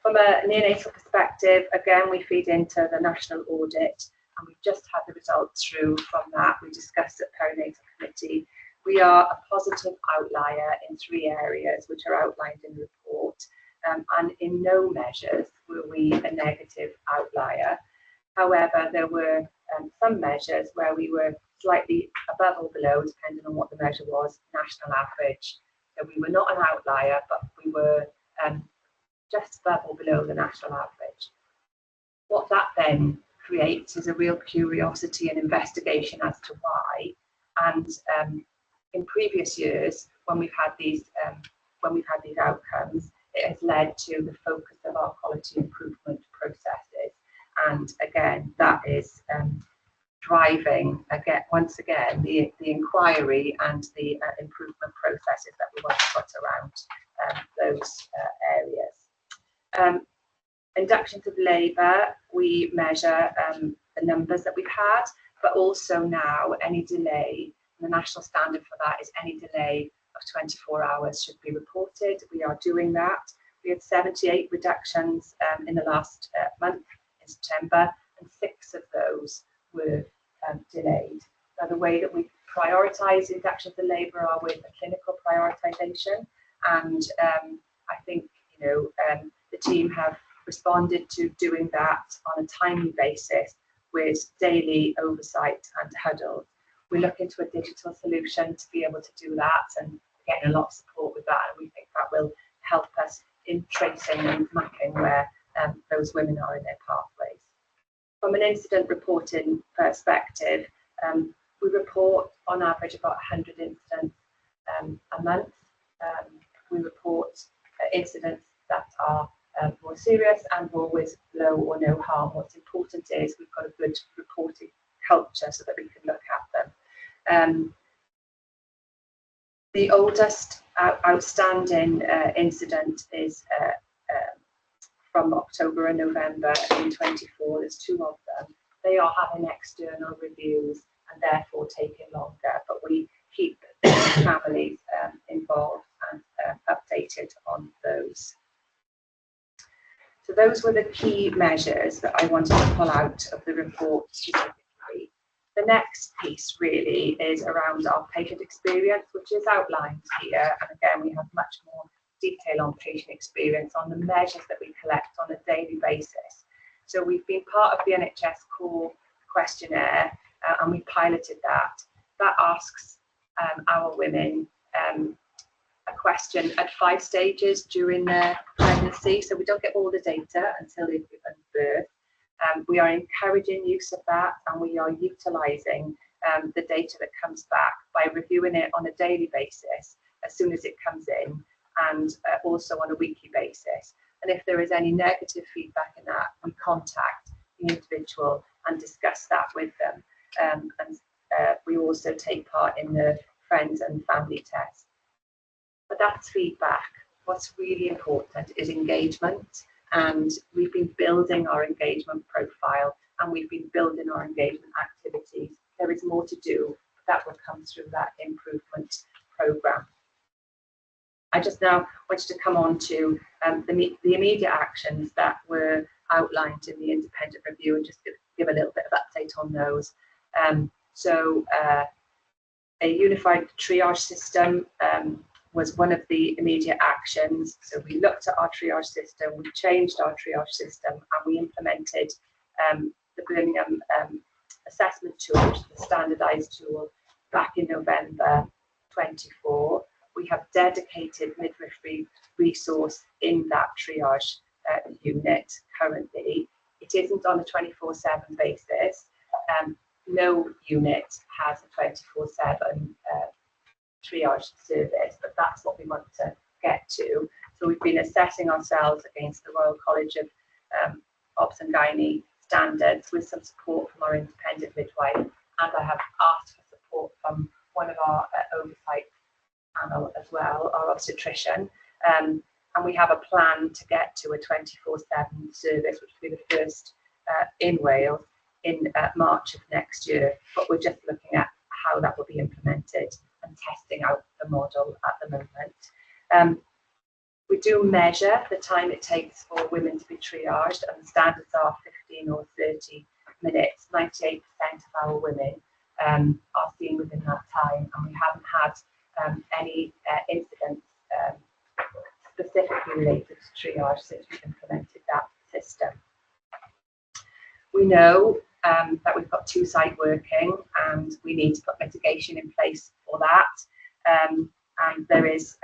Speaker 19: From a neonatal perspective, again, we feed into the national audit, and we've just had the results through from that. We discussed at perinatal committee. We are a positive outlier in 3 areas, which are outlined in the report, and in no measures were we a negative outlier. However, there were some measures where we were slightly above or below, depending on what the measure was, national average. So we were not an outlier, but we were just above or below the national average. What that then creates is a real curiosity and investigation as to why. And in previous years, when we've had these outcomes, it has led to the focus of our quality improvement processes. And again, that is driving once again the inquiry and the improvement processes that we want to put around those areas. Inductions of labour, we measure the numbers that we've had, but also now any delay. The national standard for that is any delay of 24 hours should be reported. We are doing that. We had 78 reductions in the last month in September, and 6 of those were delayed. Now, the way that we prioritise inductions of labour are with a clinical prioritisation, and I think the team have responded to doing that on a timely basis with daily oversight and huddles. We're looking to a digital solution to be able to do that and getting a lot of support with that, and we think that will help us in tracing and mapping where those women are in their pathways. From an incident reporting perspective, we report on average about 100 incidents a month. We report incidents that are more serious and always low or no harm. What's important is we've got a good reporting culture so that we can look at them. The oldest outstanding incident is from October and November in 24. There's 2 of them. They are having external reviews and therefore taking longer, but we keep families involved and updated on those. So those were the key measures that I wanted to pull out of the report specifically. The next piece really is around our patient experience, which is outlined here. And again, we have much more detail on patient experience on the measures that we collect on a daily basis. So we've been part of the NHS core questionnaire and we piloted that. That asks our women
Speaker 20: a question at 5 stages during their pregnancy, so we don't get all the data until they've given birth. We are encouraging use of that, and we are utilising the data that comes back by reviewing it on a daily basis as soon as it comes in, and also on a weekly basis. And if there is any negative feedback in that, we contact the individual and discuss that with them. We also take part in the friends and family test. But that's feedback. What's really important is engagement, and we've been building our engagement profile, and we've been building our engagement activities. There is more to do. That will come through that improvement programme. I just now wanted to come on to the immediate actions that were outlined in the independent review, and just give a little bit of update on those. A unified triage system was one of the immediate actions. So we looked at our triage system, we changed our triage system, and we implemented the Birmingham assessment tool, which is the standardised tool, back in November 24. We have dedicated midwifery resource in that triage unit currently. It isn't on a 24/7 basis. No unit has a 24/7 triage service, but that's what we want to get to. So we've been assessing ourselves against the Royal College of Obs and Gynae standards with some support from our independent midwife, and I have asked for support from one of our oversight panel as well, our obstetrician, and we have a plan to get to a 24/7 service, which will be the first in Wales in March of next year. But we're just looking at how that will be implemented and testing out the model at the moment. We do measure the time it takes for women to be triaged, and the standards are 15 or 30 minutes. 98% of our women are seen within that time, and we haven't had any incidents specifically related to triage since we've implemented that system. We know that we've got two-side working, and we need to put mitigation in place for that. And there is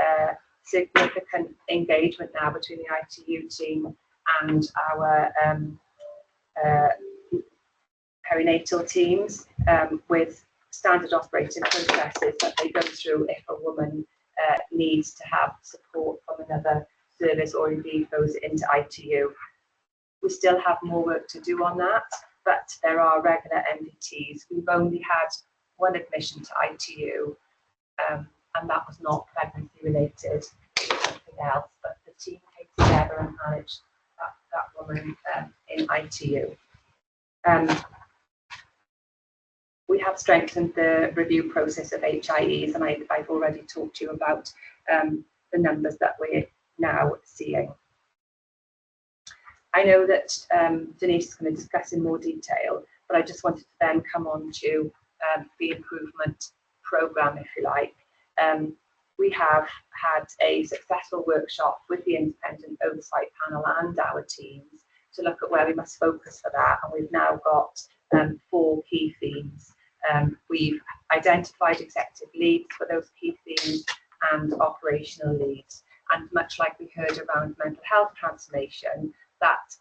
Speaker 20: significant engagement now between the ITU team and our perinatal teams with standard operating processes that they go through if a woman needs to have support from another service, or indeed goes into ITU. We still have more work to do on that, but there are regular MDTs. We've only had one admission to ITU, and that was not pregnancy related, it was something else, but the team came together and managed that woman in ITU. We have strengthened the review process of HIEs, and I've already talked to you about the numbers that we're now seeing. I know that Denise is going to discuss in more detail, but I just wanted to then come on to the improvement programme, if you like. We have had a successful workshop with the independent oversight panel and our teams to look at where we must focus for that, and we've now got 4 key themes. We've identified executive leads for those key themes and operational leads, and much like we heard around mental health transformation, that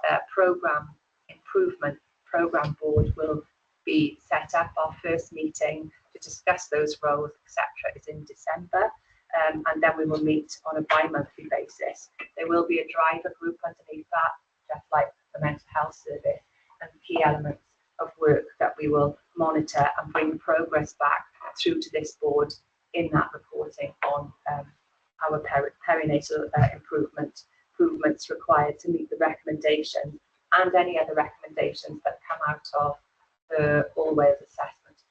Speaker 20: improvement programme board will be set up. Our first meeting to discuss those roles, etc., is in December, and then we will meet on a bi-monthly basis. There will be a driver group underneath that, just like the mental health service, and key elements of work that we will monitor and bring progress back through to this board in that reporting on our perinatal improvements required to meet the recommendation and any other recommendations that come out of the All Wales assessment,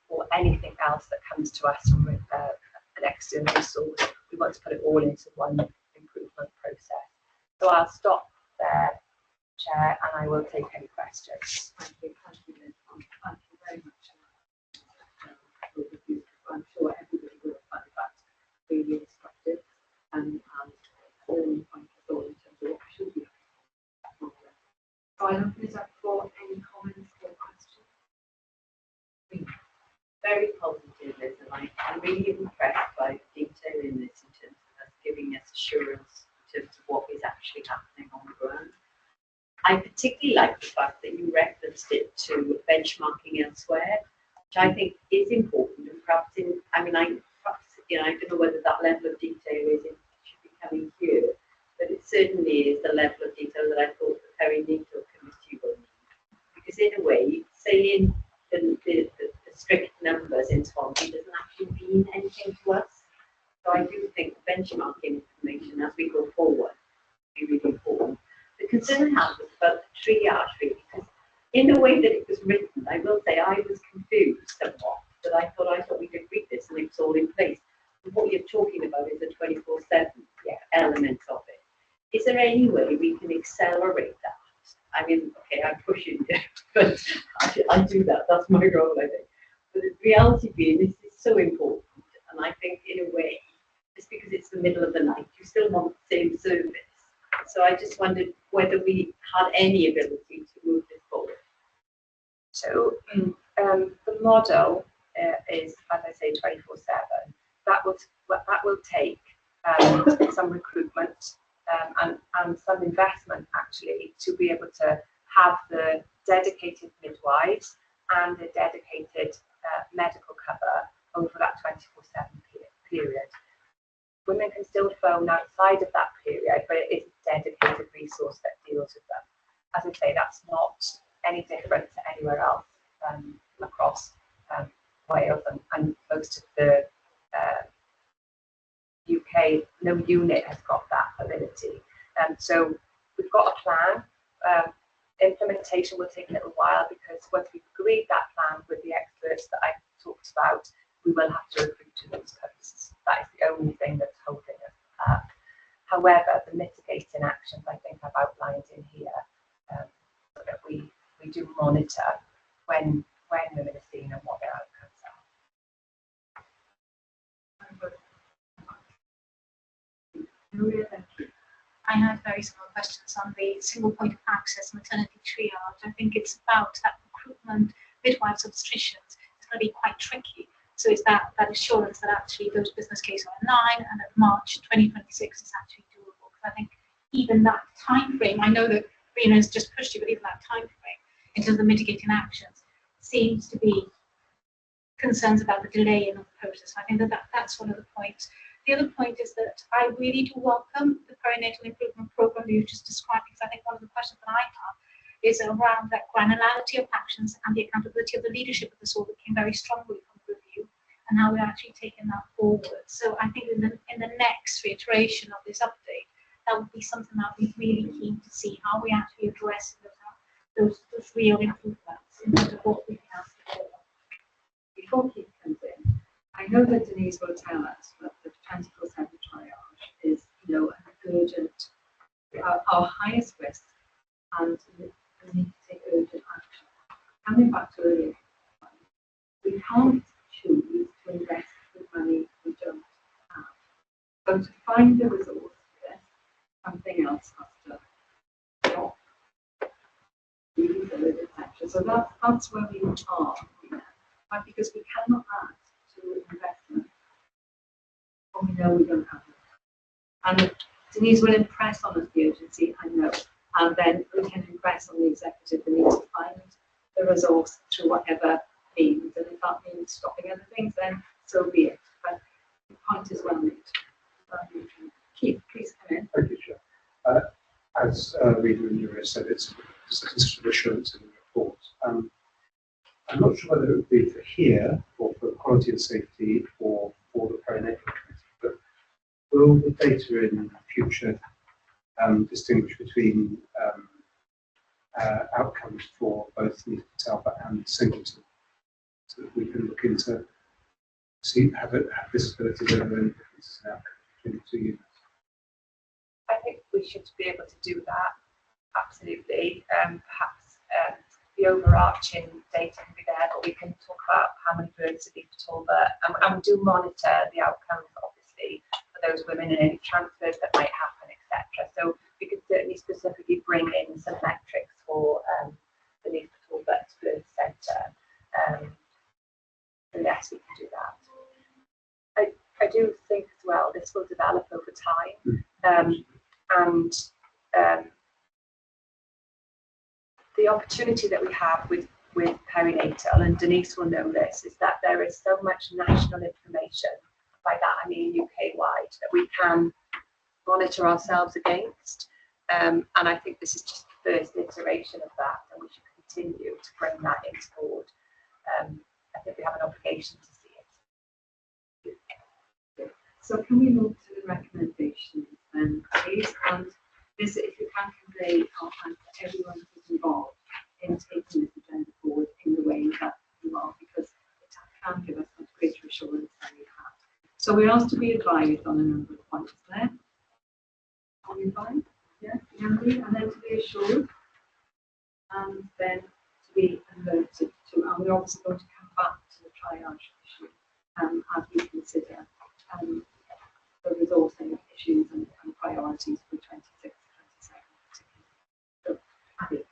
Speaker 20: or anything else that comes to us from an external source. We want to put it all into one improvement process. So I'll stop there, Chair, and I will take any questions.
Speaker 1: Thank you, Liz. Thank you very much. I'm sure everybody will find that really instructive and learning point for all in terms of what we should be looking for. So I'll open it up for any comments or questions.
Speaker 8: Very positive, Liz, and I'm really impressed by the detail in this in terms assurance in terms of what is actually happening on the ground. I particularly like the fact that you referenced it to benchmarking elsewhere, which I think is important. And perhaps I don't know whether that level of detail should be coming here, but it certainly is the level of detail that I thought the perinatal committee will need. Because in a way, saying the strict numbers in Swansea doesn't actually mean anything to us. So I do think the benchmarking information as we go forward will be really important. The concern I have was about the triage, really, because in the way that it was written, I will say I was confused somewhat, but I thought we could read this and it was all in place. And what you're talking about is the 24/7 element of it. Is there any way we can accelerate that? I mean, okay, I'm pushing you, but I do that. That's my role, I think. But the reality being, this is so important, and I think in a way, just because it's the middle of the night, you still want the same service. So I just wondered whether we had any ability to move this forward.
Speaker 20: So the model is, as I say, 24/7. That will take some recruitment and some investment actually to be able to have the dedicated midwives and the dedicated medical cover over that 24/7 period. Women can still phone outside of that period, but it is a dedicated resource that deals with them. As I say, that's not any different to anywhere else across Wales and most of the UK. No unit has got that ability. So we've got a plan. Implementation will take a little while because once we've agreed that plan with the experts that I talked about, we will have to recruit to those posts. That is the only thing that's holding us back. However, the mitigating actions I think I've outlined in here, so that we do monitor when women are seen and what their outcomes are.
Speaker 12: I had very similar questions on the single point of access maternity triage. I think it's about that recruitment, midwives, obstetricians. It's going to be quite tricky. So is that assurance that actually those business cases are in line and that March 2026 is actually doable? Because I think even that time frame, I know that Rena has just pushed you, but even that time frame in terms of the mitigating actions seems to be concerns about the delay in the process. I think that's one of the points. The other point is that I really do welcome the perinatal improvement program that you just described, because I think one of the questions that I have is around that granularity of actions and the accountability of the leadership of this all that came very strongly from the review and how we're actually taking that forward. So I think in the next iteration of this update, that would be something that I'd be really keen to see how we actually address those real improvements in terms of what we can ask for.
Speaker 1: Before Keith comes in, I know that Denise will tell us that the 24/7 triage is, an urgent, our highest risk, and we need to take urgent action. Coming back to earlier, we can't choose to invest the money we don't have. So to find the resource for this, something else has to stop. These urgent actions. So that's where we are. But because we cannot add to investment when we know we don't have it. And Denise will impress on us the urgency, I know, and then we can impress on the executive the need to find the resource through whatever means. And if that means stopping other things, then so be it. But the point is well made. Keith, please come in.
Speaker 15: Thank you, Chair. As Rita and Nuria said, it's a considered assurance in the report. I'm not sure whether it would be for here or for quality and safety or for the perinatal committee, but will the data in future distinguish between outcomes for both Nita Talbot and Singleton, so that we can look into have visibility over any differences in outcomes between the two units?
Speaker 20: I think we should be able to do that, absolutely. Perhaps the overarching data can be there, but we can talk about how many births have been Talbot, and we do monitor the outcomes, obviously, for those women and any transfers that might happen, etc. So we could certainly specifically bring in some metrics for the Nita Talbot Birth Centre. And yes, we can do that. I do think as well this will develop over time. And the opportunity that we have with perinatal, and Denise will know this, is that there is so much national information, by that I mean UK-wide, that we can monitor ourselves against. And I think this is just the first iteration of that, and we should continue to bring that into board. I think we have an obligation to see it.
Speaker 2: So can we move to the recommendations then, please? And this, if you can convey our thanks to everyone who's involved in taking this agenda forward in the way that you are, because it can give us much greater assurance than we have. So we're asked to be advised on a number of points there. Are we fine? Yeah, Yandy, and then to be assured, and then to be alerted to, and we're obviously going to come back to the triage issue as we consider the resourcing issues and priorities for 26, 27 particularly. So, Abby.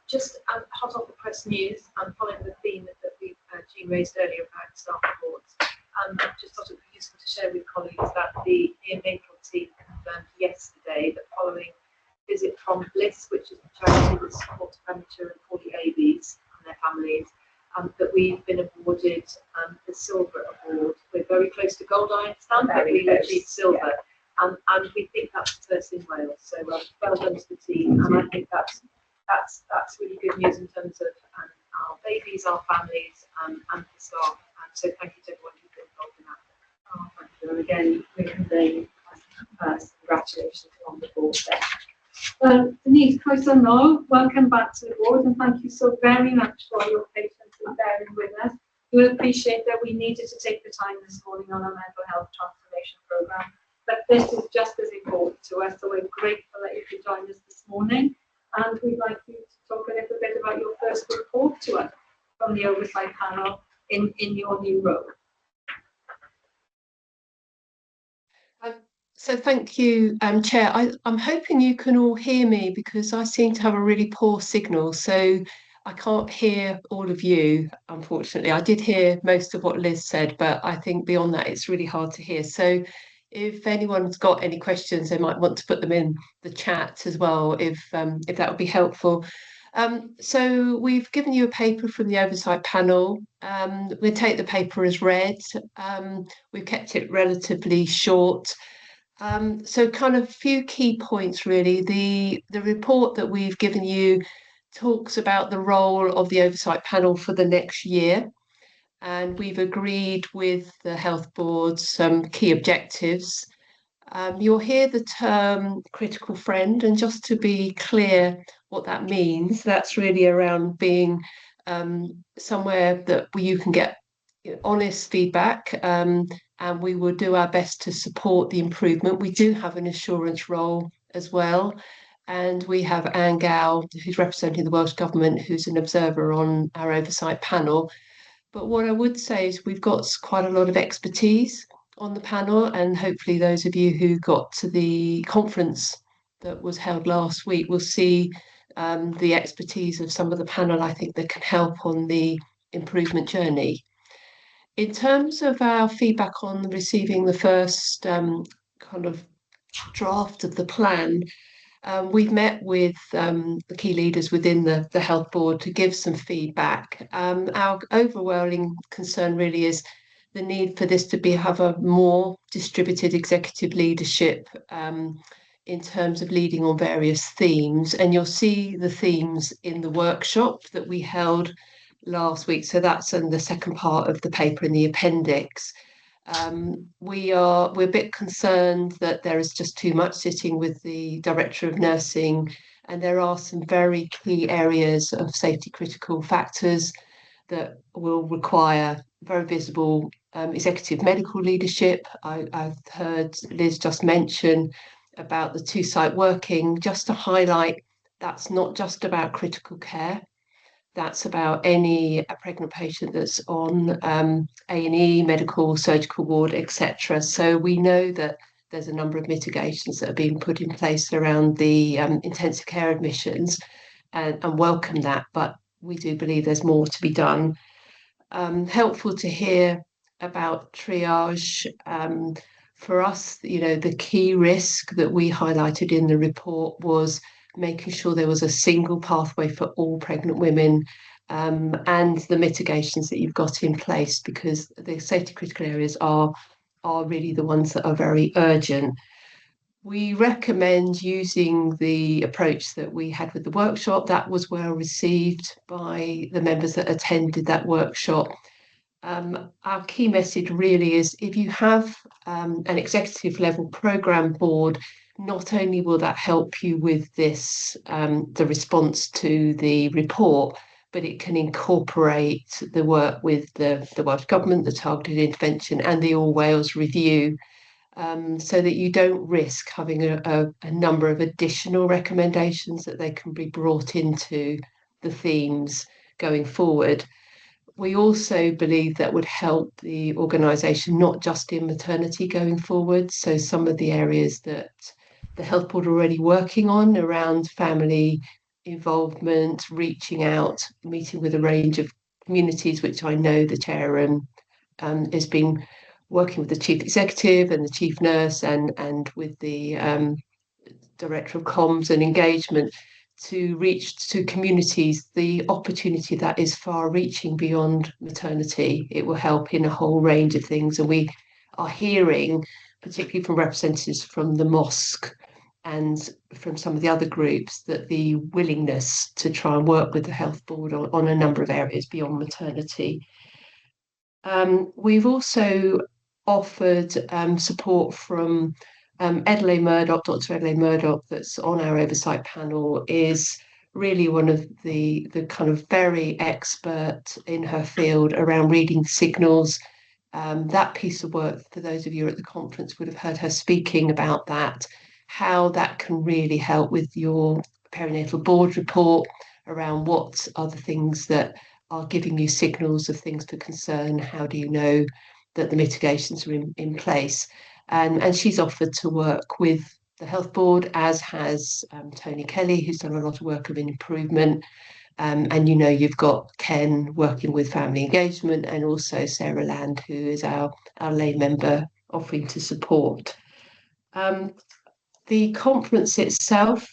Speaker 1: Just hot off the press news, and following the theme that Jean raised earlier about staff reports, I just thought it would be useful to share with colleagues that the neonatal team confirmed yesterday that following visit from Bliss, which is a charity that supports premature and poorly babies and their families, that we've been awarded the Silver Award. We're very close to gold, I understand, but we achieved silver. Yeah. And we think that's the first in Wales. So well done to the team, and I think that's really good news in terms of our babies, our families, and the staff. So thank you to everyone who's been involved in that.
Speaker 2: Oh, thank you. And again, we convey congratulations on the board there. Denise Croissant, welcome back to the board, and thank you so very much for your patience in bearing with us. We appreciate that we needed to take the time this morning on our mental health transformation programme, but this is just as important to us, so we're grateful that you could join us this morning, and we'd like you to talk a little bit about your first report to us from the Oversight Panel in your new role.
Speaker 21: So thank you, Chair. I'm hoping you can all hear me, because I seem to have a really poor signal, so I can't hear all of you, unfortunately. I did hear most of what Liz said, but I think beyond that it's really hard to hear. So if anyone's got any questions, they might want to put them in the chat as well, if that would be helpful. So we've given you a paper from the Oversight Panel. We'll take the paper as read. We've kept it relatively short. So kind of a few key points really. The report that we've given you talks about the role of the Oversight Panel for the next year. And we've agreed with the Health Board some key objectives. You'll hear the term critical friend, and just to be clear what that means, that's really around being somewhere that you can get honest feedback, and we will do our best to support the improvement. We do have an assurance role as well, and we have Anne Gow, who's representing the Welsh Government, who's an observer on our Oversight Panel. But what I would say is we've got quite a lot of expertise on the panel, and hopefully those of you who got to the conference that was held last week will see the expertise of some of the panel, I think, that can help on the improvement journey. In terms of our feedback on receiving the first kind of draft of the plan, we've met with the key leaders within the Health Board to give some feedback. Our overwhelming concern really is the need for this to have a more distributed executive leadership in terms of leading on various themes. And you'll see the themes in the workshop that we held last week. So that's in the second part of the paper in the appendix. We're a bit concerned that there is just too much sitting with the Director of Nursing, and there are some very key areas of safety critical factors that will require very visible executive medical leadership. I've heard Liz just mention about the two-site working, just to highlight that's not just about critical care. That's about any pregnant patient that's on A&E, medical, surgical ward, etc. So we know that there's a number of mitigations that are being put in place around the intensive care admissions, and welcome that, but we do believe there's more to be done. Helpful to hear about triage For us, the key risk that we highlighted in the report was making sure there was a single pathway for all pregnant women, and the mitigations that you've got in place, because the safety critical areas are really the ones that are very urgent. We recommend using the approach that we had with the workshop. That was well received by the members that attended that workshop. Our key message really is, if you have an executive level programme board, not only will that help you with this, the response to the report, but it can incorporate the work with the Welsh Government, the targeted intervention and the All Wales review, so that you don't risk having a number of additional recommendations that they can be brought into the themes going forward. We also believe that would help the organisation, not just in maternity going forward. So some of the areas that the Health Board are already working on around family involvement, reaching out, meeting with a range of communities, which I know the chair has been working with the chief executive and the chief nurse and with the director of comms and engagement to reach to communities. The opportunity that is far reaching beyond maternity. It will help in a whole range of things, and we are hearing, particularly from representatives from the mosque and from some of the other groups, that the willingness to try and work with the Health Board on a number of areas beyond maternity. We've also offered support from Adelaide Murdoch. Dr. Adelaide Murdoch, that's on our oversight panel, is really one of the kind of very expert in her field around reading signals. That piece of work, for those of you at the conference would have heard her speaking about that, how that can really help with your perinatal board report around what are the things that are giving you signals of things for concern. How do you know that the mitigations are in place? And she's offered to work with the Health Board, as has Tony Kelly, who's done a lot of work of improvement. And you've got Ken working with family engagement, and also Sarah Land, who is our lay member, offering to support. The conference itself,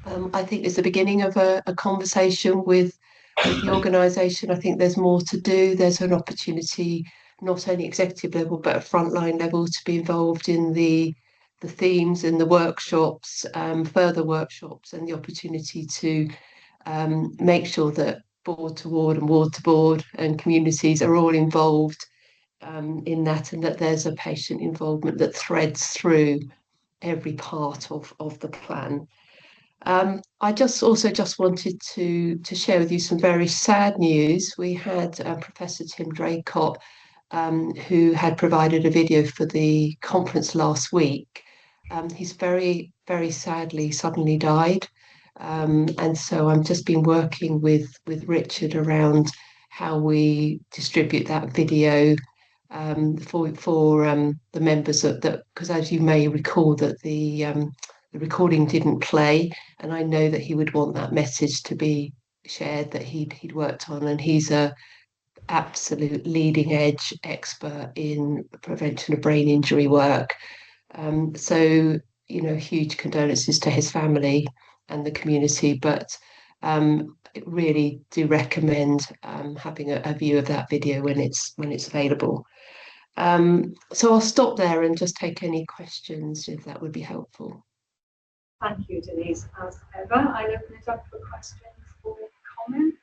Speaker 21: I think, is the beginning of a conversation with the organisation. I think there's more to do. There's an opportunity, not only executive level, but at frontline level, to be involved in the themes and the workshops, further workshops, and the opportunity to make sure that board to ward and ward to board and communities are all involved in that, and that there's a patient involvement that threads through every part of the plan. I just wanted to share with you some very sad news. We had Professor Tim Draycott, who had provided a video for the conference last week. He's very, very sadly suddenly died. And so I've just been working with Richard around how we distribute that video for the members of that, because as you may recall, that the recording didn't play, and I know that he would want that message to be shared that he'd worked on, and he's a absolute leading edge expert in prevention of brain injury work. So huge condolences to his family and the community, but really do recommend having a view of that video when it's available. So I'll stop there and just take any questions if that would be helpful.
Speaker 2: Thank you, Denise. As ever, I'll open it up for questions or comments.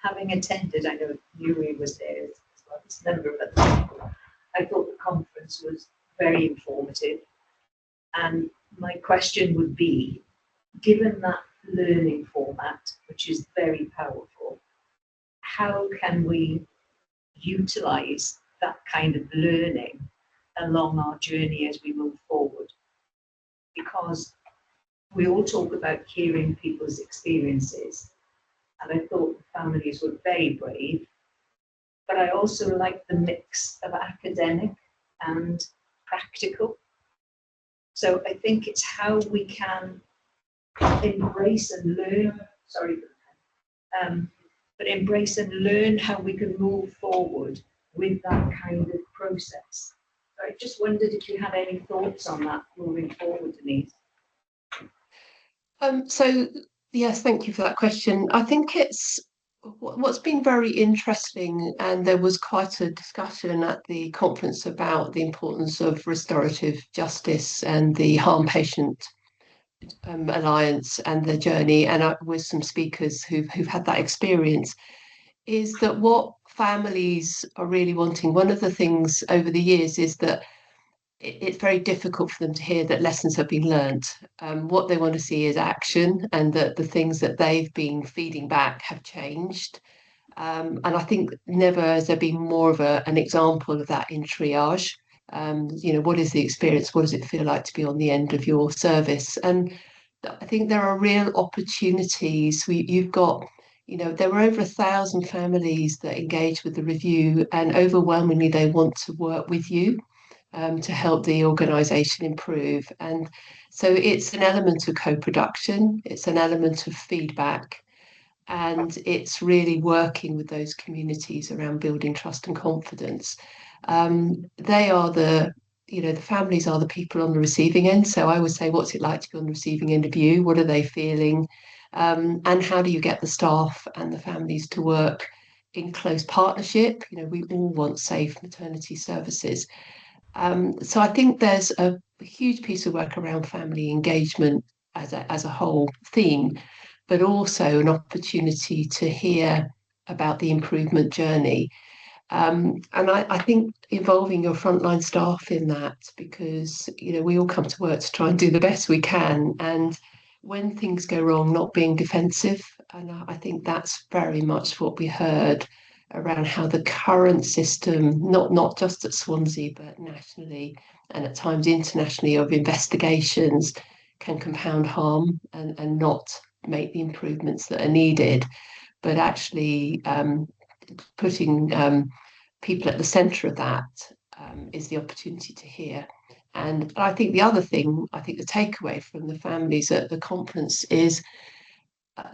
Speaker 6: Having attended, I know Yuri was there as well as a number of other people. I thought the conference was very informative, and my question would be, given that learning format, which is very powerful, how can we utilize that kind of learning along our journey as we move forward? Because we all talk about hearing people's experiences, and I thought the families were very brave, but I also like the mix of academic and practical. So I think it's how we can embrace and learn, but embrace and learn how we can move forward with that kind of process. So I just wondered if you had any thoughts on that moving forward, Denise.
Speaker 21: So yes, thank you for that question. I think it's what's been very interesting, and there was quite a discussion at the conference about the importance of restorative justice and the Harm Patient Alliance and their journey, and with some speakers who've had that experience, is that what families are really wanting. One of the things over the years is that it's very difficult for them to hear that lessons have been learnt. What they want to see is action, and that the things that they've been feeding back have changed. And I think never has there been more of an example of that in triage. What is the experience? What does it feel like to be on the end of your service? And I think there are real opportunities. You've got, there were over 1,000 families that engaged with the review, and overwhelmingly they want to work with you to help the organisation improve. And so it's an element of co-production, it's an element of feedback, and it's really working with those communities around building trust and confidence. They are the families are the people on the receiving end. So I would say, what's it like to be on the receiving end of you? What are they feeling? And how do you get the staff and the families to work in close partnership? We all want safe maternity services. So I think there's a huge piece of work around family engagement as a whole theme, but also an opportunity to hear about the improvement journey. And I think involving your frontline staff in that, because we all come to work to try and do the best we can, and when things go wrong, not being defensive. And I think that's very much what we heard around how the current system, not just at Swansea, but nationally and at times internationally, of investigations can compound harm and not make the improvements that are needed, but actually putting people at the centre of that is the opportunity to hear. And I think the other thing, the takeaway from the families at the conference is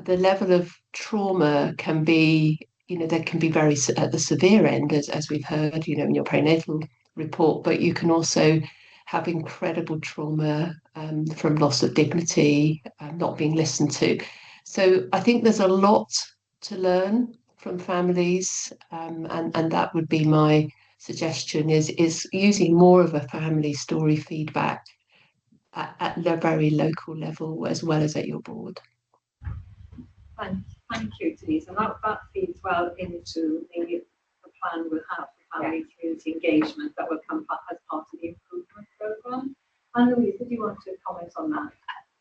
Speaker 21: the level of trauma can be, there can be very at the severe end, as we've heard, in your perinatal report, but you can also have incredible trauma from loss of dignity, not being listened to. So I think there's a lot to learn from families, and that would be my suggestion, is using more of a family story feedback at the very local level as well as at your board.
Speaker 2: Thank you, Denise. And that feeds well into the plan we'll have for family community engagement that will come up as part of the improvement programme. Anne-Louise, did you want to comment on that?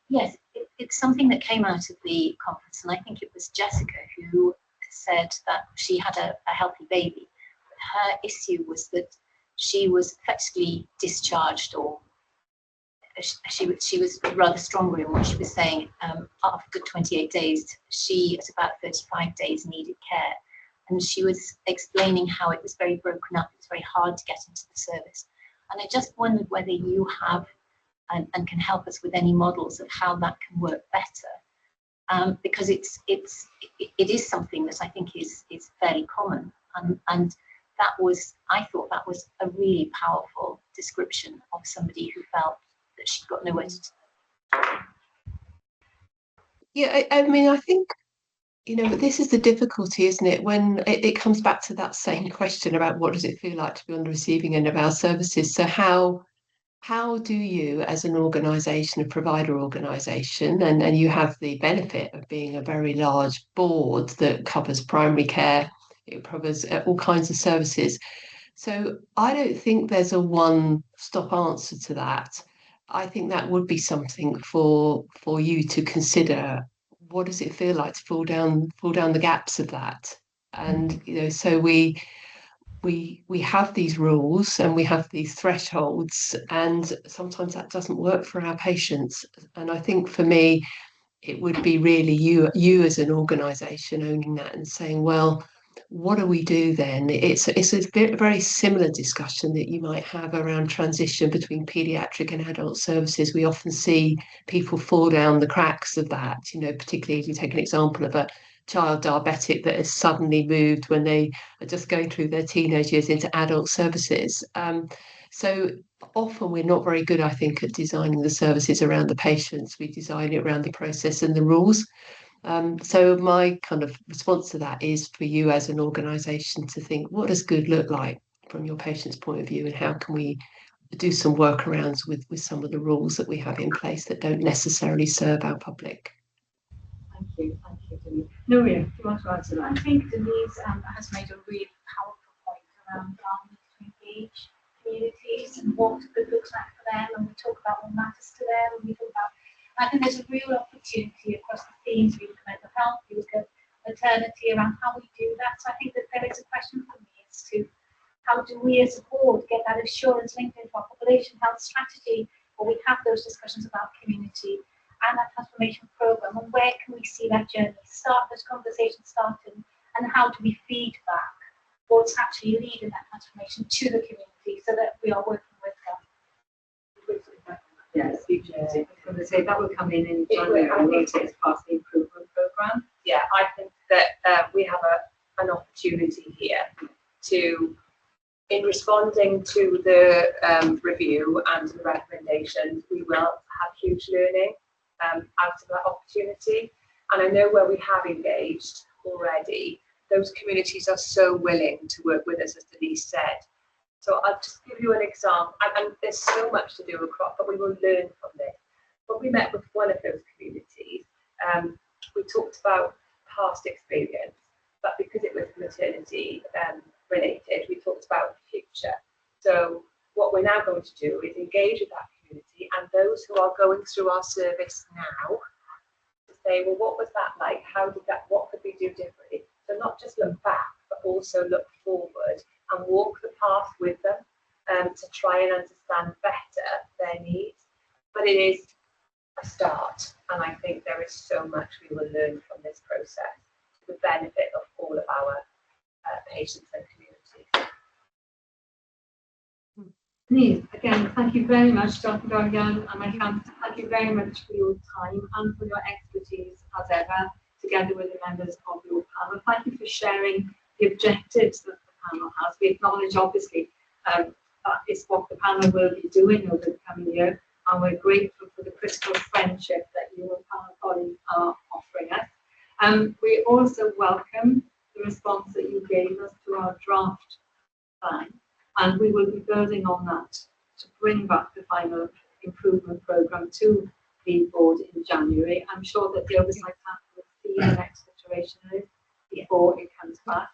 Speaker 7: Yes, it's something that came out of the conference, and I think it was Jessica who said that she had a healthy baby. Her issue was that she was effectively discharged, or she was rather stronger in what she was saying. After 28 days, she at about 35 days needed care, and she was explaining how it was very broken up. It's very hard to get into the service, and I just wondered whether you have and can help us with any models of how that can work better, because it is something that I think is fairly common, and I thought that was a really powerful description of somebody who felt that she'd got nowhere to turn.
Speaker 21: Yeah, I mean, I think, this is the difficulty, isn't it? When it comes back to that same question about what does it feel like to be on the receiving end of our services. So how do you, as an organisation, a provider organisation, and you have the benefit of being a very large board that covers primary care, it covers all kinds of services. So I don't think there's a one-stop answer to that. I think that would be something for you to consider. What does it feel like to fall down the gaps of that? And so we have these rules and we have these thresholds, and sometimes that doesn't work for our patients. And I think for me, it would be really you as an organisation owning that and saying, well, what do we do then? It's a very similar discussion that you might have around transition between paediatric and adult services. We often see people fall down the cracks of that, particularly if you take an example of a child diabetic that has suddenly moved when they are just going through their teenage years into adult services. So often we're not very good, I think, at designing the services around the patients. We design it around the process and the rules. So my kind of response to that is for you as an organisation to think, what does good look like from your patient's point of view, and how can we do some workarounds with some of the rules that we have in place that don't necessarily serve our public.
Speaker 2: Thank you, Denise. Nuria, do you want to answer that?
Speaker 12: I think Denise has made a really powerful point around our need to engage communities and what good looks like for them, and we talk about what matters to them, and we talk about, I think there's a real opportunity across the themes. We look at mental health, we look at maternity, around how we do that. So I think that there is a question for me as to how do we as a board get that assurance linked into our population health strategy, where we have those discussions about community and that transformation program, and where can we see that journey start, those conversations starting, and how do we feed back what's actually leading that transformation to the community so that we are working with them.
Speaker 2: Yes, I was going to say that will come in January, won't it, as part of the improvement programme?
Speaker 20: Yeah, I think that we have an opportunity here to, in responding to the review and the recommendations, we will have huge learning out of that opportunity. And I know where we have engaged already, those communities are so willing to work with us, as Denise said. So I'll just give you an example, and there's so much to do across, but we will learn from this. When we met with one of those communities, we talked about past experience, but because it was maternity related, we talked about the future. So what we're now going to do is engage with that community and those who are going through our service now to say, well, what was that like? How did that, what could we do differently? So not just look back, but also look forward and walk the path with them to try and understand better their needs. But it is a start, and I think there is so much we will learn from this process to the benefit of all of our patients and communities.
Speaker 2: Denise, again, thank you very much, Dr. Dorian, and my friends, thank you very much for your time and for your expertise as ever, together with the members of your panel. Thank you for sharing the objectives that the panel has. We acknowledge, obviously, that is what the panel will be doing over the coming year, and we're grateful for the critical friendship that you and panel colleagues are offering us. We also welcome the response that you gave us to our draft plan, and we will be building on that to bring back the final improvement programme to the board in January. I'm sure that the oversight panel will see the next iteration of it before it comes back.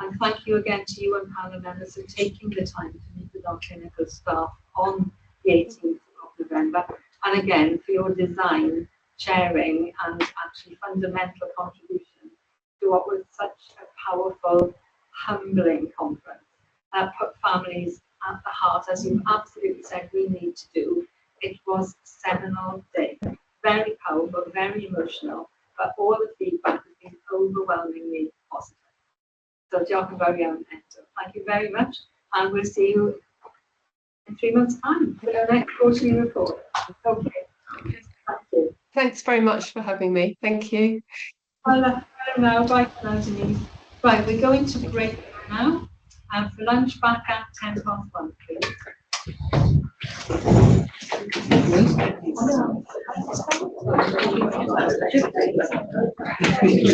Speaker 2: And thank you again to you and panel members for taking the time to meet with our clinical staff on the 18th of November. And again, for your design, sharing, and actually fundamental contribution to what was such a powerful, humbling conference. Put families at the heart, as you've absolutely said we need to do. It was a seminal day, very powerful, very emotional, but all the feedback has been overwhelmingly positive. So, diolch yn fawr iawn eto. Thank you very much, and we'll see you in 3 months' time for our next quarterly report. Okay. Thank you.
Speaker 21: Thanks very much for having me. Thank you.
Speaker 2: Bye now, Denise. Right, we're going to break now, and for lunch back at 1:10 please.